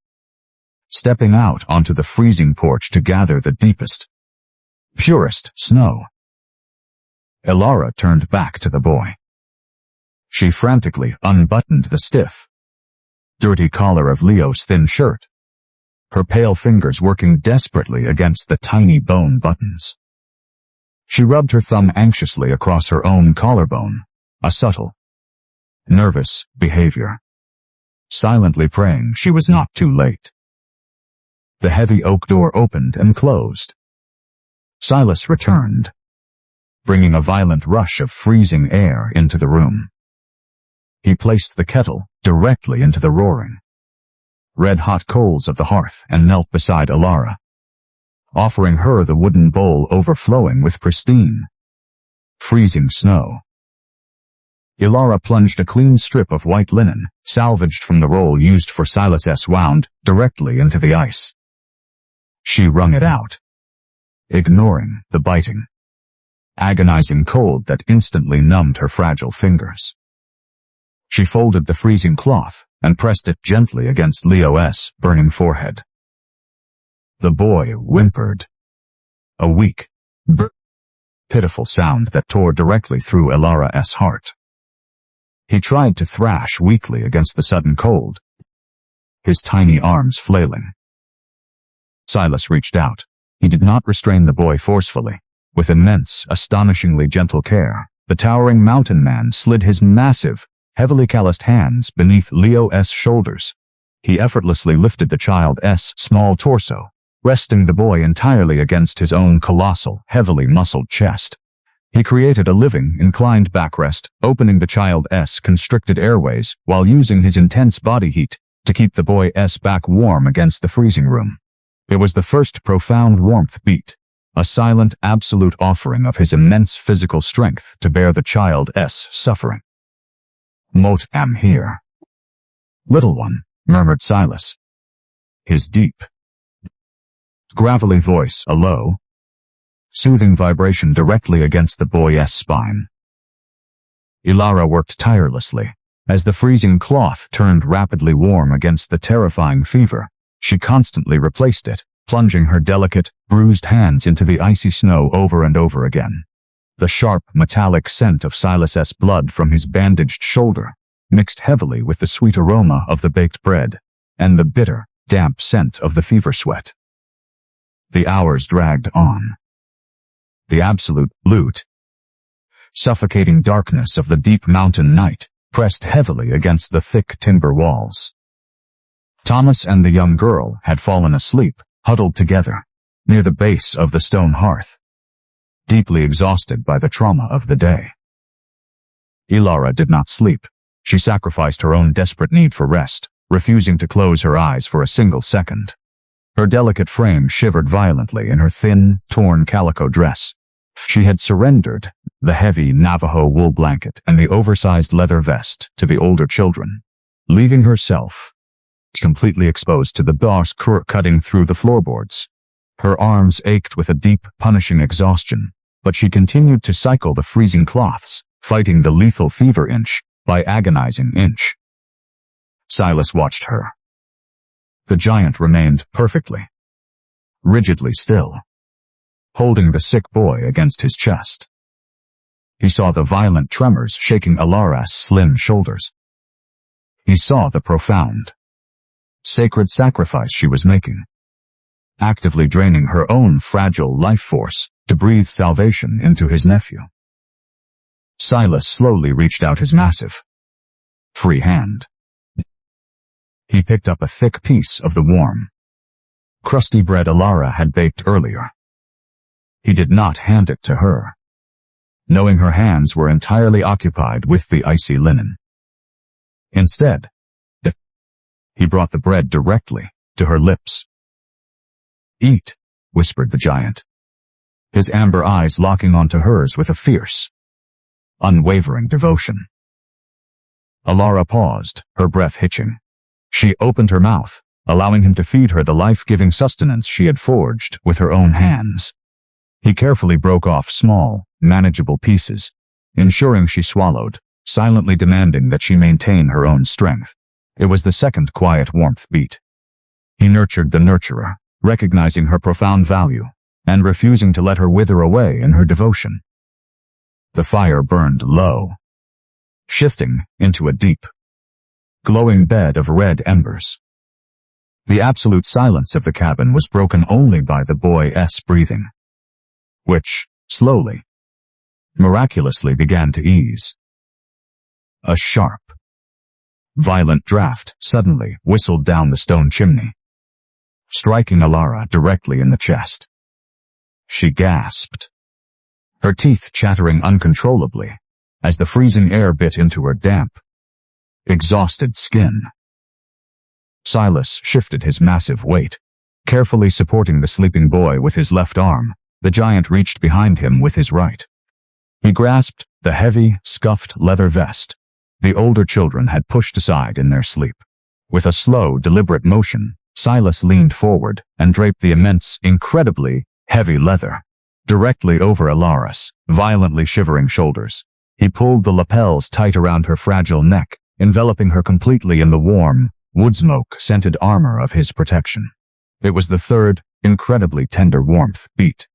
stepping out onto the freezing porch to gather the deepest, purest snow. Ilara turned back to the boy. She frantically unbuttoned the stiff, dirty collar of Leo's thin shirt, her pale fingers working desperately against the tiny bone buttons. She rubbed her thumb anxiously across her own collarbone, a subtle, nervous behavior, silently praying she was not too late. The heavy oak door opened and closed. Silas returned, bringing a violent rush of freezing air into the room. He placed the kettle directly into the roaring, red-hot coals of the hearth and knelt beside Ilara, offering her the wooden bowl overflowing with pristine, freezing snow. Ilara plunged a clean strip of white linen, salvaged from the roll used for Silas's wound, directly into the ice. She wrung it out, ignoring the biting, agonizing cold that instantly numbed her fragile fingers. She folded the freezing cloth and pressed it gently against Leo's burning forehead. The boy whimpered, a weak, pitiful sound that tore directly through Ilara's heart. He tried to thrash weakly against the sudden cold, his tiny arms flailing. Silas reached out. He did not restrain the boy forcefully. With immense, astonishingly gentle care, the towering mountain man slid his massive, heavily calloused hands beneath Leo's shoulders. He effortlessly lifted the child's small torso, resting the boy entirely against his own colossal, heavily muscled chest. He created a living, inclined backrest, opening the child's constricted airways while using his intense body heat to keep the boy's back warm against the freezing room. It was the first profound warmth beat, a silent, absolute offering of his immense physical strength to bear the child's suffering. "Mot am here." "Little one," murmured Silas, his deep, gravelly voice a low, soothing vibration directly against the boy's spine. Ilara worked tirelessly, As the freezing cloth turned rapidly warm against the terrifying fever, she constantly replaced it, plunging her delicate, bruised hands into the icy snow over and over again. The sharp, metallic scent of Silas's blood from his bandaged shoulder mixed heavily with the sweet aroma of the baked bread and the bitter, damp scent of the fever sweat. The hours dragged on. The absolute blute, suffocating darkness of the deep mountain night pressed heavily against the thick timber walls. Thomas and the young girl had fallen asleep, huddled together, near the base of the stone hearth, deeply exhausted by the trauma of the day. Ilara did not sleep. She sacrificed her own desperate need for rest, refusing to close her eyes for a single second. Her delicate frame shivered violently in her thin, torn calico dress. She had surrendered the heavy Navajo wool blanket and the oversized leather vest to the older children, leaving herself completely exposed to the boss cutting through the floorboards. Her arms ached with a deep, punishing exhaustion, but she continued to cycle the freezing cloths, fighting the lethal fever inch by agonizing inch. Silas watched her. The giant remained perfectly, rigidly still, holding the sick boy against his chest. He saw the violent tremors shaking Ilara's slim shoulders. He saw the profound, sacred sacrifice she was making, actively draining her own fragile life force to breathe salvation into his nephew. Silas slowly reached out his massive, free hand. He picked up a thick piece of the warm, crusty bread Ilara had baked earlier. He did not hand it to her, knowing her hands were entirely occupied with the icy linen. Instead, he brought the bread directly to her lips. "Eat," whispered the giant, his amber eyes locking onto hers with a fierce, unwavering devotion. Ilara paused, her breath hitching. She opened her mouth, allowing him to feed her the life-giving sustenance she had forged with her own hands. He carefully broke off small, manageable pieces, ensuring she swallowed, silently demanding that she maintain her own strength. It was the second quiet warmth beat. He nurtured the nurturer, recognizing her profound value, and refusing to let her wither away in her devotion. The fire burned low, shifting into a deep, glowing bed of red embers. The absolute silence of the cabin was broken only by the boy's breathing, which, slowly, miraculously began to ease. A sharp, violent draft suddenly whistled down the stone chimney, striking Ilara directly in the chest. She gasped, her teeth chattering uncontrollably as the freezing air bit into her damp, exhausted skin. Silas shifted his massive weight, carefully supporting the sleeping boy with his left arm. The giant reached behind him with his right. He grasped the heavy, scuffed leather vest the older children had pushed aside in their sleep. With a slow, deliberate motion, Silas leaned forward and draped the immense, incredibly heavy leather directly over Ilara's violently shivering shoulders. He pulled the lapels tight around her fragile neck, enveloping her completely in the warm, wood-smoke-scented armor of his protection. It was the third, incredibly tender warmth beat.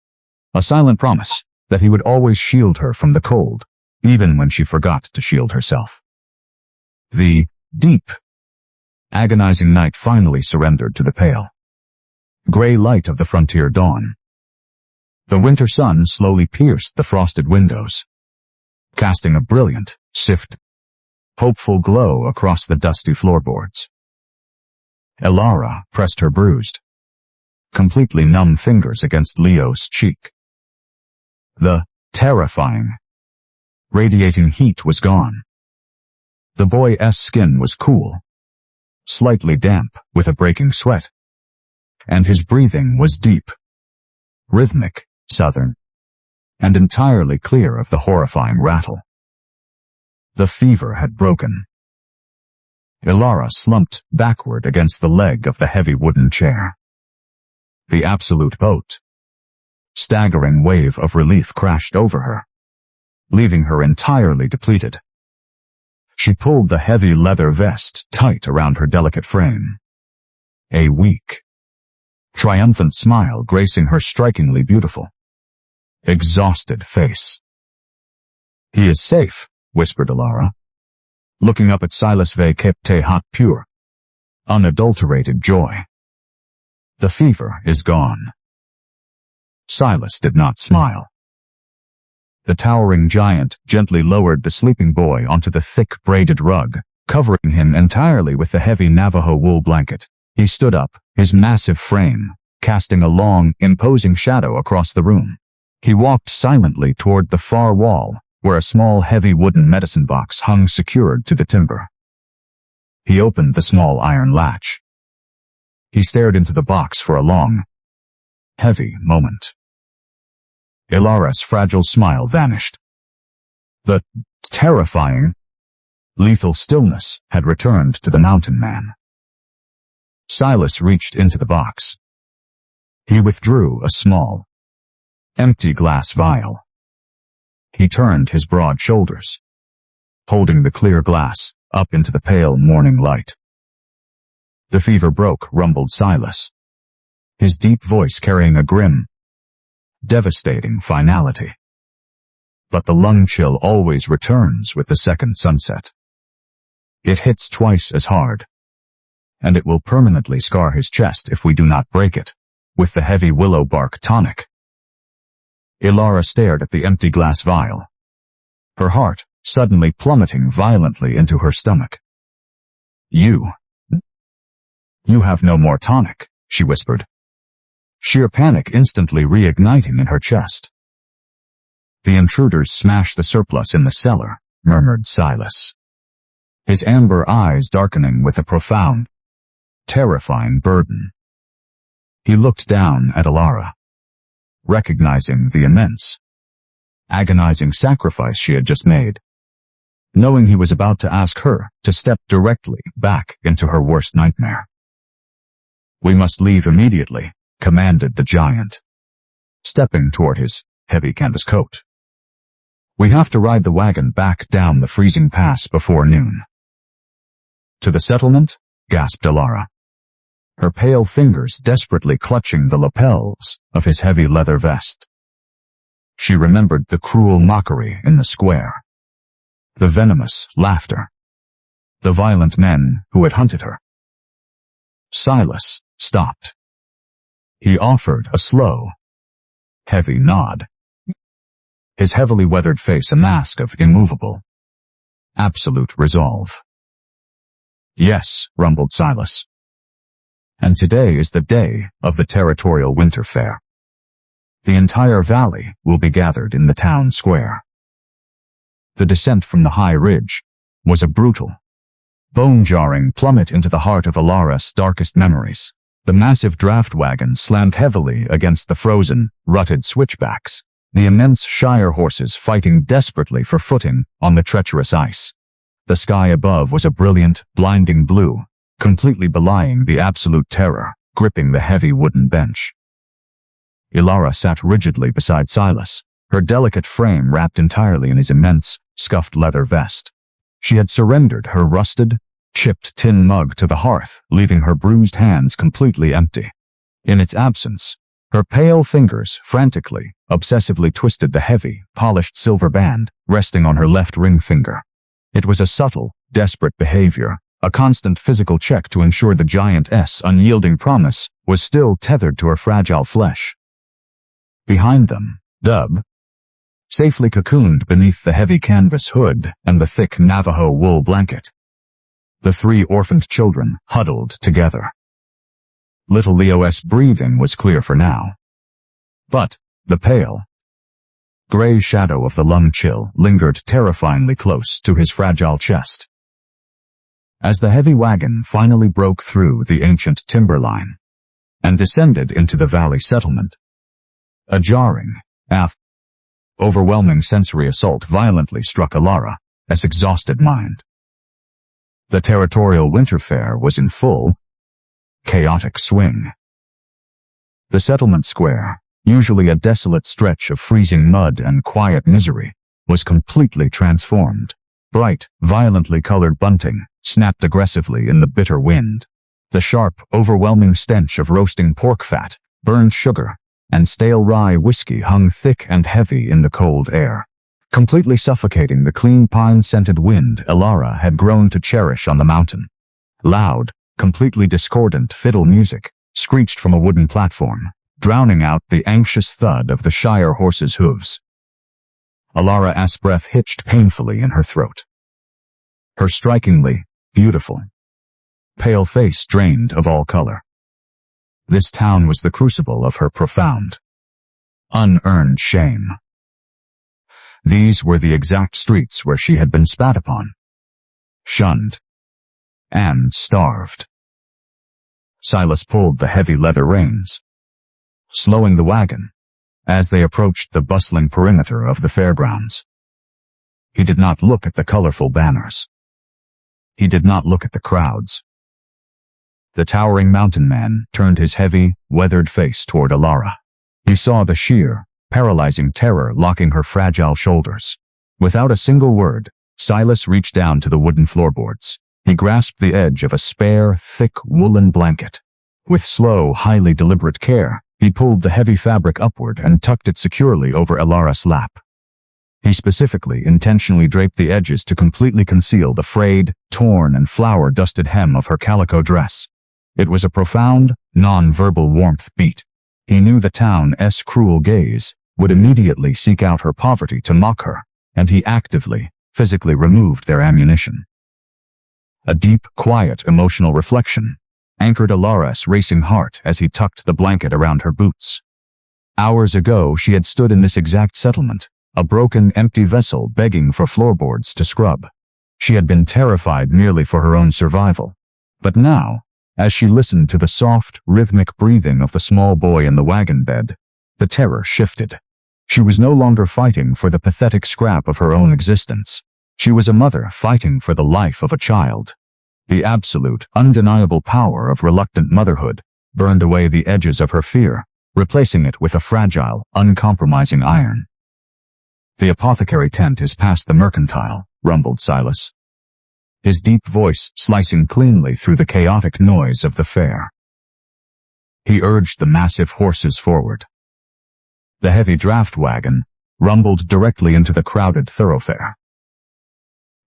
A silent promise that he would always shield her from the cold, even when she forgot to shield herself. The deep, agonizing night finally surrendered to the pale, gray light of the frontier dawn. The winter sun slowly pierced the frosted windows, casting a brilliant, hopeful glow across the dusty floorboards. Ilara pressed her bruised, completely numb fingers against Leo's cheek. The terrifying, radiating heat was gone. The boy's skin was cool, slightly damp with a breaking sweat, and his breathing was deep, rhythmic, southern, and entirely clear of the horrifying rattle. The fever had broken. Ilara slumped backward against the leg of the heavy wooden chair. The absolute boat, staggering wave of relief crashed over her, leaving her entirely depleted. She pulled the heavy leather vest tight around her delicate frame. A weak, triumphant smile gracing her strikingly beautiful, exhausted face. "He is safe," whispered Alara, looking up at Silas ve Kepte hot pure, unadulterated joy. "The fever is gone." Silas did not smile. The towering giant gently lowered the sleeping boy onto the thick braided rug, covering him entirely with the heavy Navajo wool blanket. He stood up, his massive frame casting a long, imposing shadow across the room. He walked silently toward the far wall, where a small heavy wooden medicine box hung secured to the timber. He opened the small iron latch. He stared into the box for a long, heavy moment. Ilara's fragile smile vanished. The terrifying, lethal stillness had returned to the mountain man. Silas reached into the box. He withdrew a small, empty glass vial. He turned his broad shoulders, holding the clear glass up into the pale morning light. "The fever broke," rumbled Silas, his deep voice carrying a grim, devastating finality. "But the lung chill always returns with the second sunset. It hits twice as hard, and it will permanently scar his chest if we do not break it with the heavy willow bark tonic." Ilara stared at the empty glass vial, her heart suddenly plummeting violently into her stomach. You have no more tonic," she whispered, sheer panic instantly reigniting in her chest. "The intruders smashed the surplus in the cellar," murmured Silas, his amber eyes darkening with a profound, terrifying burden. He looked down at Alara, recognizing the immense, agonizing sacrifice she had just made, knowing he was about to ask her to step directly back into her worst nightmare. "We must leave immediately," commanded the giant, stepping toward his heavy canvas coat. "We have to ride the wagon back down the freezing pass before noon." "To the settlement?" gasped Alara, her pale fingers desperately clutching the lapels of his heavy leather vest. She remembered the cruel mockery in the square, the venomous laughter, the violent men who had hunted her. Silas stopped. He offered a slow, heavy nod, his heavily weathered face a mask of immovable, absolute resolve. "Yes," rumbled Silas. "And today is the day of the territorial winter fair. The entire valley will be gathered in the town square." The descent from the high ridge was a brutal, bone-jarring plummet into the heart of Alara's darkest memories. The massive draft wagon slammed heavily against the frozen, rutted switchbacks, the immense Shire horses fighting desperately for footing on the treacherous ice. The sky above was a brilliant, blinding blue, completely belying the absolute terror gripping the heavy wooden bench. Ilara sat rigidly beside Silas, her delicate frame wrapped entirely in his immense, scuffed leather vest. She had surrendered her rusted, chipped tin mug to the hearth, leaving her bruised hands completely empty. In its absence, her pale fingers frantically, obsessively twisted the heavy, polished silver band resting on her left ring finger. It was a subtle, desperate behavior, a constant physical check to ensure the giant's unyielding promise was still tethered to her fragile flesh. Behind them, Dub, safely cocooned beneath the heavy canvas hood and the thick Navajo wool blanket. The three orphaned children huddled together. Little Leo's breathing was clear for now. But the pale, gray shadow of the lung chill lingered terrifyingly close to his fragile chest. As the heavy wagon finally broke through the ancient timberline and descended into the valley settlement, a jarring, overwhelming sensory assault violently struck Alara's exhausted mind. The territorial winter fair was in full, chaotic swing. The settlement square, usually a desolate stretch of freezing mud and quiet misery, was completely transformed. Bright, violently colored bunting snapped aggressively in the bitter wind. The sharp, overwhelming stench of roasting pork fat, burned sugar, and stale rye whiskey hung thick and heavy in the cold air, completely suffocating the clean pine-scented wind Elara had grown to cherish on the mountain. Loud, completely discordant fiddle music screeched from a wooden platform, drowning out the anxious thud of the Shire horse's hooves. Elara's breath hitched painfully in her throat. Her strikingly beautiful, pale face drained of all color. This town was the crucible of her profound, unearned shame. These were the exact streets where she had been spat upon, shunned, and starved. Silas pulled the heavy leather reins, slowing the wagon as they approached the bustling perimeter of the fairgrounds. He did not look at the colorful banners. He did not look at the crowds. The towering mountain man turned his heavy, weathered face toward Elara. He saw the sheer, paralyzing terror locking her fragile shoulders. Without a single word, Silas reached down to the wooden floorboards. He grasped the edge of a spare, thick woolen blanket. With slow, highly deliberate care, he pulled the heavy fabric upward and tucked it securely over Elara's lap. He specifically, intentionally draped the edges to completely conceal the frayed, torn, and flour-dusted hem of her calico dress. It was a profound, non-verbal warmth beat. He knew the town's cruel gaze would immediately seek out her poverty to mock her, and he actively, physically removed their ammunition. A deep, quiet, emotional reflection anchored Elara's racing heart as he tucked the blanket around her boots. Hours ago, she had stood in this exact settlement, a broken, empty vessel begging for floorboards to scrub. She had been terrified merely for her own survival. But now, as she listened to the soft, rhythmic breathing of the small boy in the wagon bed, the terror shifted. She was no longer fighting for the pathetic scrap of her own existence. She was a mother fighting for the life of a child. The absolute, undeniable power of reluctant motherhood burned away the edges of her fear, replacing it with a fragile, uncompromising iron. "The apothecary tent is past the mercantile," rumbled Silas, his deep voice slicing cleanly through the chaotic noise of the fair. He urged the massive horses forward. The heavy draft wagon rumbled directly into the crowded thoroughfare.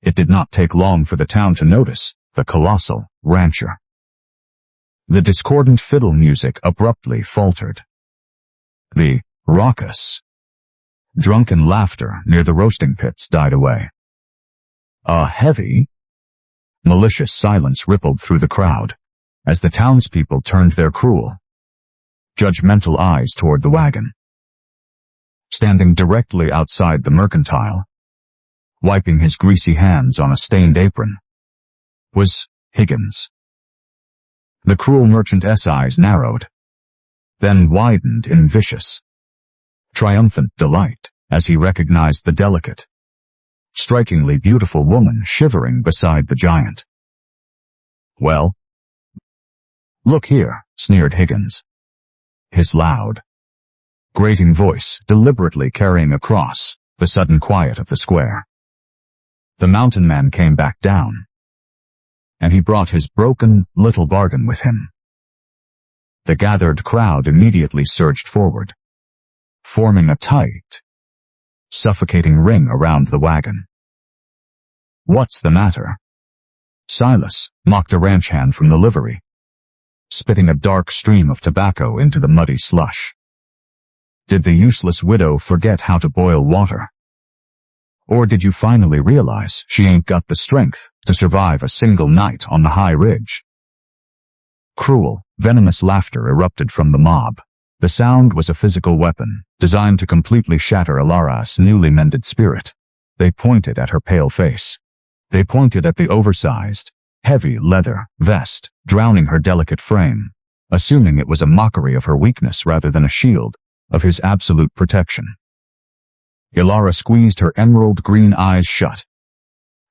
It did not take long for the town to notice the colossal rancher. The discordant fiddle music abruptly faltered. The raucous, drunken laughter near the roasting pits died away. A heavy, malicious silence rippled through the crowd as the townspeople turned their cruel, judgmental eyes toward the wagon. Standing directly outside the mercantile, wiping his greasy hands on a stained apron, was Higgins. The cruel merchant's eyes narrowed, then widened in vicious, triumphant delight as he recognized the delicate, strikingly beautiful woman shivering beside the giant. "Well, look here," sneered Higgins, his loud, grating voice deliberately carrying across the sudden quiet of the square. The mountain man came back down, and he brought his broken little bargain with him. The gathered crowd immediately surged forward, forming a tight, suffocating ring around the wagon. "What's the matter?" Silas mocked a ranch hand from the livery, spitting a dark stream of tobacco into the muddy slush. "Did the useless widow forget how to boil water? Or did you finally realize she ain't got the strength to survive a single night on the high ridge?" Cruel, venomous laughter erupted from the mob. The sound was a physical weapon, designed to completely shatter Elara's newly mended spirit. They pointed at her pale face. They pointed at the oversized, heavy leather vest, drowning her delicate frame, assuming it was a mockery of her weakness rather than a shield of his absolute protection. Elara squeezed her emerald green eyes shut,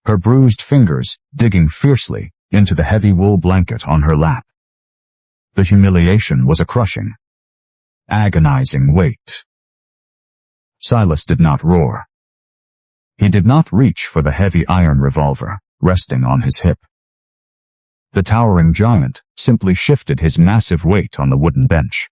her bruised fingers digging fiercely into the heavy wool blanket on her lap. The humiliation was a crushing, agonizing weight. Silas did not roar. He did not reach for the heavy iron revolver resting on his hip. The towering giant simply shifted his massive weight on the wooden bench.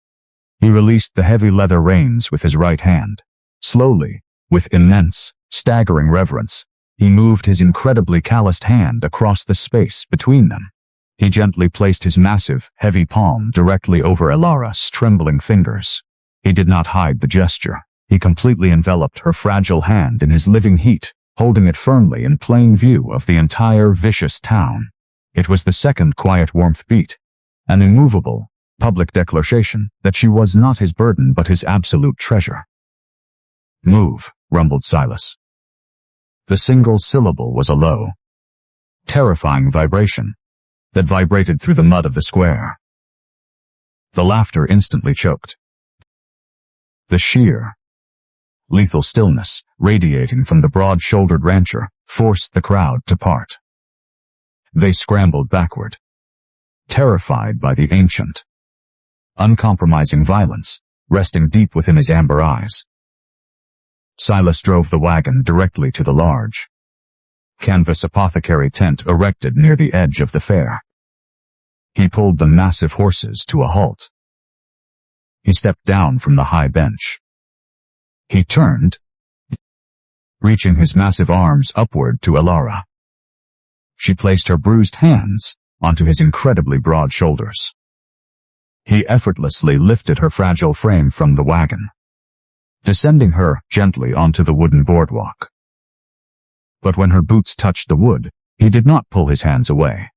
He released the heavy leather reins with his right hand. Slowly, with immense, staggering reverence, he moved his incredibly calloused hand across the space between them. He gently placed his massive, heavy palm directly over Elara's trembling fingers. He did not hide the gesture. He completely enveloped her fragile hand in his living heat, holding it firmly in plain view of the entire vicious town. It was the second quiet warmth beat, an immovable, public declaration that she was not his burden but his absolute treasure. "Move," rumbled Silas. The single syllable was a low, terrifying vibration that vibrated through the mud of the square. The laughter instantly choked. The sheer, lethal stillness radiating from the broad-shouldered rancher forced the crowd to part. They scrambled backward, terrified by the ancient, uncompromising violence resting deep within his amber eyes. Silas drove the wagon directly to the large, canvas apothecary tent erected near the edge of the fair. He pulled the massive horses to a halt. He stepped down from the high bench. He turned, reaching his massive arms upward to Elara. She placed her bruised hands onto his incredibly broad shoulders. He effortlessly lifted her fragile frame from the wagon, descending her gently onto the wooden boardwalk. But when her boots touched the wood, he did not pull his hands away.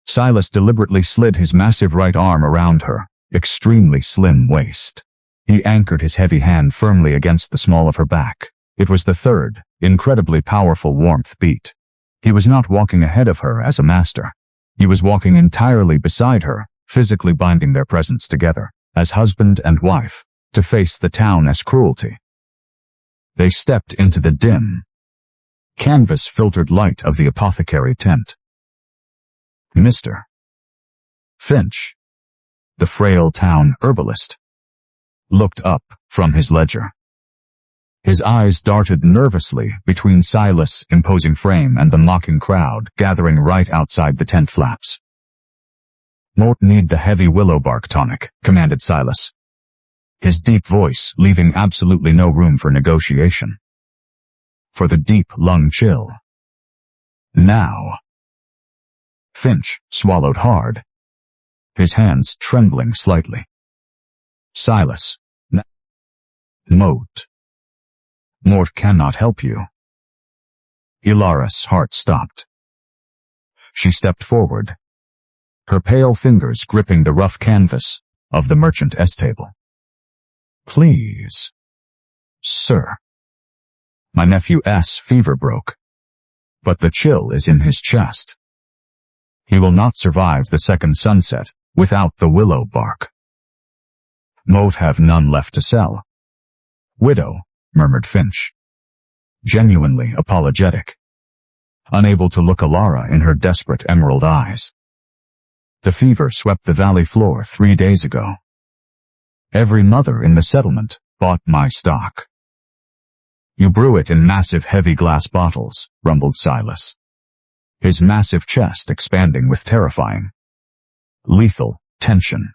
Silas deliberately slid his massive right arm around her extremely slim waist. He anchored his heavy hand firmly against the small of her back. It was the third, incredibly powerful warmth beat. He was not walking ahead of her as a master. He was walking entirely beside her, physically binding their presence together, as husband and wife, to face the town as cruelty. They stepped into the dim, canvas-filtered light of the apothecary tent. Mr. Finch, the frail town herbalist, looked up from his ledger. His eyes darted nervously between Silas' imposing frame and the mocking crowd gathering right outside the tent flaps. "Won't need the heavy willow bark tonic," commanded Silas, his deep voice leaving absolutely no room for negotiation. "For the deep lung chill. Now." Finch swallowed hard, his hands trembling slightly. "Silas, Mort cannot help you." Elara's heart stopped. She stepped forward, her pale fingers gripping the rough canvas of the merchant S-table. "Please, sir. My nephew's fever broke, but the chill is in his chest. He will not survive the second sunset without the willow bark. Moat have none left to sell." "Widow," murmured Finch, genuinely apologetic, unable to look Elara in her desperate emerald eyes. "The fever swept the valley floor 3 days ago. Every mother in the settlement bought my stock." "You brew it in massive heavy glass bottles," rumbled Silas, his massive chest expanding with terrifying, lethal tension.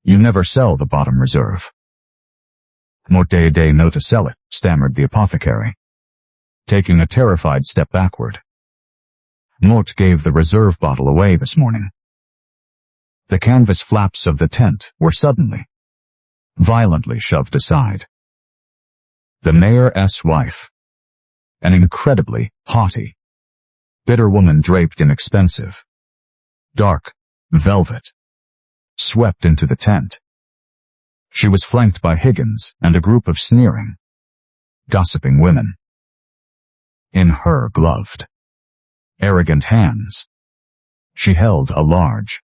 "You never sell the bottom reserve." "Mort day no to sell it," stammered the apothecary, taking a terrified step backward. "Mort gave the reserve bottle away this morning." The canvas flaps of the tent were suddenly, violently shoved aside. The mayor's wife, an incredibly haughty, bitter woman draped in expensive, dark velvet, swept into the tent. She was flanked by Higgins and a group of sneering, gossiping women. In her gloved, arrogant hands, she held a large,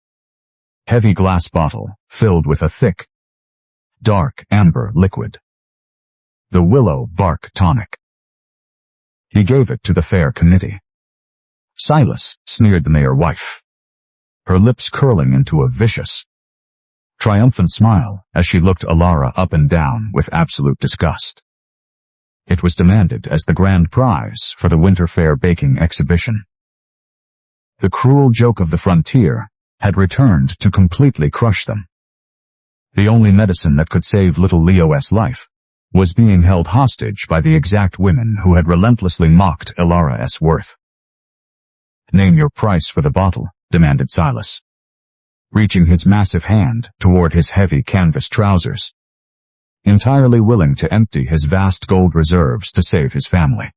heavy glass bottle filled with a thick, dark amber liquid. The willow bark tonic. He gave it to the fair committee. "Silas," sneered the mayor wife, her lips curling into a vicious, triumphant smile as she looked Elara up and down with absolute disgust. It was demanded as the grand prize for the Winter Fair baking exhibition. The cruel joke of the frontier had returned to completely crush them. The only medicine that could save little Leo's life was being held hostage by the exact women who had relentlessly mocked Ilara's worth. "Name your price for the bottle," demanded Silas, reaching his massive hand toward his heavy canvas trousers, entirely willing to empty his vast gold reserves to save his family.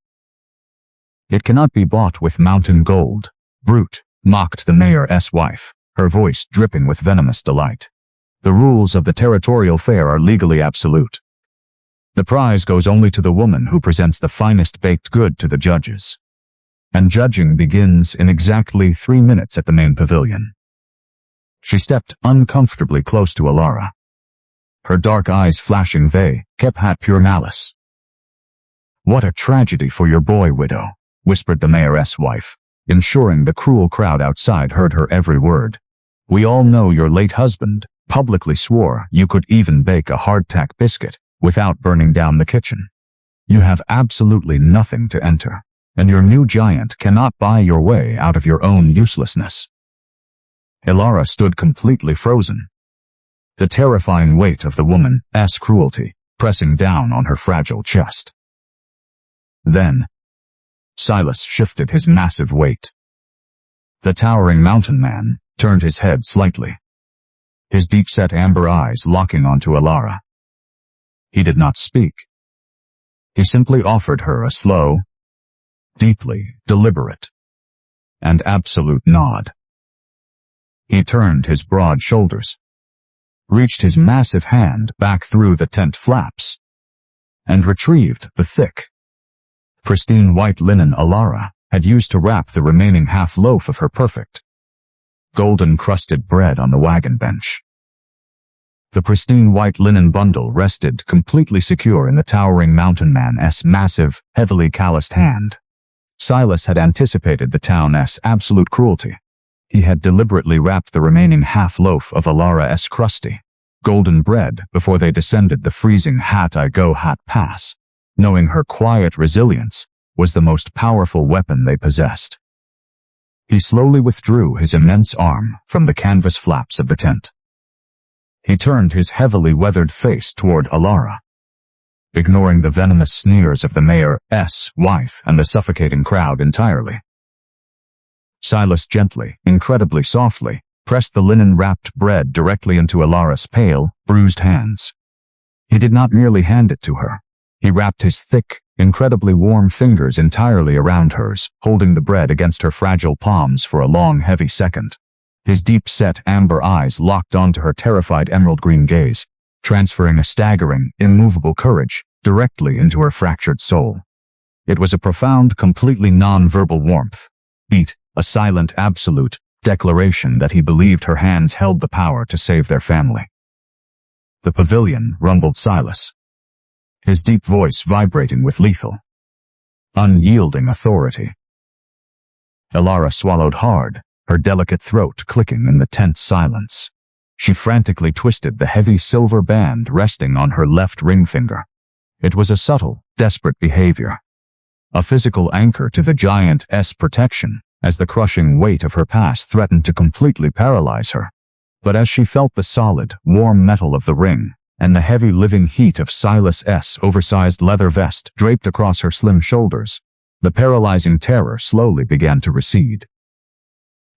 "It cannot be bought with mountain gold, brute," mocked the mayor's wife, her voice dripping with venomous delight. "The rules of the territorial fair are legally absolute. The prize goes only to the woman who presents the finest baked good to the judges. And judging begins in exactly 3 minutes at the main pavilion." She stepped uncomfortably close to Ilara, her dark eyes flashing kept pure malice. "What a tragedy for your boy, widow," whispered the mayor's wife, ensuring the cruel crowd outside heard her every word. "We all know your late husband publicly swore you could even bake a hardtack biscuit without burning down the kitchen. You have absolutely nothing to enter, and your new giant cannot buy your way out of your own uselessness." Ilara stood completely frozen, the terrifying weight of the woman's cruelty pressing down on her fragile chest. Then, Silas shifted his massive weight. The towering mountain man turned his head slightly, his deep-set amber eyes locking onto Ilara. He did not speak. He simply offered her a slow, deeply deliberate, and absolute nod. He turned his broad shoulders, reached his massive hand back through the tent flaps, and retrieved the thick, pristine white linen Ilara had used to wrap the remaining half-loaf of her perfect, golden-crusted bread on the wagon bench. The pristine white linen bundle rested completely secure in the towering mountain man's massive, heavily calloused hand. Silas had anticipated the town's absolute cruelty. He had deliberately wrapped the remaining half-loaf of Ilara's crusty, golden bread before they descended the freezing hat-I-go-hat pass, knowing her quiet resilience was the most powerful weapon they possessed. He slowly withdrew his immense arm from the canvas flaps of the tent. He turned his heavily weathered face toward Ilara, ignoring the venomous sneers of the mayor's wife and the suffocating crowd entirely. Silas gently, incredibly softly, pressed the linen-wrapped bread directly into Ilara's pale, bruised hands. He did not merely hand it to her. He wrapped his thick, incredibly warm fingers entirely around hers, holding the bread against her fragile palms for a long, heavy second. His deep-set amber eyes locked onto her terrified emerald-green gaze, transferring a staggering, immovable courage directly into her fractured soul. It was a profound, completely non-verbal warmth, a silent, absolute declaration that he believed her hands held the power to save their family. "The pavilion," rumbled Silas, his deep voice vibrating with lethal, unyielding authority. Ilara swallowed hard, her delicate throat clicking in the tense silence. She frantically twisted the heavy silver band resting on her left ring finger. It was a subtle, desperate behavior, a physical anchor to the giant's protection, as the crushing weight of her past threatened to completely paralyze her. But as she felt the solid, warm metal of the ring, and the heavy living heat of Silas's oversized leather vest draped across her slim shoulders, the paralyzing terror slowly began to recede.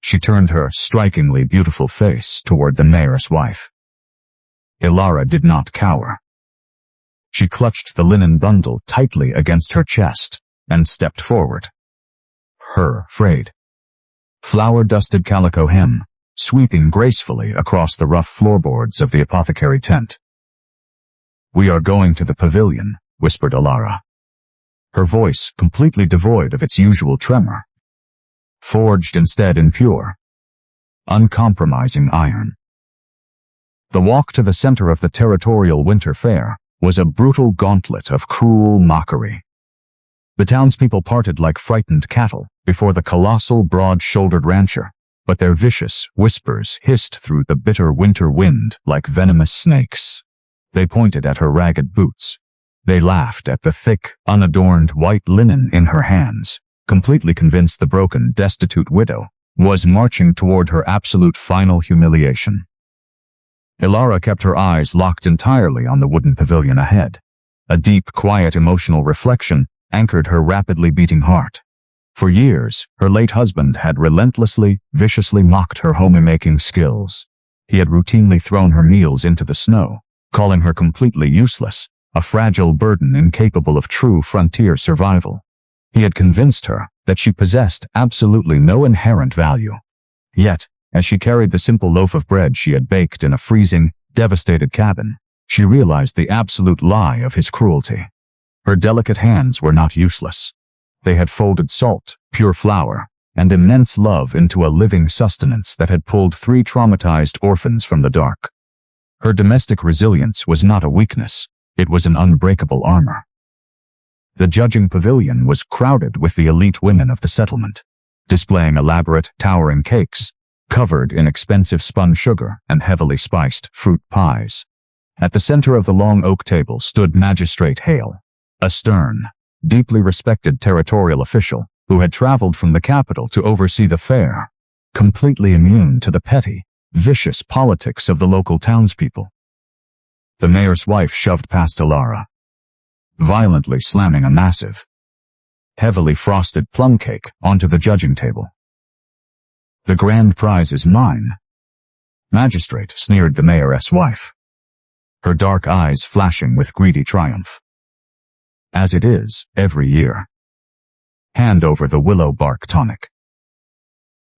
She turned her strikingly beautiful face toward the mayor's wife. Ilara did not cower. She clutched the linen bundle tightly against her chest and stepped forward, her frayed, flour-dusted calico hem sweeping gracefully across the rough floorboards of the apothecary tent. "We are going to the pavilion," whispered Ilara, her voice completely devoid of its usual tremor, forged instead in pure, uncompromising iron. The walk to the center of the territorial winter fair was a brutal gauntlet of cruel mockery. The townspeople parted like frightened cattle before the colossal, broad-shouldered rancher, but their vicious whispers hissed through the bitter winter wind like venomous snakes. They pointed at her ragged boots, They laughed at the thick, unadorned white linen in her hands, completely convinced the broken, destitute widow was marching toward her absolute final humiliation. Ilara kept her eyes locked entirely on the wooden pavilion ahead. A deep, quiet, emotional reflection anchored her rapidly beating heart. For years, her late husband had relentlessly, viciously mocked her homemaking skills. He had routinely thrown her meals into the snow, calling her completely useless, a fragile burden incapable of true frontier survival. He had convinced her that she possessed absolutely no inherent value. Yet, as she carried the simple loaf of bread she had baked in a freezing, devastated cabin, she realized the absolute lie of his cruelty. Her delicate hands were not useless. They had folded salt, pure flour, and immense love into a living sustenance that had pulled 3 traumatized orphans from the dark. Her domestic resilience was not a weakness, it was an unbreakable armor. The judging pavilion was crowded with the elite women of the settlement, displaying elaborate, towering cakes, covered in expensive spun sugar and heavily spiced fruit pies. At the center of the long oak table stood Magistrate Hale, a stern, deeply respected territorial official who had traveled from the capital to oversee the fair, completely immune to the petty, vicious politics of the local townspeople. The mayor's wife shoved past Ilara, violently slamming a massive, heavily frosted plum cake onto the judging table. "The grand prize is mine," Magistrate sneered the mayoress wife, her dark eyes flashing with greedy triumph. "As it is every year. Hand over the willow bark tonic."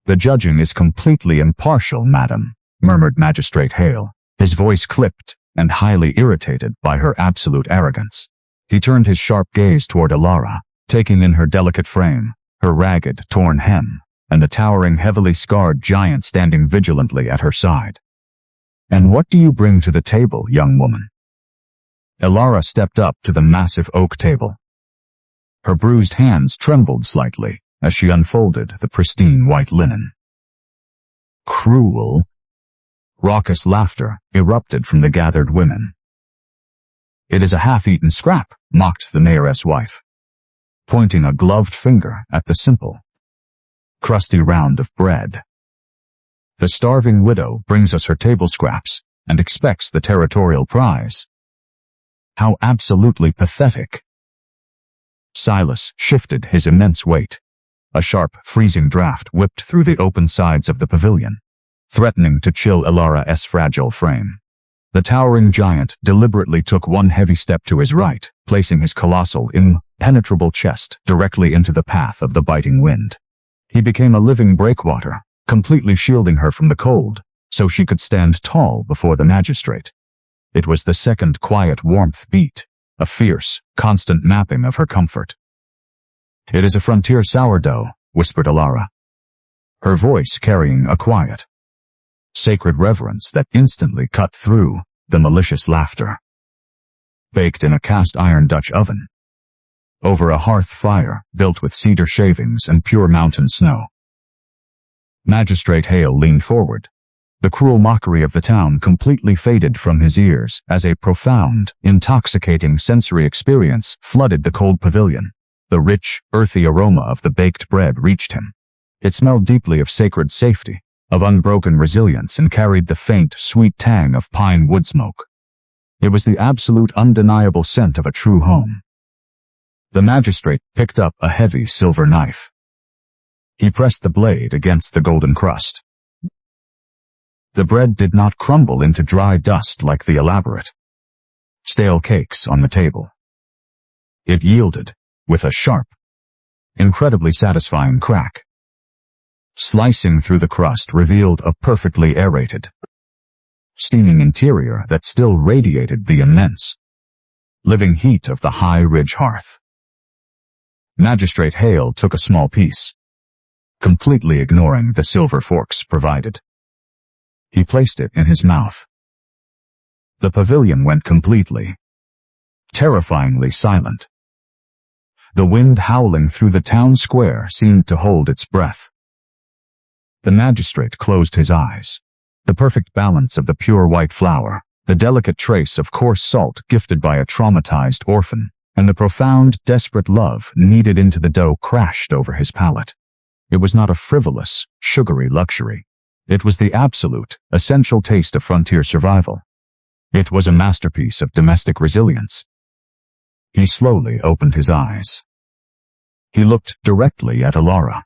"The judging is completely impartial, madam," murmured Magistrate Hale, his voice clipped and highly irritated by her absolute arrogance. He turned his sharp gaze toward Ilara, taking in her delicate frame, her ragged, torn hem, and the towering, heavily scarred giant standing vigilantly at her side. "And what do you bring to the table, young woman?" Ilara stepped up to the massive oak table. Her bruised hands trembled slightly as she unfolded the pristine white linen. "Cruel!" Raucous laughter erupted from the gathered women. "It is a half-eaten scrap," mocked the mayoress wife, pointing a gloved finger at the simple, crusty round of bread. "The starving widow brings us her table scraps and expects the territorial prize. How absolutely pathetic." Silas shifted his immense weight. A sharp, freezing draft whipped through the open sides of the pavilion, threatening to chill Ilara's fragile frame. The towering giant deliberately took one heavy step to his right, placing his colossal, impenetrable chest directly into the path of the biting wind. He became a living breakwater, completely shielding her from the cold, so she could stand tall before the magistrate. It was the second quiet warmth beat, a fierce, constant mapping of her comfort. "It is a frontier sourdough," whispered Ilara, her voice carrying a quiet, sacred reverence that instantly cut through the malicious laughter. "Baked in a cast-iron Dutch oven, over a hearth fire built with cedar shavings and pure mountain snow." Magistrate Hale leaned forward. The cruel mockery of the town completely faded from his ears as a profound, intoxicating sensory experience flooded the cold pavilion. The rich, earthy aroma of the baked bread reached him. It smelled deeply of sacred safety, of unbroken resilience, and carried the faint, sweet tang of pine wood smoke. It was the absolute, undeniable scent of a true home. The magistrate picked up a heavy silver knife. He pressed the blade against the golden crust. The bread did not crumble into dry dust like the elaborate, stale cakes on the table. It yielded, with a sharp, incredibly satisfying crack. Slicing through the crust revealed a perfectly aerated, steaming interior that still radiated the immense, living heat of the high ridge hearth. Magistrate Hale took a small piece, completely ignoring the silver forks provided. He placed it in his mouth. The pavilion went completely, terrifyingly silent. The wind howling through the town square seemed to hold its breath. The magistrate closed his eyes. The perfect balance of the pure white flour, the delicate trace of coarse salt gifted by a traumatized orphan, and the profound, desperate love kneaded into the dough crashed over his palate. It was not a frivolous, sugary luxury. It was the absolute, essential taste of frontier survival. It was a masterpiece of domestic resilience. He slowly opened his eyes. He looked directly at Alara,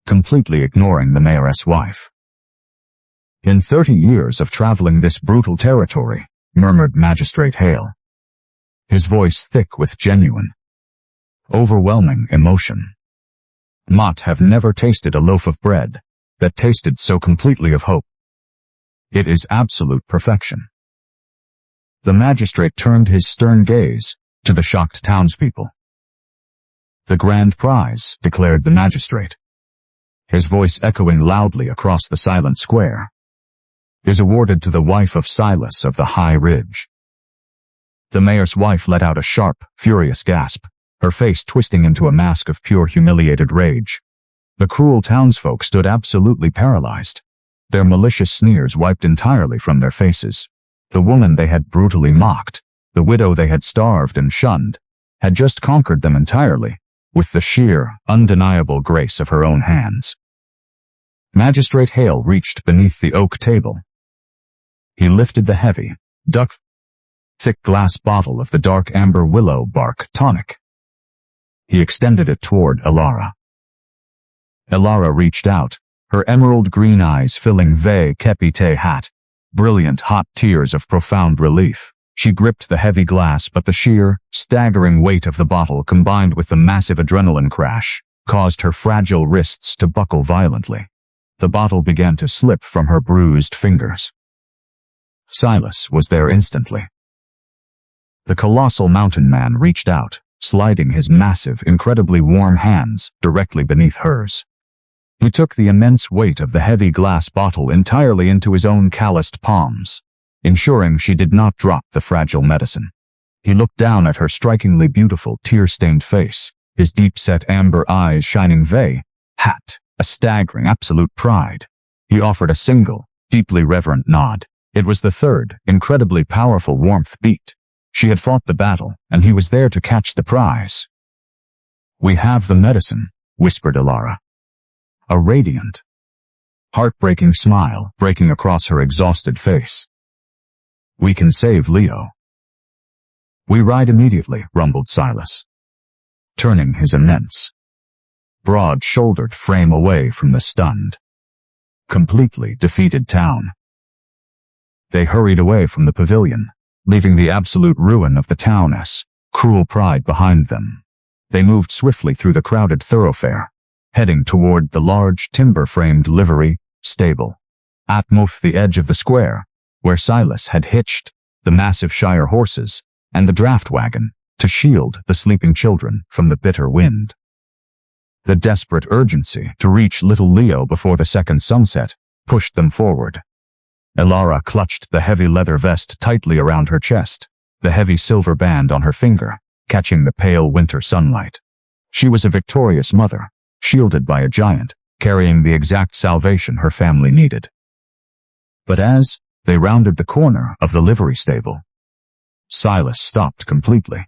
completely ignoring the mayoress' wife. "In 30 years of traveling this brutal territory," murmured Magistrate Hale, his voice thick with genuine, overwhelming emotion, "Mott have never tasted a loaf of bread that tasted so completely of hope. It is absolute perfection." The magistrate turned his stern gaze to the shocked townspeople. "The grand prize," declared the magistrate, his voice echoing loudly across the silent square, "is awarded to the wife of Silas of the High Ridge." The mayor's wife let out a sharp, furious gasp, her face twisting into a mask of pure humiliated rage. The cruel townsfolk stood absolutely paralyzed, their malicious sneers wiped entirely from their faces. The woman they had brutally mocked, the widow they had starved and shunned, had just conquered them entirely, with the sheer, undeniable grace of her own hands. Magistrate Hale reached beneath the oak table. He lifted the heavy, thick glass bottle of the dark amber willow bark tonic. He extended it toward Alara. Alara reached out, her emerald green eyes filling Ve Kepite hat, brilliant hot tears of profound relief. She gripped the heavy glass, but the sheer, staggering weight of the bottle combined with the massive adrenaline crash caused her fragile wrists to buckle violently. The bottle began to slip from her bruised fingers. Silas was there instantly. The colossal mountain man reached out, sliding his massive, incredibly warm hands directly beneath hers. He took the immense weight of the heavy glass bottle entirely into his own calloused palms, ensuring she did not drop the fragile medicine. He looked down at her strikingly beautiful, tear-stained face, his deep-set amber eyes shining a staggering absolute pride. He offered a single, deeply reverent nod. It was the third, incredibly powerful warmth beat. She had fought the battle, and he was there to catch the prize. "We have the medicine," whispered Alara, a radiant, heartbreaking smile breaking across her exhausted face. "We can save Leo." "We ride immediately," rumbled Silas, turning his immense, broad-shouldered frame away from the stunned, completely defeated town. They hurried away from the pavilion, leaving the absolute ruin of the town's cruel pride behind them. They moved swiftly through the crowded thoroughfare, heading toward the large timber-framed livery stable, at the edge of the square, where Silas had hitched the massive Shire horses and the draft wagon to shield the sleeping children from the bitter wind. The desperate urgency to reach little Leo before the second sunset pushed them forward. Alara clutched the heavy leather vest tightly around her chest, the heavy silver band on her finger, catching the pale winter sunlight. She was a victorious mother, shielded by a giant, carrying the exact salvation her family needed. But as they rounded the corner of the livery stable, Silas stopped completely.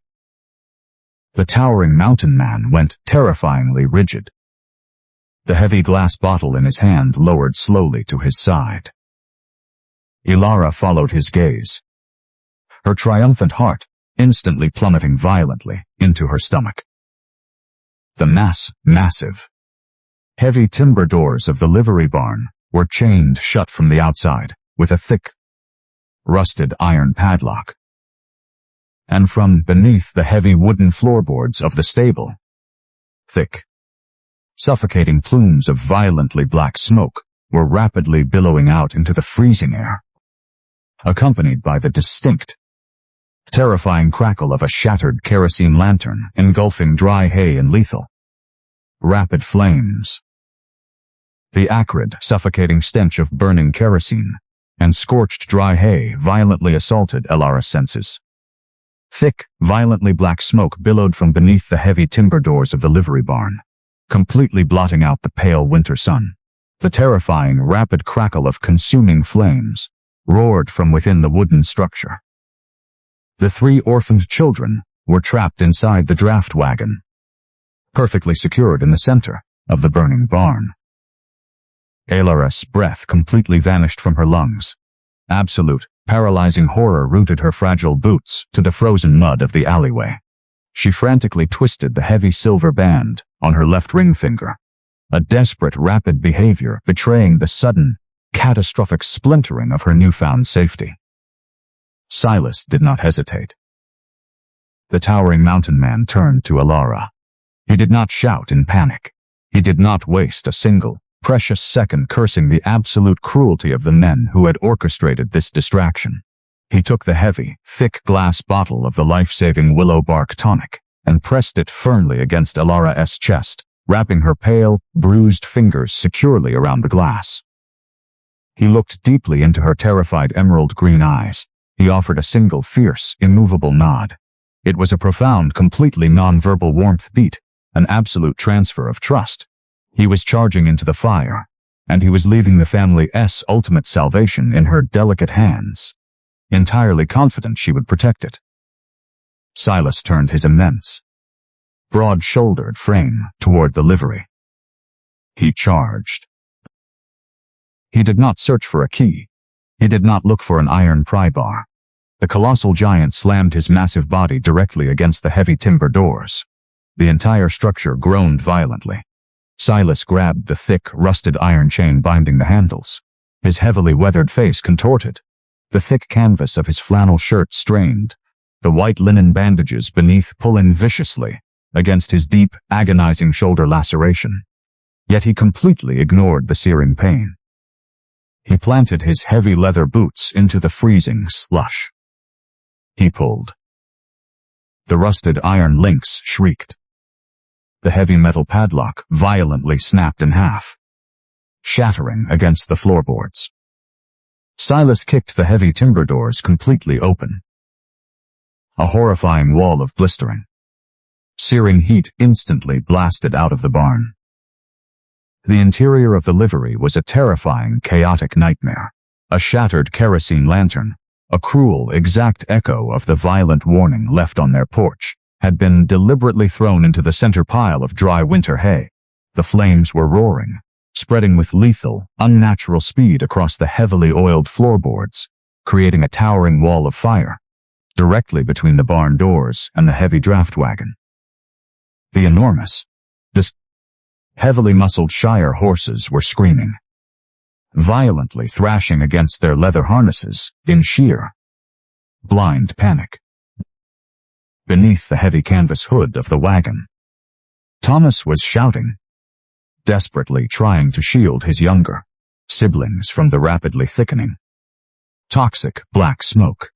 The towering mountain man went terrifyingly rigid. The heavy glass bottle in his hand lowered slowly to his side. Alara followed his gaze, her triumphant heart instantly plummeting violently into her stomach. The massive, heavy timber doors of the livery barn were chained shut from the outside with a thick, rusted iron padlock. And from beneath the heavy wooden floorboards of the stable, thick, suffocating plumes of violently black smoke were rapidly billowing out into the freezing air, accompanied by the distinct, terrifying crackle of a shattered kerosene lantern engulfing dry hay in lethal, rapid flames. The acrid, suffocating stench of burning kerosene and scorched dry hay violently assaulted Alara's senses. Thick, violently black smoke billowed from beneath the heavy timber doors of the livery barn, completely blotting out the pale winter sun. The terrifying, rapid crackle of consuming flames roared from within the wooden structure. The 3 orphaned children were trapped inside the draft wagon, perfectly secured in the center of the burning barn. Alara's breath completely vanished from her lungs. Absolute, paralyzing horror rooted her fragile boots to the frozen mud of the alleyway. She frantically twisted the heavy silver band on her left ring finger, a desperate, rapid behavior betraying the sudden, catastrophic splintering of her newfound safety. Silas did not hesitate. The towering mountain man turned to Alara. He did not shout in panic. He did not waste a single, precious second cursing the absolute cruelty of the men who had orchestrated this distraction. He took the heavy, thick glass bottle of the life-saving willow bark tonic and pressed it firmly against Alara's chest, wrapping her pale, bruised fingers securely around the glass. He looked deeply into her terrified emerald green eyes. He offered a single fierce, immovable nod. It was a profound, completely non-verbal warmth beat, an absolute transfer of trust. He was charging into the fire, and he was leaving the family's ultimate salvation in her delicate hands, entirely confident she would protect it. Silas turned his immense, broad-shouldered frame toward the livery. He charged. He did not search for a key. He did not look for an iron pry bar. The colossal giant slammed his massive body directly against the heavy timber doors. The entire structure groaned violently. Silas grabbed the thick, rusted iron chain binding the handles. His heavily weathered face contorted. The thick canvas of his flannel shirt strained, the white linen bandages beneath pulling viciously against his deep, agonizing shoulder laceration. Yet he completely ignored the searing pain. He planted his heavy leather boots into the freezing slush. He pulled. The rusted iron links shrieked. The heavy metal padlock violently snapped in half, shattering against the floorboards. Silas kicked the heavy timber doors completely open. A horrifying wall of blistering, searing heat instantly blasted out of the barn. The interior of the livery was a terrifying, chaotic nightmare. A shattered kerosene lantern, a cruel, exact echo of the violent warning left on their porch, had been deliberately thrown into the center pile of dry winter hay. The flames were roaring, spreading with lethal, unnatural speed across the heavily oiled floorboards, creating a towering wall of fire, directly between the barn doors and the heavy draft wagon. The enormous, heavily muscled Shire horses were screaming, violently thrashing against their leather harnesses in sheer, blind panic. Beneath the heavy canvas hood of the wagon, Thomas was shouting, desperately trying to shield his younger siblings from the rapidly thickening, toxic black smoke.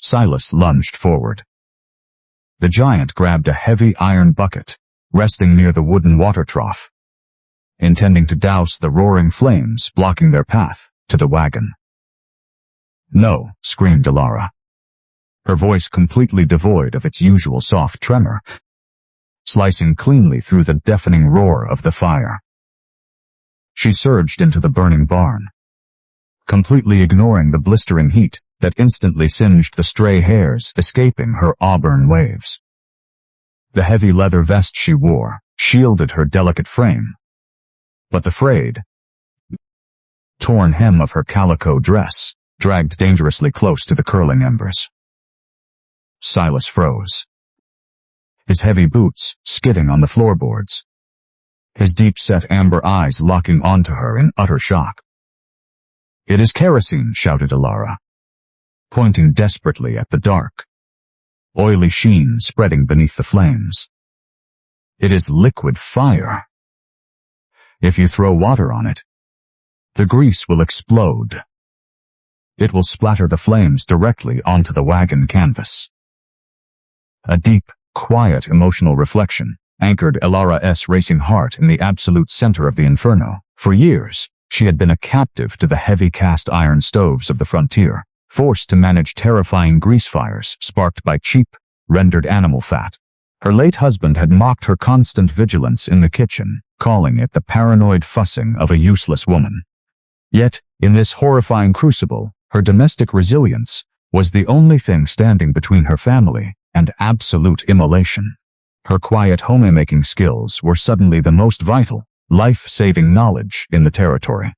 Silas lunged forward. The giant grabbed a heavy iron bucket, resting near the wooden water trough, intending to douse the roaring flames blocking their path to the wagon. "No," screamed Alara, her voice completely devoid of its usual soft tremor, slicing cleanly through the deafening roar of the fire. She surged into the burning barn, completely ignoring the blistering heat that instantly singed the stray hairs escaping her auburn waves. The heavy leather vest she wore shielded her delicate frame, but the frayed, torn hem of her calico dress dragged dangerously close to the curling embers. Silas froze, his heavy boots skidding on the floorboards, his deep-set amber eyes locking onto her in utter shock. "It is kerosene," shouted Alara, pointing desperately at the dark, oily sheen spreading beneath the flames. "It is liquid fire. If you throw water on it, the grease will explode. It will splatter the flames directly onto the wagon canvas." A deep, quiet, emotional reflection anchored Alara's racing heart in the absolute center of the inferno. For years, she had been a captive to the heavy cast iron stoves of the frontier, forced to manage terrifying grease fires sparked by cheap, rendered animal fat. Her late husband had mocked her constant vigilance in the kitchen, calling it the paranoid fussing of a useless woman. Yet, in this horrifying crucible, her domestic resilience was the only thing standing between her family and absolute immolation. Her quiet homemaking skills were suddenly the most vital, life-saving knowledge in the territory.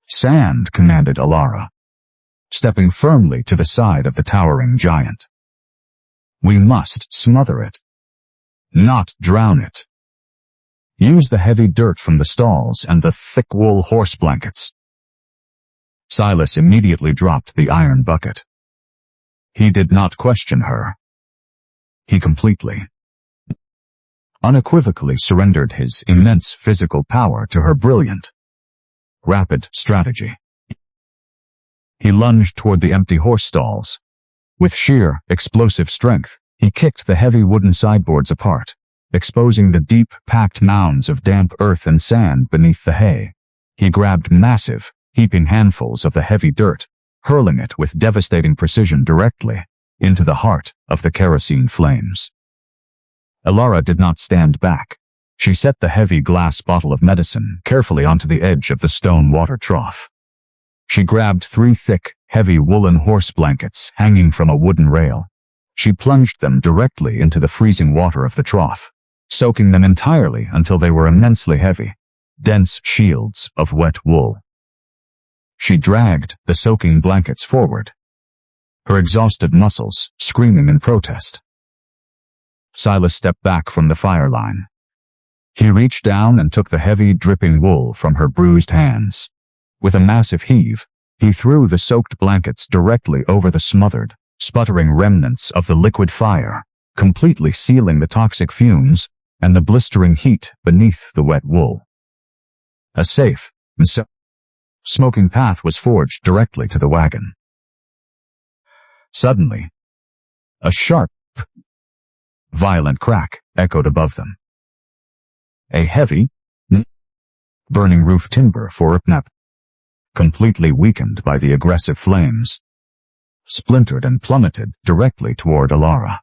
"Sand," commanded Alara, stepping firmly to the side of the towering giant. "We must smother it, not drown it. Use the heavy dirt from the stalls and the thick wool horse blankets." Silas immediately dropped the iron bucket. He did not question her. He completely, unequivocally surrendered his immense physical power to her brilliant, rapid strategy. He lunged toward the empty horse stalls. With sheer, explosive strength, he kicked the heavy wooden sideboards apart, exposing the deep, packed mounds of damp earth and sand beneath the hay. He grabbed massive, heaping handfuls of the heavy dirt, hurling it with devastating precision directly into the heart of the kerosene flames. Alara did not stand back. She set the heavy glass bottle of medicine carefully onto the edge of the stone water trough. She grabbed 3 thick, heavy woolen horse blankets hanging from a wooden rail. She plunged them directly into the freezing water of the trough, soaking them entirely until they were immensely heavy, dense shields of wet wool. She dragged the soaking blankets forward, her exhausted muscles screaming in protest. Silas stepped back from the fire line. He reached down and took the heavy, dripping wool from her bruised hands. With a massive heave, he threw the soaked blankets directly over the smothered, sputtering remnants of the liquid fire, completely sealing the toxic fumes and the blistering heat beneath the wet wool. A safe, smoking path was forged directly to the wagon. Suddenly, a sharp, violent crack echoed above them. A heavy, burning roof timber for Ipnap, completely weakened by the aggressive flames, splintered and plummeted directly toward Alara.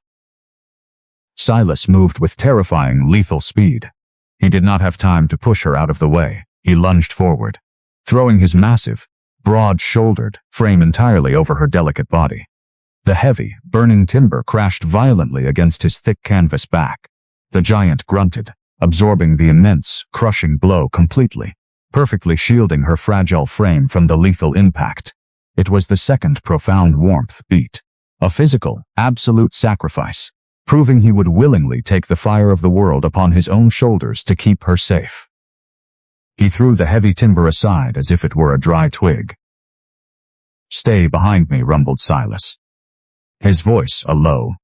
Silas moved with terrifying, lethal speed. He did not have time to push her out of the way. He lunged forward, throwing his massive, broad-shouldered frame entirely over her delicate body. The heavy, burning timber crashed violently against his thick canvas back. The giant grunted, absorbing the immense, crushing blow completely, perfectly shielding her fragile frame from the lethal impact. It was the second profound warmth beat, a physical, absolute sacrifice, proving he would willingly take the fire of the world upon his own shoulders to keep her safe. He threw the heavy timber aside as if it were a dry twig. "Stay behind me," rumbled Silas, his voice a low,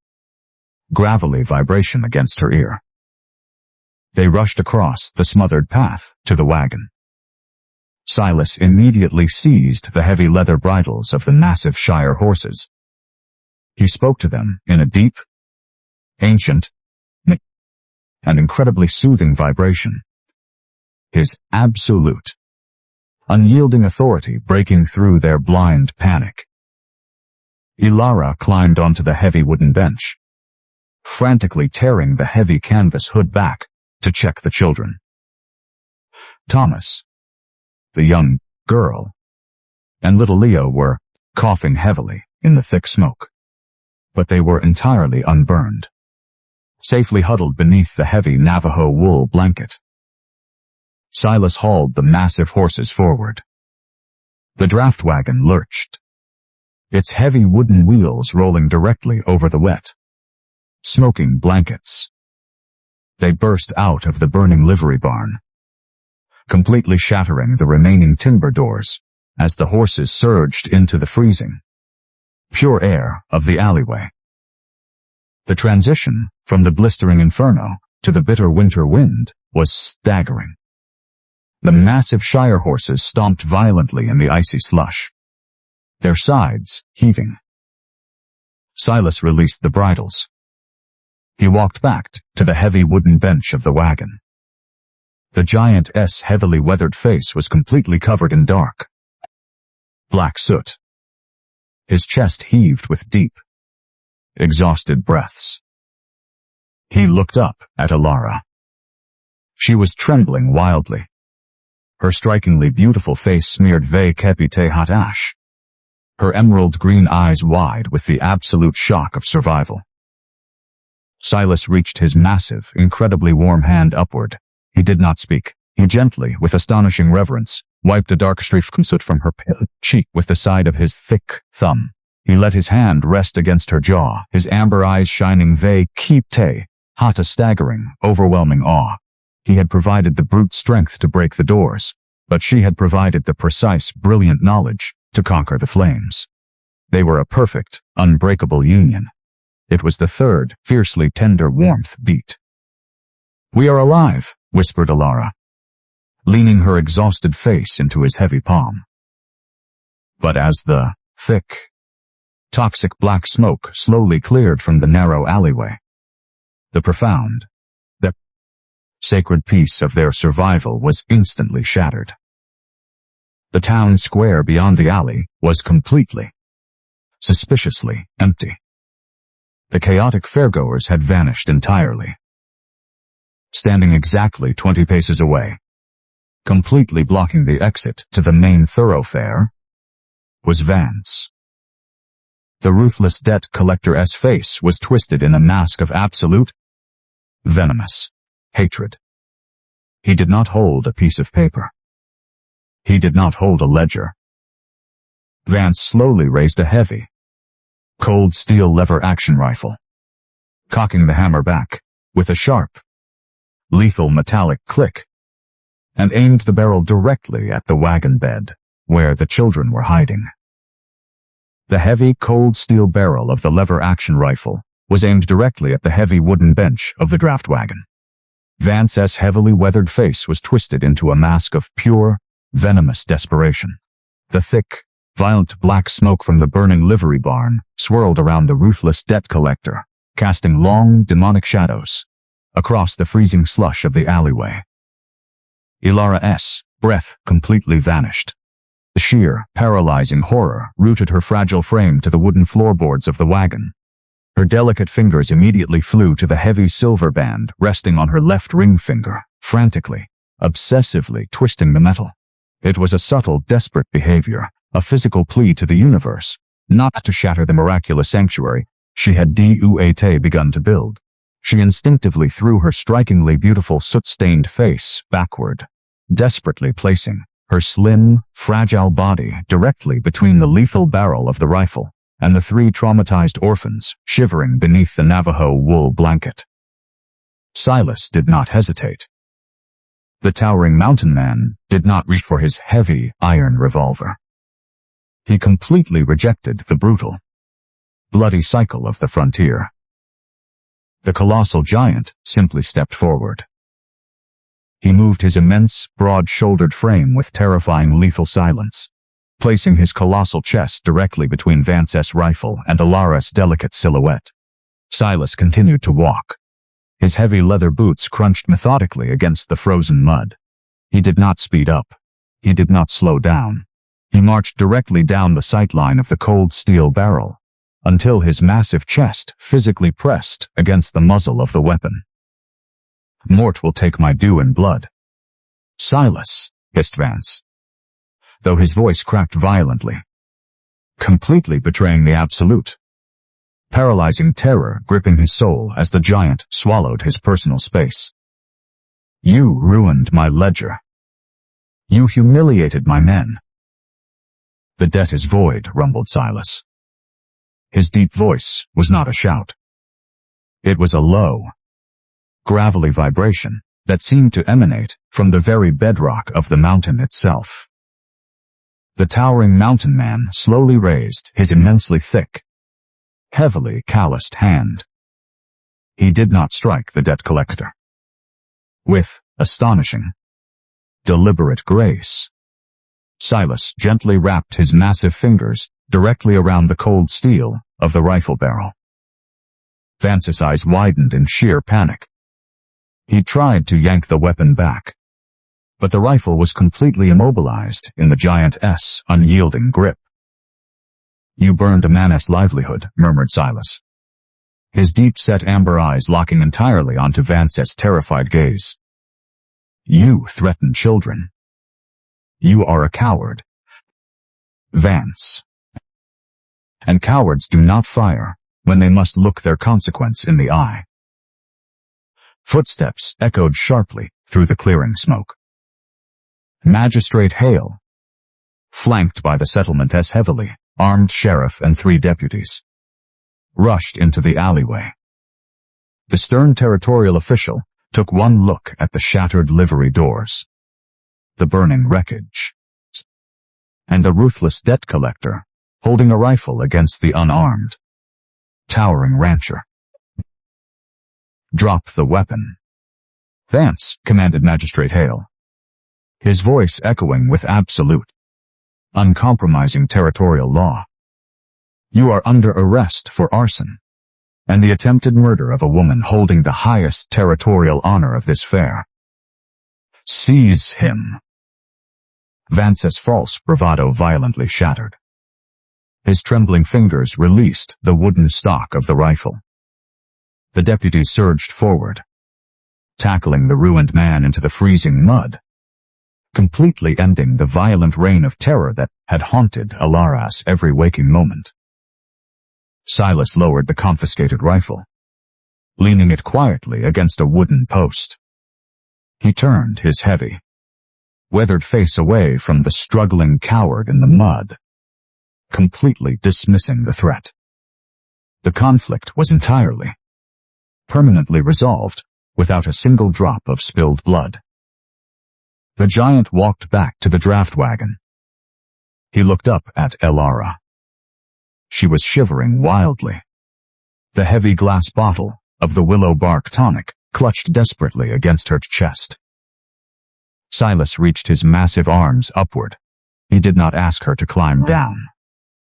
gravelly vibration against her ear. They rushed across the smothered path to the wagon. Silas immediately seized the heavy leather bridles of the massive Shire horses. He spoke to them in a deep, ancient, and incredibly soothing vibration, his absolute, unyielding authority breaking through their blind panic. Alara climbed onto the heavy wooden bench, frantically tearing the heavy canvas hood back to check the children. Thomas, the young girl, and little Leo were coughing heavily in the thick smoke, but they were entirely unburned, safely huddled beneath the heavy Navajo wool blanket. Silas hauled the massive horses forward. The draft wagon lurched, its heavy wooden wheels rolling directly over the wet, smoking blankets. They burst out of the burning livery barn, completely shattering the remaining timber doors as the horses surged into the freezing, pure air of the alleyway. The transition from the blistering inferno to the bitter winter wind was staggering. The massive Shire horses stomped violently in the icy slush, their sides heaving. Silas released the bridles. He walked back to the heavy wooden bench of the wagon. The giant's heavily weathered face was completely covered in dark, black soot. His chest heaved with deep, exhausted breaths. He looked up at Alara. She was trembling wildly, Her strikingly beautiful face smeared ve kepite hot ash. Her emerald green eyes wide with the absolute shock of survival. Silas reached his massive, incredibly warm hand upward. He did not speak. He gently, with astonishing reverence, wiped a dark streak of soot from her pale cheek with the side of his thick thumb. He let his hand rest against her jaw, his amber eyes shining ve kepite hot, a staggering, overwhelming awe. He had provided the brute strength to break the doors, but she had provided the precise, brilliant knowledge to conquer the flames. They were a perfect, unbreakable union. It was the third, fiercely tender warmth beat. "We are alive," whispered Alara, leaning her exhausted face into his heavy palm. But as the thick, toxic black smoke slowly cleared from the narrow alleyway, the profound, the sacred peace of their survival was instantly shattered. The town square beyond the alley was completely, suspiciously empty. The chaotic fairgoers had vanished entirely. Standing exactly 20 paces away, completely blocking the exit to the main thoroughfare, was Vance. The ruthless debt collector's face was twisted in a mask of absolute, venomous hatred. He did not hold a piece of paper. He did not hold a ledger. Vance slowly raised a heavy, cold steel lever-action rifle, cocking the hammer back with a sharp, lethal metallic click, and aimed the barrel directly at the wagon bed, where the children were hiding. The heavy, cold steel barrel of the lever-action rifle was aimed directly at the heavy wooden bench of the draft wagon. Vance's heavily weathered face was twisted into a mask of pure, venomous desperation. The thick, violent black smoke from the burning livery barn swirled around the ruthless debt collector, casting long, demonic shadows across the freezing slush of the alleyway. Ilara's breath completely vanished. The sheer, paralyzing horror rooted her fragile frame to the wooden floorboards of the wagon. Her delicate fingers immediately flew to the heavy silver band resting on her left ring finger, frantically, obsessively twisting the metal. It was a subtle, desperate behavior, a physical plea to the universe, not to shatter the miraculous sanctuary she had begun to build. She instinctively threw her strikingly beautiful soot-stained face backward, desperately placing her slim, fragile body directly between the lethal barrel of the rifle and the three traumatized orphans shivering beneath the Navajo wool blanket. Silas did not hesitate. The towering mountain man did not reach for his heavy iron revolver. He completely rejected the brutal, bloody cycle of the frontier. The colossal giant simply stepped forward. He moved his immense, broad-shouldered frame with terrifying lethal silence, placing his colossal chest directly between Vance's rifle and Alara's delicate silhouette. Silas continued to walk. His heavy leather boots crunched methodically against the frozen mud. He did not speed up. He did not slow down. He marched directly down the sightline of the cold steel barrel, until his massive chest physically pressed against the muzzle of the weapon. "Mort will take my due in blood." "Silas," hissed Vance, though his voice cracked violently, completely betraying the absolute, paralyzing terror gripping his soul as the giant swallowed his personal space. "You ruined my ledger. You humiliated my men." "The debt is void," rumbled Silas. His deep voice was not a shout. It was a low, gravelly vibration that seemed to emanate from the very bedrock of the mountain itself. The towering mountain man slowly raised his immensely thick, heavily calloused hand. He did not strike the debt collector. With astonishing, deliberate grace, Silas gently wrapped his massive fingers directly around the cold steel of the rifle barrel. Vance's eyes widened in sheer panic. He tried to yank the weapon back, but the rifle was completely immobilized in the giant's unyielding grip. "You burned a man's livelihood," murmured Silas, his deep-set amber eyes locking entirely onto Vance's terrified gaze. "You threatened children. You are a coward, Vance. And cowards do not fire when they must look their consequence in the eye. Footsteps echoed sharply through the clearing smoke. Magistrate Hale, flanked by the settlement's heavily armed sheriff and 3 deputies, rushed into the alleyway. The stern territorial official took one look at the shattered livery doors, the burning wreckage, and a ruthless debt collector holding a rifle against the unarmed, towering rancher. Drop the weapon, Vance commanded Magistrate Hale, his voice echoing with absolute, uncompromising territorial law. You are under arrest for arson and the attempted murder of a woman holding the highest territorial honor of this fair. Seize him. Vance's false bravado violently shattered. His trembling fingers released the wooden stock of the rifle. The deputies surged forward, tackling the ruined man into the freezing mud, completely ending the violent reign of terror that had haunted Alara's every waking moment. Silas lowered the confiscated rifle, leaning it quietly against a wooden post. He turned his heavy, weathered face away from the struggling coward in the mud, completely dismissing the threat. The conflict was entirely, permanently resolved, without a single drop of spilled blood. The giant walked back to the draft wagon. He looked up at Elara. She was shivering wildly. The heavy glass bottle of the willow bark tonic clutched desperately against her chest. Silas reached his massive arms upward. He did not ask her to climb down.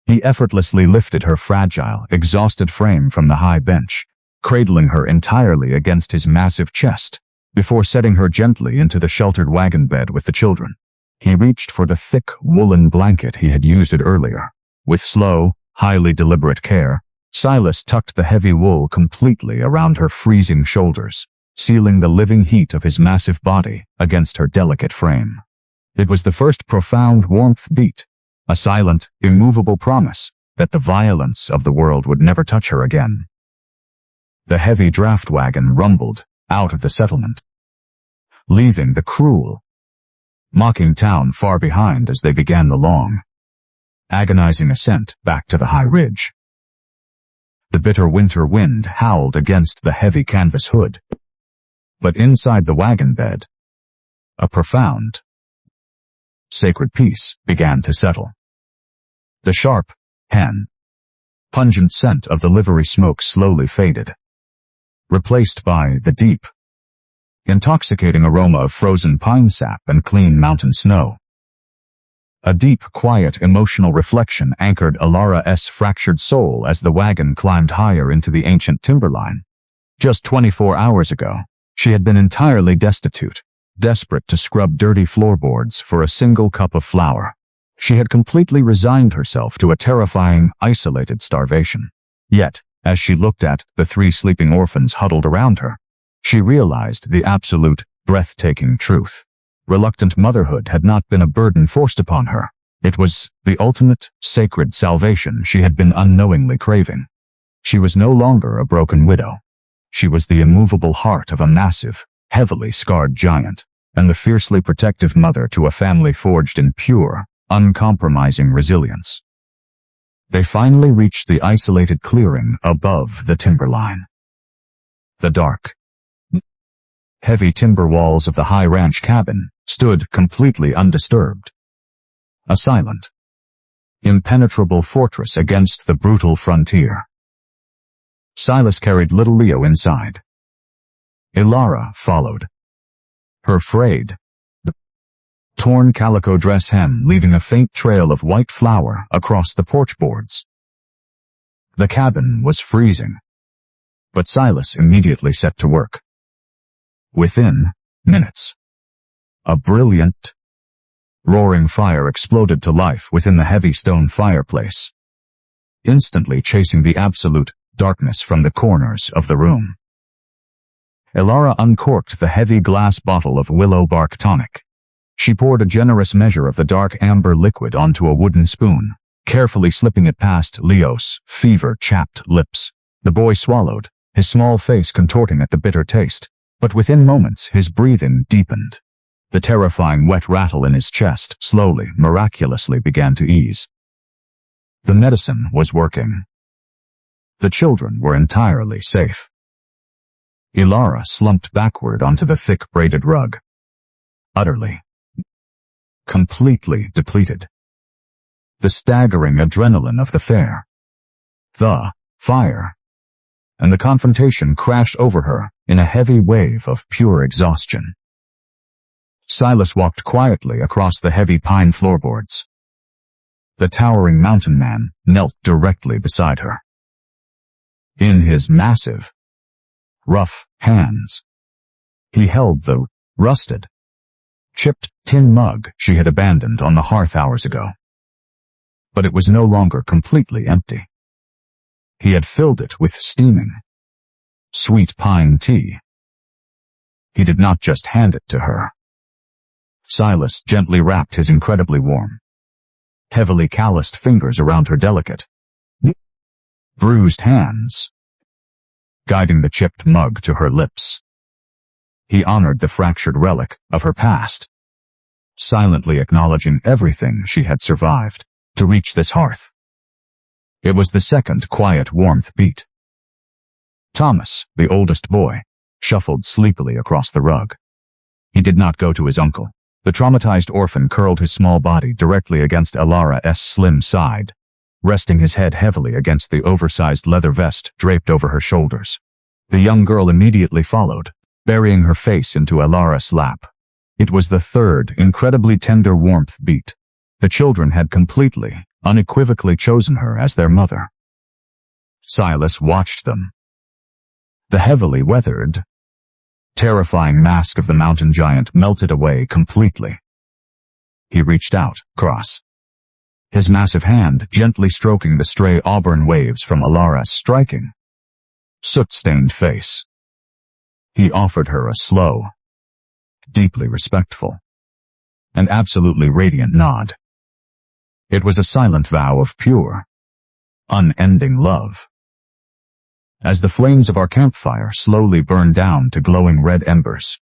He effortlessly lifted her fragile, exhausted frame from the high bench, cradling her entirely against his massive chest, before setting her gently into the sheltered wagon bed with the children. He reached for the thick woolen blanket he had used it earlier. With slow, highly deliberate care, Silas tucked the heavy wool completely around her freezing shoulders, sealing the living heat of his massive body against her delicate frame. It was the first profound warmth beat, a silent, immovable promise that the violence of the world would never touch her again. The heavy draft wagon rumbled out of the settlement, leaving the cruel, mocking town far behind as they began the long, agonizing ascent back to the high ridge. The bitter winter wind howled against the heavy canvas hood, but inside the wagon bed, a profound, sacred peace began to settle. The sharp, pungent scent of the livery smoke slowly faded, replaced by the deep, intoxicating aroma of frozen pine sap and clean mountain snow. A deep, quiet, emotional reflection anchored Alara's fractured soul as the wagon climbed higher into the ancient timberline. Just 24 hours ago, she had been entirely destitute, desperate to scrub dirty floorboards for a single cup of flour. She had completely resigned herself to a terrifying, isolated starvation. Yet, as she looked at the 3 sleeping orphans huddled around her, she realized the absolute, breathtaking truth. Reluctant motherhood had not been a burden forced upon her. It was the ultimate, sacred salvation she had been unknowingly craving. She was no longer a broken widow. She was the immovable heart of a massive, heavily scarred giant, and the fiercely protective mother to a family forged in pure, uncompromising resilience. They finally reached the isolated clearing above the timberline. The dark, heavy timber walls of the high ranch cabin stood completely undisturbed. A silent, impenetrable fortress against the brutal frontier. Silas carried little Leo inside. Elara followed, her frayed, torn calico dress hem leaving a faint trail of white flour across the porch boards. The cabin was freezing, but Silas immediately set to work. Within minutes, a brilliant, roaring fire exploded to life within the heavy stone fireplace, instantly chasing the absolute darkness from the corners of the room. Elara uncorked the heavy glass bottle of willow bark tonic. She poured a generous measure of the dark amber liquid onto a wooden spoon, carefully slipping it past Leo's fever-chapped lips. The boy swallowed, his small face contorting at the bitter taste, but within moments his breathing deepened. The terrifying wet rattle in his chest slowly, miraculously began to ease. The medicine was working. The children were entirely safe. Ilara slumped backward onto the thick braided rug, utterly, completely depleted. The staggering adrenaline of the fair, the fire, and the confrontation crashed over her in a heavy wave of pure exhaustion. Silas walked quietly across the heavy pine floorboards. The towering mountain man knelt directly beside her. In his massive, rough hands, he held the rusted, chipped tin mug she had abandoned on the hearth hours ago. But it was no longer completely empty. He had filled it with steaming, sweet pine tea. He did not just hand it to her. Silas gently wrapped his incredibly warm, heavily calloused fingers around her delicate, bruised hands, guiding the chipped mug to her lips. He honored the fractured relic of her past, silently acknowledging everything she had survived to reach this hearth. It was the second quiet warmth beat. Thomas, the oldest boy, shuffled sleepily across the rug. He did not go to his uncle. The traumatized orphan curled his small body directly against Ilara's slim side, resting his head heavily against the oversized leather vest draped over her shoulders. The young girl immediately followed, burying her face into Ilara's lap. It was the third, incredibly tender warmth beat. The children had completely, unequivocally chosen her as their mother. Silas watched them. The heavily weathered, terrifying mask of the mountain giant melted away completely. He reached out, across, his massive hand gently stroking the stray auburn waves from Ilara's striking, soot-stained face. He offered her a slow, deeply respectful, and absolutely radiant nod. It was a silent vow of pure, unending love. As the flames of our campfire slowly burned down to glowing red embers,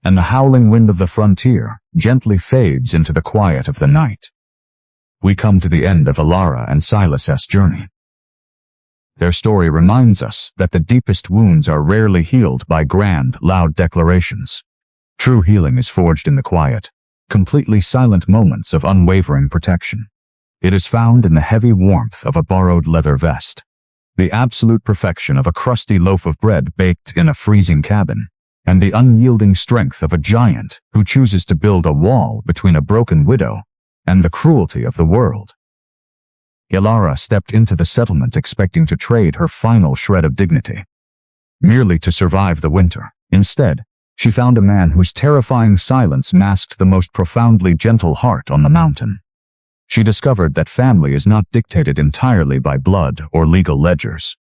and the howling wind of the frontier gently fades into the quiet of the night, we come to the end of Ilara and Silas's journey. Their story reminds us that the deepest wounds are rarely healed by grand, loud declarations. True healing is forged in the quiet, completely silent moments of unwavering protection. It is found in the heavy warmth of a borrowed leather vest, the absolute perfection of a crusty loaf of bread baked in a freezing cabin, and the unyielding strength of a giant who chooses to build a wall between a broken widow and the cruelty of the world. Ilara stepped into the settlement expecting to trade her final shred of dignity, merely to survive the winter. Instead, she found a man whose terrifying silence masked the most profoundly gentle heart on the mountain. She discovered that family is not dictated entirely by blood or legal ledgers.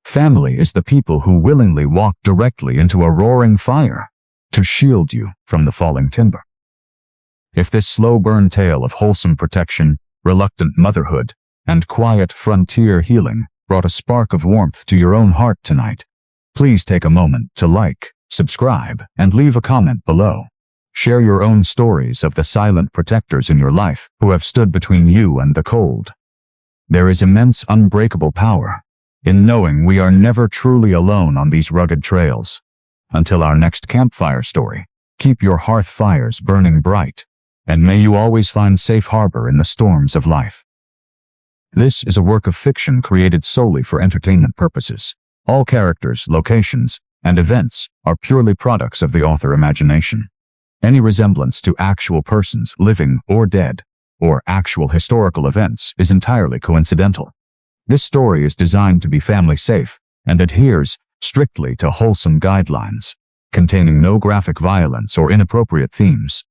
Family is the people who willingly walk directly into a roaring fire to shield you from the falling timber. If this slow burn tale of wholesome protection, reluctant motherhood, and quiet frontier healing brought a spark of warmth to your own heart tonight, please take a moment to like, subscribe, and leave a comment below. Share your own stories of the silent protectors in your life who have stood between you and the cold. There is immense unbreakable power in knowing we are never truly alone on these rugged trails. Until our next campfire story, keep your hearth fires burning bright, and may you always find safe harbor in the storms of life. This is a work of fiction created solely for entertainment purposes. All characters, locations, and events are purely products of the author imagination. Any resemblance to actual persons, living or dead, or actual historical events is entirely coincidental. This story is designed to be family safe and adheres strictly to wholesome guidelines, containing no graphic violence or inappropriate themes.